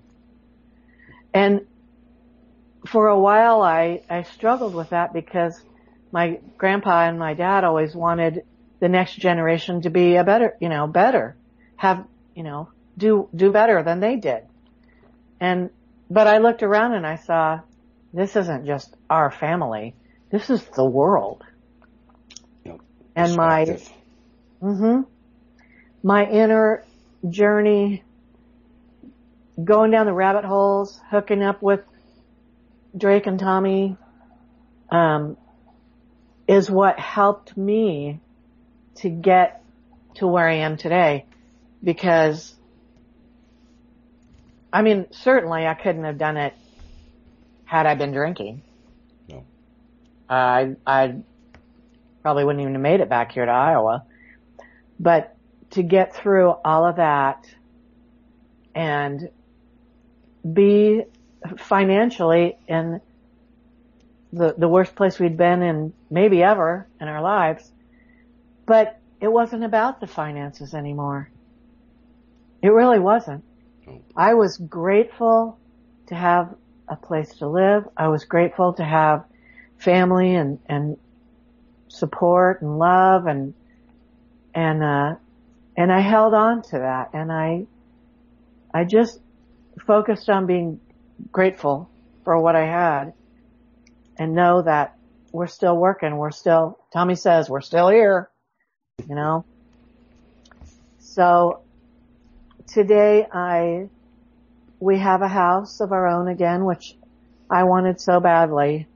And for a while I struggled with that because my grandpa and my dad always wanted the next generation to be better, have, do better than they did. But I looked around and I saw, this isn't just our family. This is the world. Yep. And my inner journey, going down the rabbit holes, hooking up with Drake and Tommy, is what helped me to get to where I am today. Because, certainly I couldn't have done it had I been drinking. No. I probably wouldn't even have made it back here to Iowa. But to get through all of that and be financially in the worst place we'd been in maybe ever in our lives, but it wasn't about the finances anymore. It really wasn't. I was grateful to have a place to live. I was grateful to have family and support and love and I held on to that, and I just focused on being grateful for what I had and know that we're still working. Tommy says we're still here, So today we have a house of our own again, which I wanted so badly.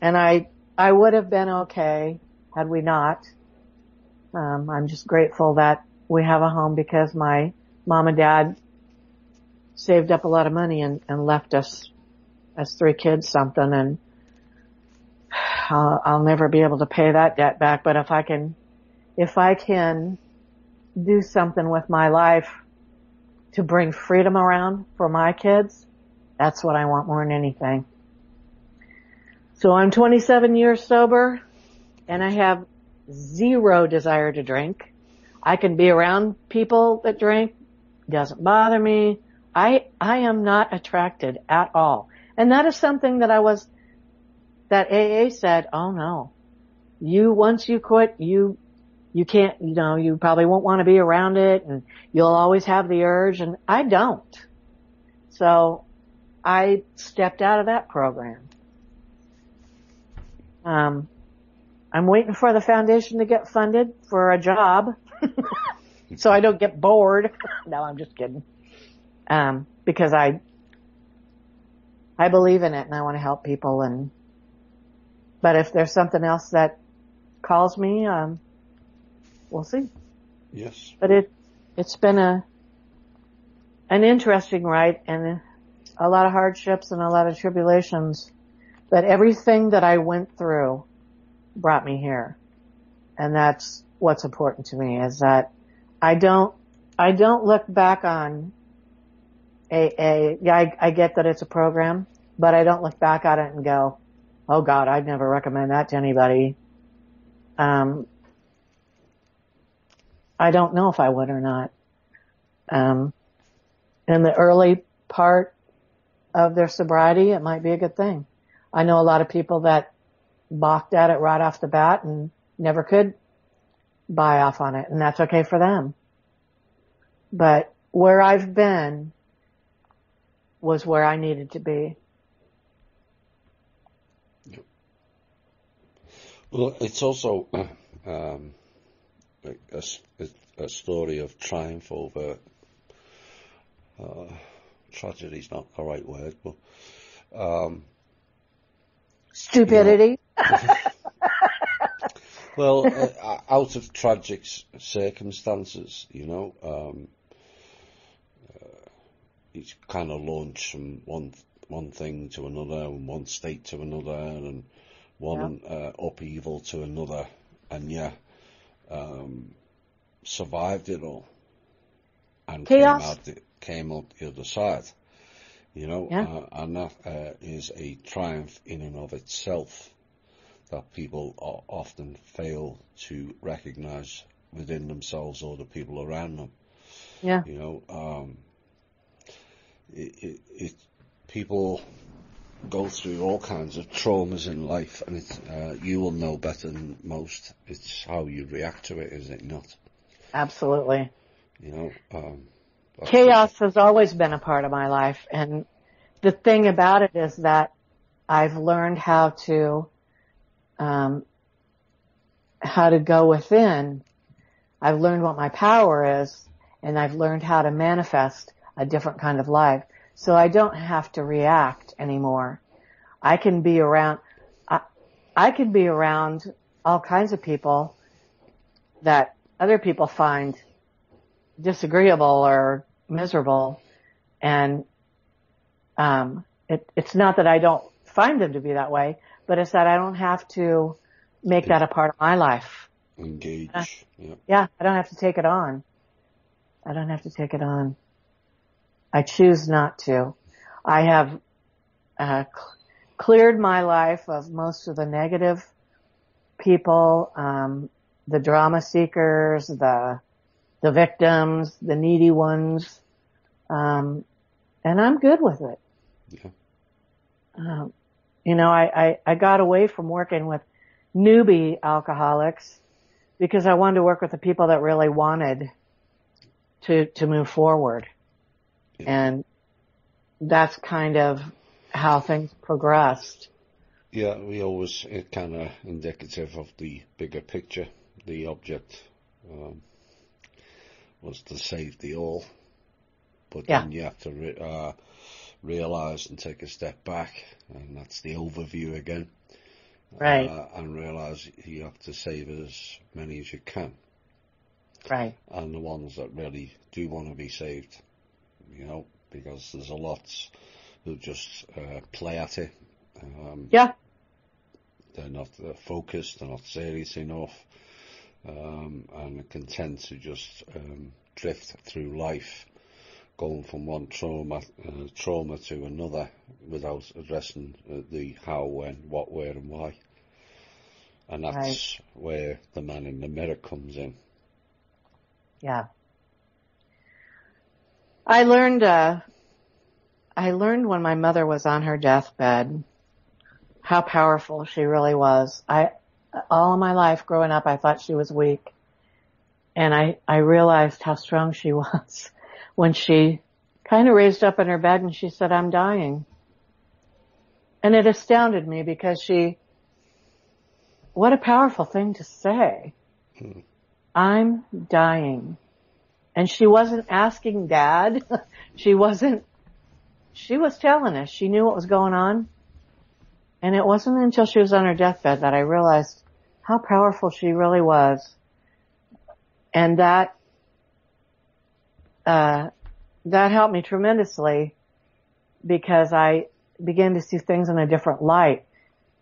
And I would have been okay had we not. I'm just grateful that we have a home because my mom and dad saved up a lot of money and left us as 3 kids something, and I'll never be able to pay that debt back. But if I can do something with my life to bring freedom around for my kids, that's what I want more than anything. So I'm 27 years sober, and I have zero desire to drink. I can be around people that drink. Doesn't bother me. I am not attracted at all. And that is something that AA said, oh no, once you quit, you can't, you probably won't want to be around it, and you'll always have the urge, and I don't. So I stepped out of that program. I'm waiting for the foundation to get funded for a job so I don't get bored. No, I'm just kidding. Because I believe in it and I want to help people, but if there's something else that calls me, we'll see. Yes. But it's been an interesting ride and a lot of hardships and a lot of tribulations, but everything that I went through brought me here. And that's what's important to me, is that I don't look back on AA. Yeah, I get that it's a program, but I don't look back at it and go, oh God, I'd never recommend that to anybody. I don't know if I would or not. In the early part of their sobriety, it might be a good thing. I know a lot of people that balked at it right off the bat and never could buy off on it, and that's okay for them. But where I've been was where I needed to be. Well, it's also um, a, a story of triumph over uh, tragedy is not the right word, but um, you know, Stupidity. well, out of tragic circumstances, it's kind of launched from one thing to another, and one state to another, and Yeah. one upheaval to another, and yeah, survived it all and Chaos. came out the other side. Yeah. And that is a triumph in and of itself that people often fail to recognize within themselves or the people around them. Yeah. You know, it people go through all kinds of traumas in life, and you will know better than most. It's how you react to it, is it not? Absolutely. You know, that's just Chaos has always been a part of my life. And the thing about it is that I've learned um, how to go within. I've learned what my power is, and I've learned how to manifest a different kind of life. So I don't have to react anymore. I can be around, I, I can be around all kinds of people that other people find disagreeable or miserable. And, it's not that I don't find them to be that way, but it's that I don't have to make that a part of my life. engage. Yeah. Yeah, I don't have to take it on. I don't have to take it on. I choose not to. I have cleared my life of most of the negative people, the drama seekers, the victims, the needy ones, and I'm good with it. Yeah. I got away from working with newbie alcoholics because I wanted to work with the people that really wanted to move forward. Yeah. And that's kind of how things progressed. Yeah, it's kind of indicative of the bigger picture. The object was to save the all, but Yeah. then you have to realize and take a step back, and that's the overview again. Right. And realize you have to save as many as you can, Right. and the ones that really do want to be saved, because there's a lot who just play at it. Yeah. They're not focused, they're not serious enough, and are content to just drift through life, going from one trauma to another without addressing the how, when, what, where, and why. And that's Right. where the man in the mirror comes in. Yeah. I learned when my mother was on her deathbed how powerful she really was. All of my life growing up, I thought she was weak. And I realized how strong she was when she kind of raised up in her bed and she said, "I'm dying." And it astounded me because what a powerful thing to say. I'm dying. And she wasn't asking Dad. She was telling us. She knew what was going on. And it wasn't until she was on her deathbed that I realized how powerful she really was. And that helped me tremendously because I began to see things in a different light.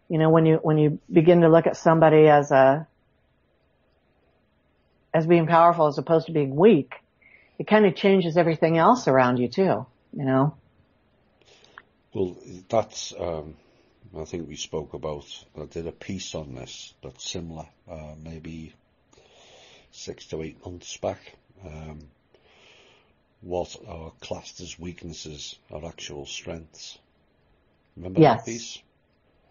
When you begin to look at somebody as being powerful as opposed to being weak, it kind of changes everything else around you too, Well, that's, I think we spoke about, I did a piece on this that's similar, maybe 6 to 8 months back. What are classed as weaknesses are actual strengths. Remember Yes. that piece?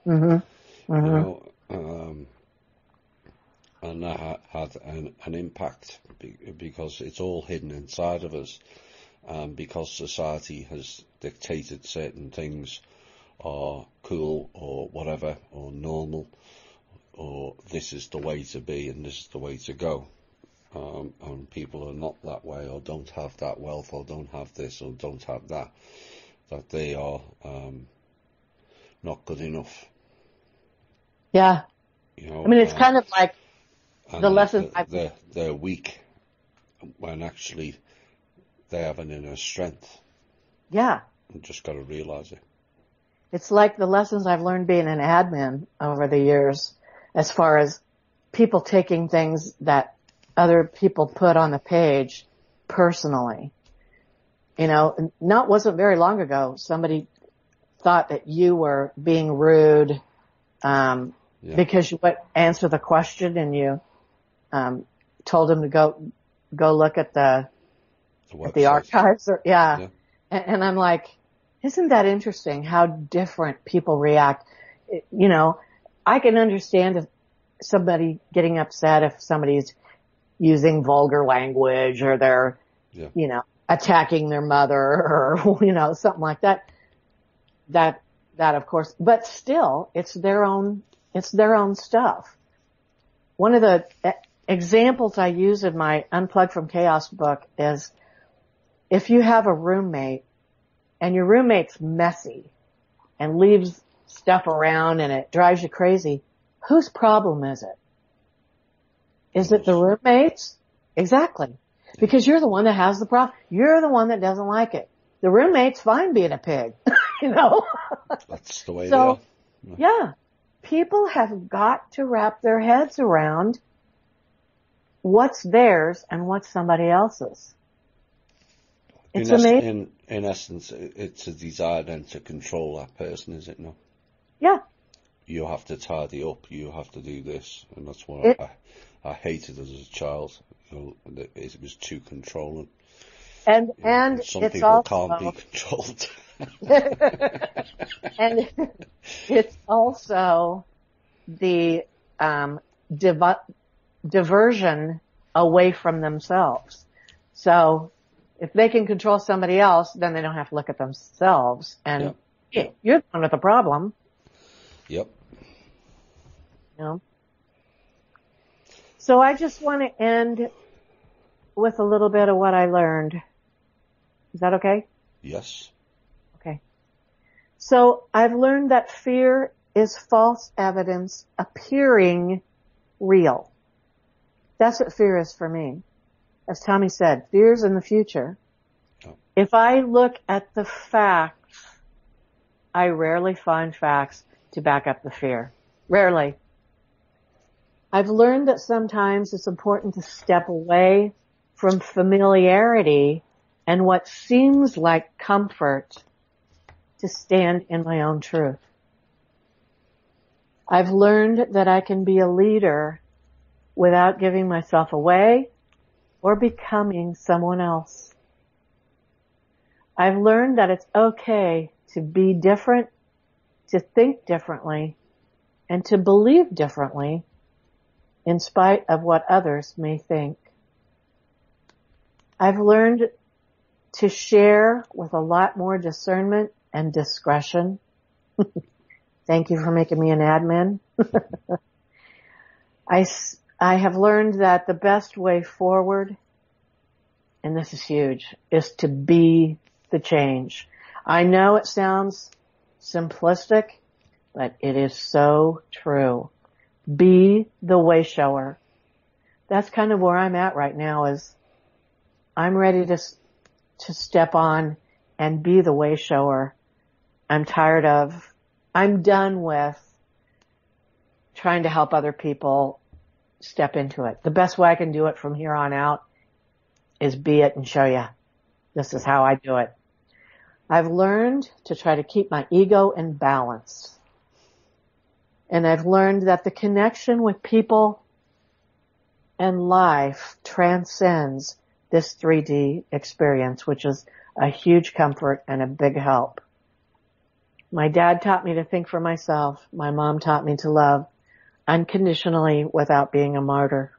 Mm-hmm. Mm-hmm. And that had an impact because it's all hidden inside of us, because society has dictated certain things are cool or whatever or normal or this is the way to be and this is the way to go. And people are not that way, or don't have that wealth, or don't have this, or don't have that, that they are not good enough. Yeah. You know, I mean, it's kind of like the lessons they're weak when actually they have an inner strength. Yeah. You just got to realize it. It's like the lessons I've learned being an admin over the years, as far as people taking things that other people put on the page personally. You know, wasn't very long ago, somebody thought that you were being rude, because you would answer the question and you, told them to go look at the archives Yeah. And I'm like, isn't that interesting how different people react? You know, I can understand if somebody getting upset if somebody's using vulgar language or they're, you know, attacking their mother or, you know, something like that. That of course, but still, it's their own stuff. One of the examples I use in my Unplugged from Chaos book is if you have a roommate and your roommate's messy and leaves stuff around and it drives you crazy, whose problem is it? Is it the roommate's? Exactly. Because you're the one that has the problem. You're the one that doesn't like it. The roommate's fine being a pig, you know? That's the way they are. Yeah. People have got to wrap their heads around what's theirs and what's somebody else's. It's amazing. In essence, it's a desire then to control that person, is it not? Yeah. You have to tidy up. You have to do this, and that's what I hated as a child. You know, it was too controlling. And some it's people also, can't be controlled. and it's also the diversion away from themselves. So if they can control somebody else, then they don't have to look at themselves. And you're the one with the problem. Yep. You know? So I just want to end with a little bit of what I learned. Is that okay? Yes. Okay. So I've learned that fear is false evidence appearing real. That's what fear is for me. As Tommy said, fear's in the future. Oh. If I look at the facts, I rarely find facts to back up the fear. Rarely. I've learned that sometimes it's important to step away from familiarity and what seems like comfort to stand in my own truth. I've learned that I can be a leader without giving myself away or becoming someone else. I've learned that it's okay to be different, to think differently, and to believe differently in spite of what others may think. I've learned to share with a lot more discernment and discretion. Thank you for making me an admin. I have learned that the best way forward, and this is huge, is to be the change. I know it sounds simplistic, but it is so true. Be the way shower. That's kind of where I'm at right now, is I'm ready to step on and be the way shower. I'm done with trying to help other people step into it. The best way I can do it from here on out is be it and show you. This is how I do it. I've learned to try to keep my ego in balance. And I've learned that the connection with people and life transcends this 3D experience, which is a huge comfort and a big help. My dad taught me to think for myself. My mom taught me to love unconditionally without being a martyr.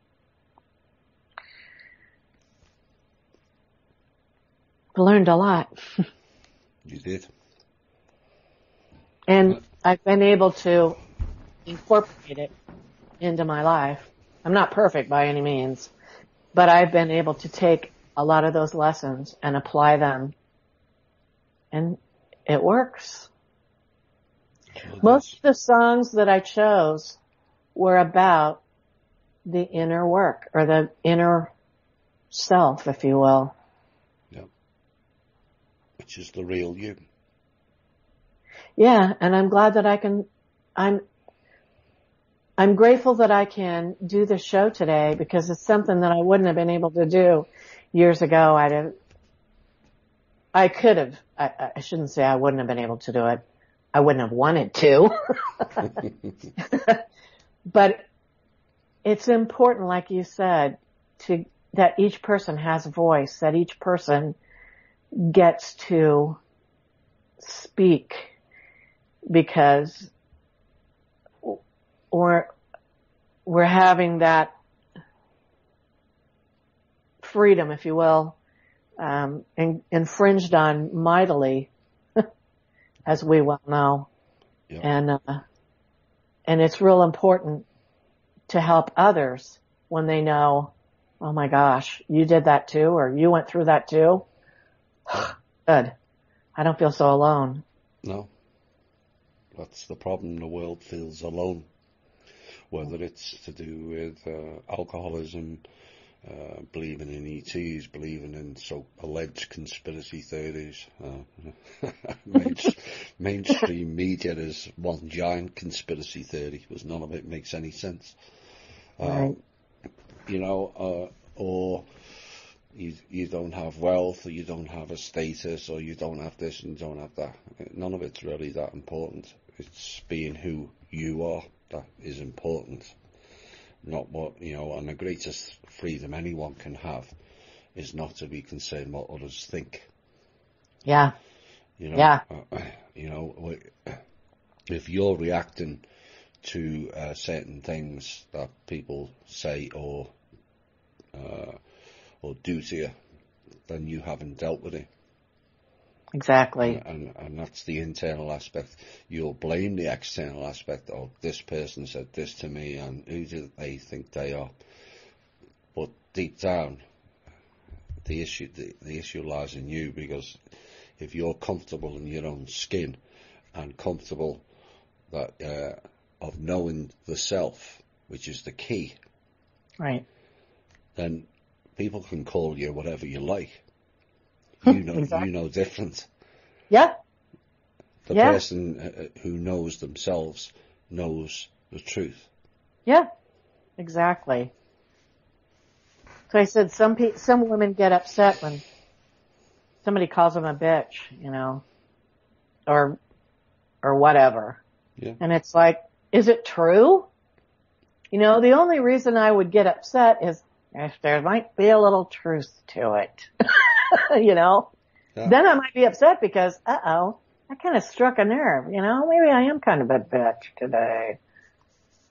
I've learned a lot. You did. And I've been able to incorporate it into my life. I'm not perfect by any means, but I've been able to take a lot of those lessons and apply them, and it works. Most of the songs that I chose were about the inner work, or the inner self, if you will. Yeah. Which is the real you. Yeah, and I'm glad that I'm grateful that I can do the show today, because it's something that I wouldn't have been able to do years ago. I shouldn't say I wouldn't have been able to do it. I wouldn't have wanted to. But it's important, like you said, that each person has a voice, that each person gets to speak, because we're having that freedom, if you will, infringed on mightily, as we well know. Yep. And it's real important to help others when they know, oh my gosh, you did that too, or you went through that too. Good. I don't feel so alone. No. That's the problem. The world feels alone. Whether it's to do with alcoholism, believing in ETs, believing in alleged conspiracy theories. Mainstream media is one giant conspiracy theory, because none of it makes any sense. Right. Or you don't have wealth, or you don't have a status, or you don't have this and you don't have that. None of it's really that important. It's being who you are that is important. Not what, and the greatest freedom anyone can have is not to be concerned what others think. Yeah. Yeah. If you're reacting to certain things that people say or do to you, then you haven't dealt with it. Exactly. And that's the internal aspect. You'll blame the external aspect of this person said this to me, and who do they think they are? But deep down, the issue lies in you, because if you're comfortable in your own skin and comfortable that of knowing the self, which is the key, right, then people can call you whatever you like. Exactly. You know different. Yeah. The person who knows themselves knows the truth. Yeah, exactly. So I said some women get upset when somebody calls them a bitch, or whatever. Yeah. And it's like, is it true? The only reason I would get upset is if there might be a little truth to it. Yeah. Then I might be upset because, I kind of struck a nerve, maybe I am kind of a bitch today.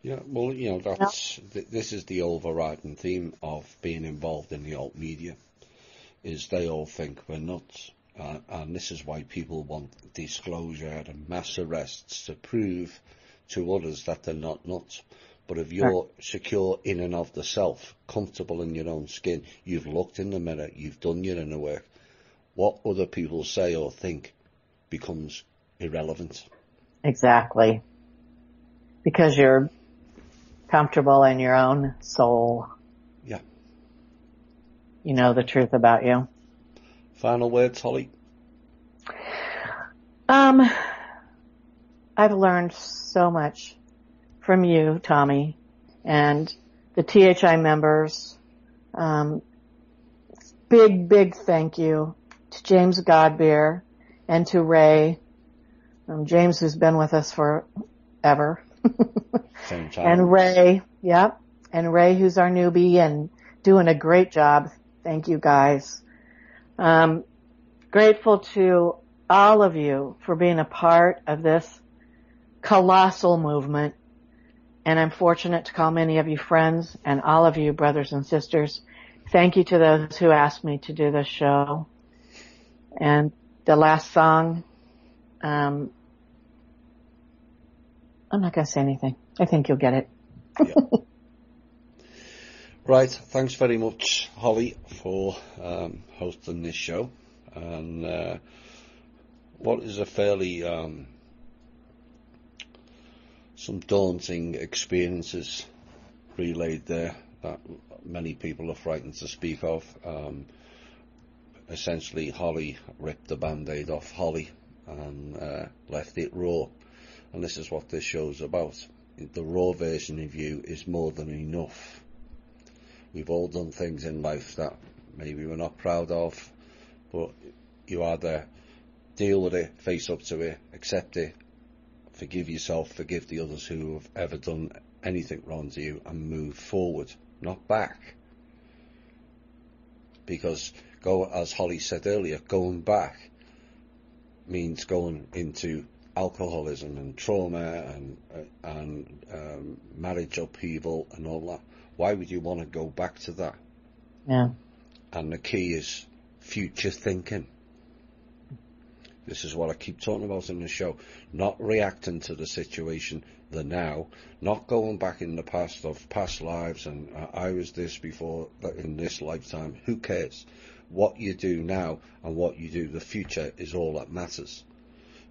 Yeah, well, this is the overriding theme of being involved in the alt media, is they all think we're nuts. And this is why people want disclosure and mass arrests to prove to others that they're not nuts. But if you're secure in and of the self, comfortable in your own skin, you've looked in the mirror, you've done your inner work, what other people say or think becomes irrelevant. Exactly. Because you're comfortable in your own soul. Yeah. You know the truth about you. Final words, Holly? I've learned so much from you, Tommy, and the THI members. Big thank you to James Godbeer and to Ray. James, who's been with us forever. And Ray, and Ray, who's our newbie and doing a great job. Thank you, guys. Grateful to all of you for being a part of this colossal movement. And I'm fortunate to call many of you friends, and all of you brothers and sisters. Thank you to those who asked me to do this show. And the last song, I'm not going to say anything. I think you'll get it. Yeah. Right, thanks very much, Holly, for hosting this show. And what is a fairly some daunting experiences relayed there that many people are frightened to speak of. Essentially, Holly ripped the band-aid off Holly and left it raw. And this is what this show's about. The raw version of you is more than enough. We've all done things in life that maybe we're not proud of, but you either deal with it, face up to it, accept it, forgive yourself, forgive the others who have ever done anything wrong to you, and move forward, not back. Because, as Holly said earlier, going back means going into alcoholism and trauma and marriage upheaval and all that. Why would you want to go back to that? Yeah. And the key is future thinking. This is what I keep talking about in the show. Not reacting to the situation, the now. Not going back in the past of past lives and I was this before in this lifetime. Who cares? What you do now and what you do the future is all that matters.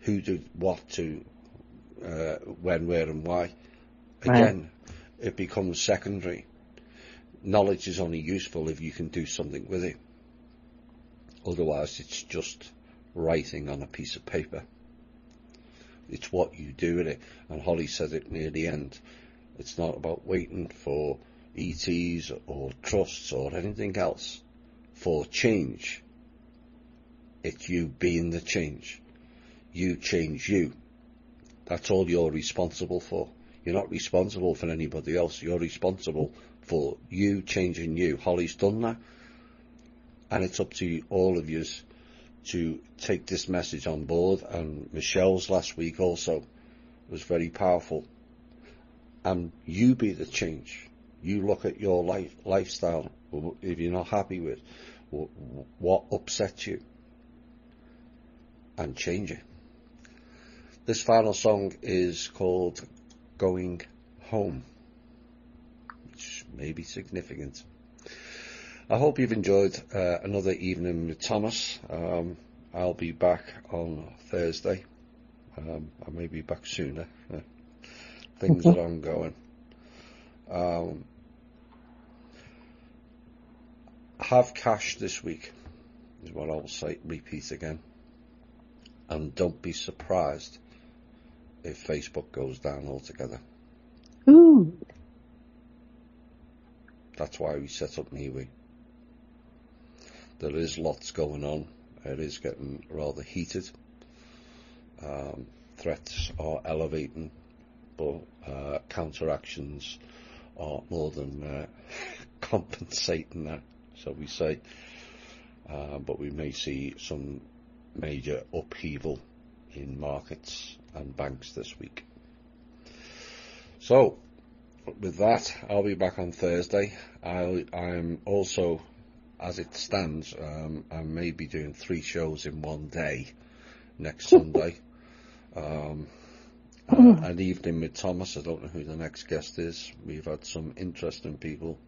Who did what to, when, where and why. Again, it becomes secondary. Knowledge is only useful if you can do something with it. Otherwise, it's just writing on a piece of paper. It's what you do with it. And Holly said it near the end. It's not about waiting for ETs or trusts or anything else for change. It's you being the change. You change you. That's all you're responsible for. You're not responsible for anybody else. You're responsible for you changing you. Holly's done that. And it's up to all of you to take this message on board. And Michelle's last week also was very powerful. And you be the change. You look at your lifestyle, if you're not happy with what upsets you, and change it. This final song is called Going Home, which may be significant. I hope you've enjoyed another evening with Thomas. I'll be back on Thursday. I may be back sooner. Things are ongoing. Have cash this week, is what I'll say, repeat again. And don't be surprised if Facebook goes down altogether. Ooh. That's why we set up MeWe. There is lots going on. It is getting rather heated. Threats are elevating, but counteractions are more than compensating that, so we say. But we may see some major upheaval in markets and banks this week. So, with that, I'll be back on Thursday. I'm also, as it stands, I may be doing 3 shows in one day next Sunday. An evening with Thomas. I don't know who the next guest is. We've had some interesting people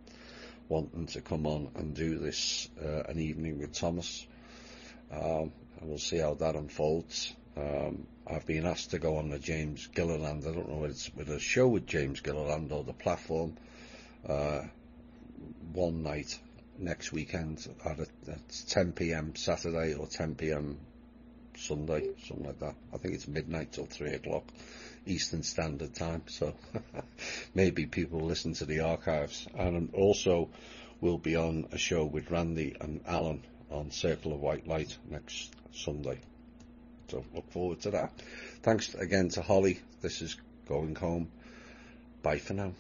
wanting to come on and do this, an evening with Thomas. And we'll see how that unfolds. I've been asked to go on the James Gilliland. I don't know whether it's with a show with James Gilliland or the platform. One night next weekend at 10 p.m. Saturday or 10 p.m. Sunday, something like that. I think it's midnight till 3 o'clock Eastern Standard Time. So maybe people listen to the archives. And also we'll be on a show with Randy and Alan on Circle of White Light next Sunday. So look forward to that. Thanks again to Holly. This is Going Home. Bye for now.